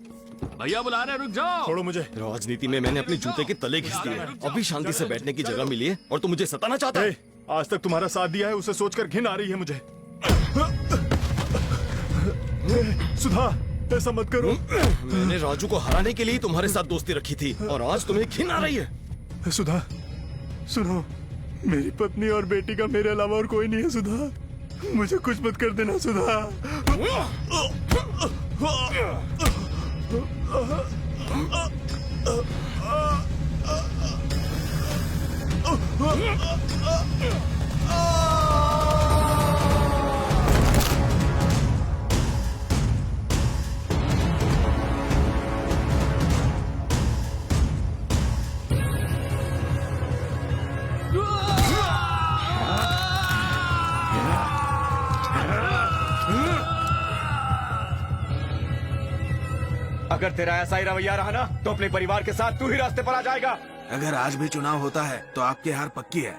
भैया बुला रहे, रुक जाओ। छोड़ो मुझे। राजनीति में मैंने अपने जूते के तले घिस दिए। अभी शांति से बैठने की जगह मिली है और तू मुझे सताना चाहता है? आज तक तुम्हारा साथ दिया है, उसे सोचकर घिन आ रही है मुझे। सुधा, ऐसा मत करो। मैंने राजू को हराने के लिए तुम्हारे साथ दोस्ती रखी थी और आज तुम्हें घिन आ रही है। सुधा, सुनो, मेरी पत्नी और बेटी का मेरे अलावा और कोई नहीं है। सुधा, मुझे कुछ मत कर देना। सुधा, अगर तेरा ऐसा ही रवैया रहा ना, तो अपने परिवार के साथ तू ही रास्ते पर आ जाएगा। अगर आज भी चुनाव होता है तो आपकी हार पक्की है।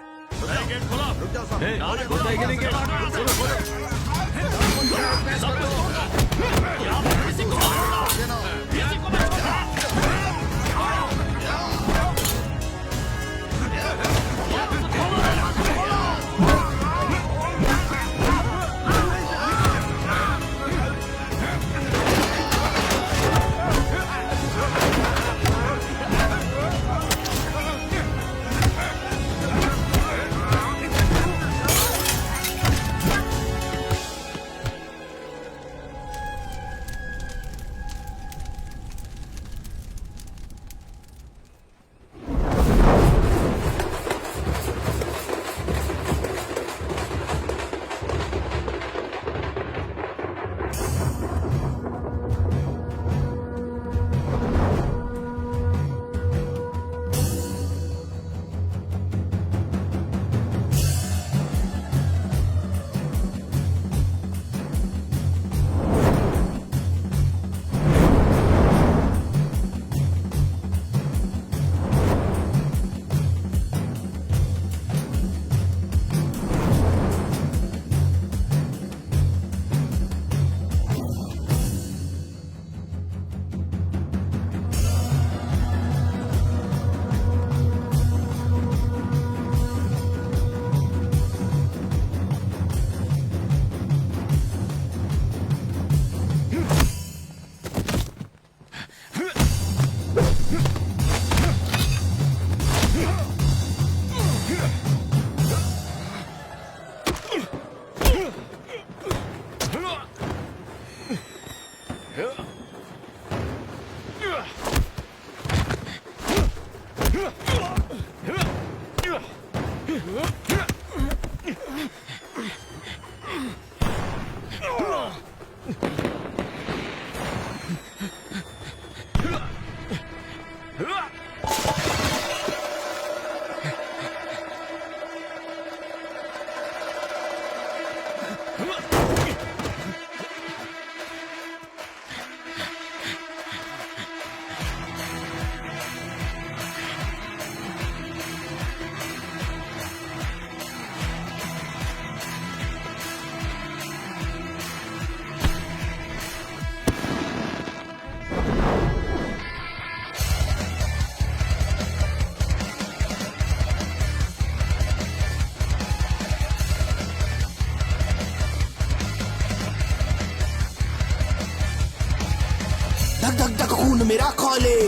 धक धक धक खून मेरा खौले,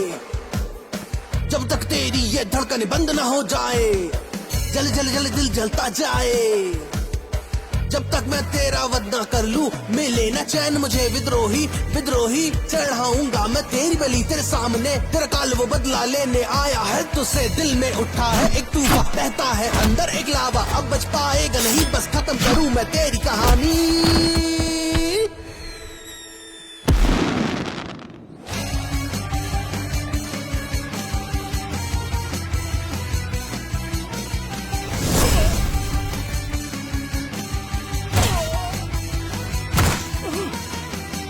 जब तक तेरी ये धड़कन बंद ना हो जाए, जल जल जल दिल जलता जाए, जब तक मैं तेरा वध ना कर लूं, मिले ना चैन मुझे विद्रोही विद्रोही। चढ़ाऊंगा मैं तेरी बलि तेरे सामने, तेरा काल वो बदला लेने आया है, तुझसे दिल में उठा है एक तूफान, बहता है अंदर एक लावा, अब बच पाएगा नहीं, बस खत्म करूं मैं तेरी कहानी।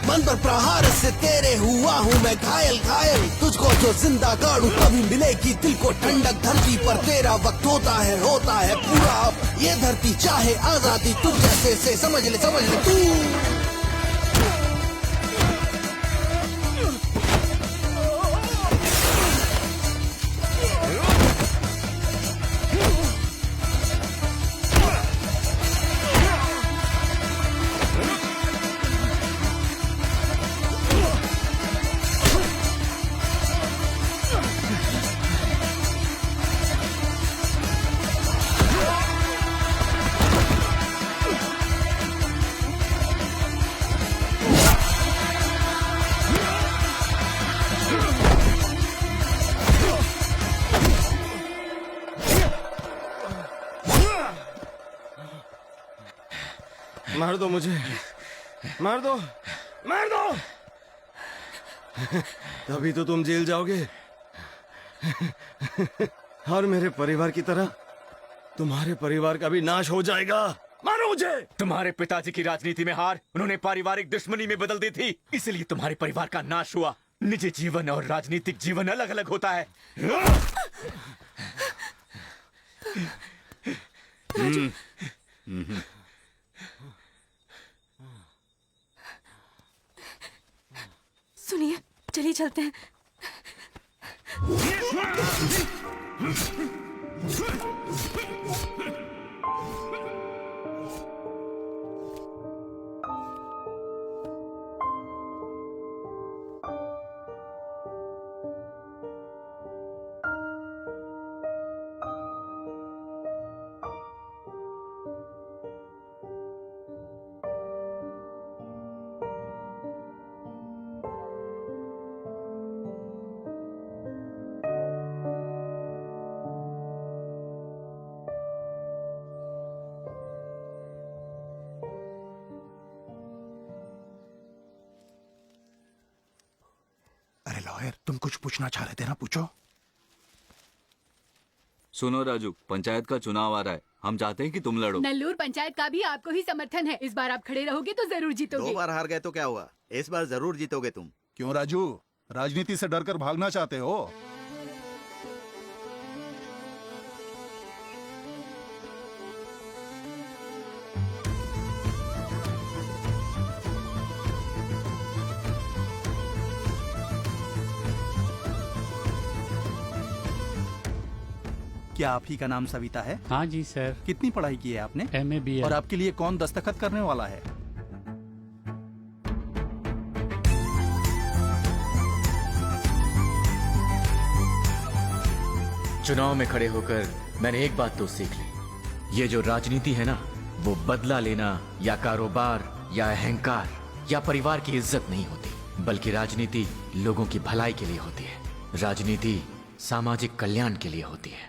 मन पर प्रहार से तेरे हुआ हूँ मैं घायल घायल, तुझको जो जिंदा गाड़ू तभी मिलेगी दिल को ठंडक, धरती पर तेरा वक्त होता है पूरा, अब ये धरती चाहे आजादी तुझ जैसे से, समझ ले तू। मार दो मुझे, मार दो, मार दो। तभी तो तुम जेल जाओगे और मेरे परिवार की तरह तुम्हारे परिवार का भी नाश हो जाएगा। मारो मुझे। तुम्हारे पिताजी की राजनीति में हार उन्होंने पारिवारिक दुश्मनी में बदल दी थी, इसलिए तुम्हारे परिवार का नाश हुआ। निजी जीवन और राजनीतिक जीवन अलग अलग होता है। सुनिए, चलिए चलते हैं। अरे लॉयर, तुम कुछ पूछना चाह रहे थे ना, पूछो। सुनो राजू, पंचायत का चुनाव आ रहा है, हम चाहते हैं कि तुम लड़ो। नल्लूर पंचायत का भी आपको ही समर्थन है। इस बार आप खड़े रहोगे तो जरूर जीतोगे। 2 बार हार गए तो क्या हुआ, इस बार जरूर जीतोगे तुम। क्यों राजू, राजनीति से डरकर भागना चाहते हो? क्या आप ही का नाम सविता है? हाँ जी सर। कितनी पढ़ाई की है आपने? MA BA। और आपके लिए कौन दस्तखत करने वाला है? चुनाव में खड़े होकर मैंने एक बात तो सीख ली, ये जो राजनीति है ना, वो बदला लेना या कारोबार या अहंकार या परिवार की इज्जत नहीं होती, बल्कि राजनीति लोगों की भलाई के लिए होती है। राजनीति सामाजिक कल्याण के लिए होती है।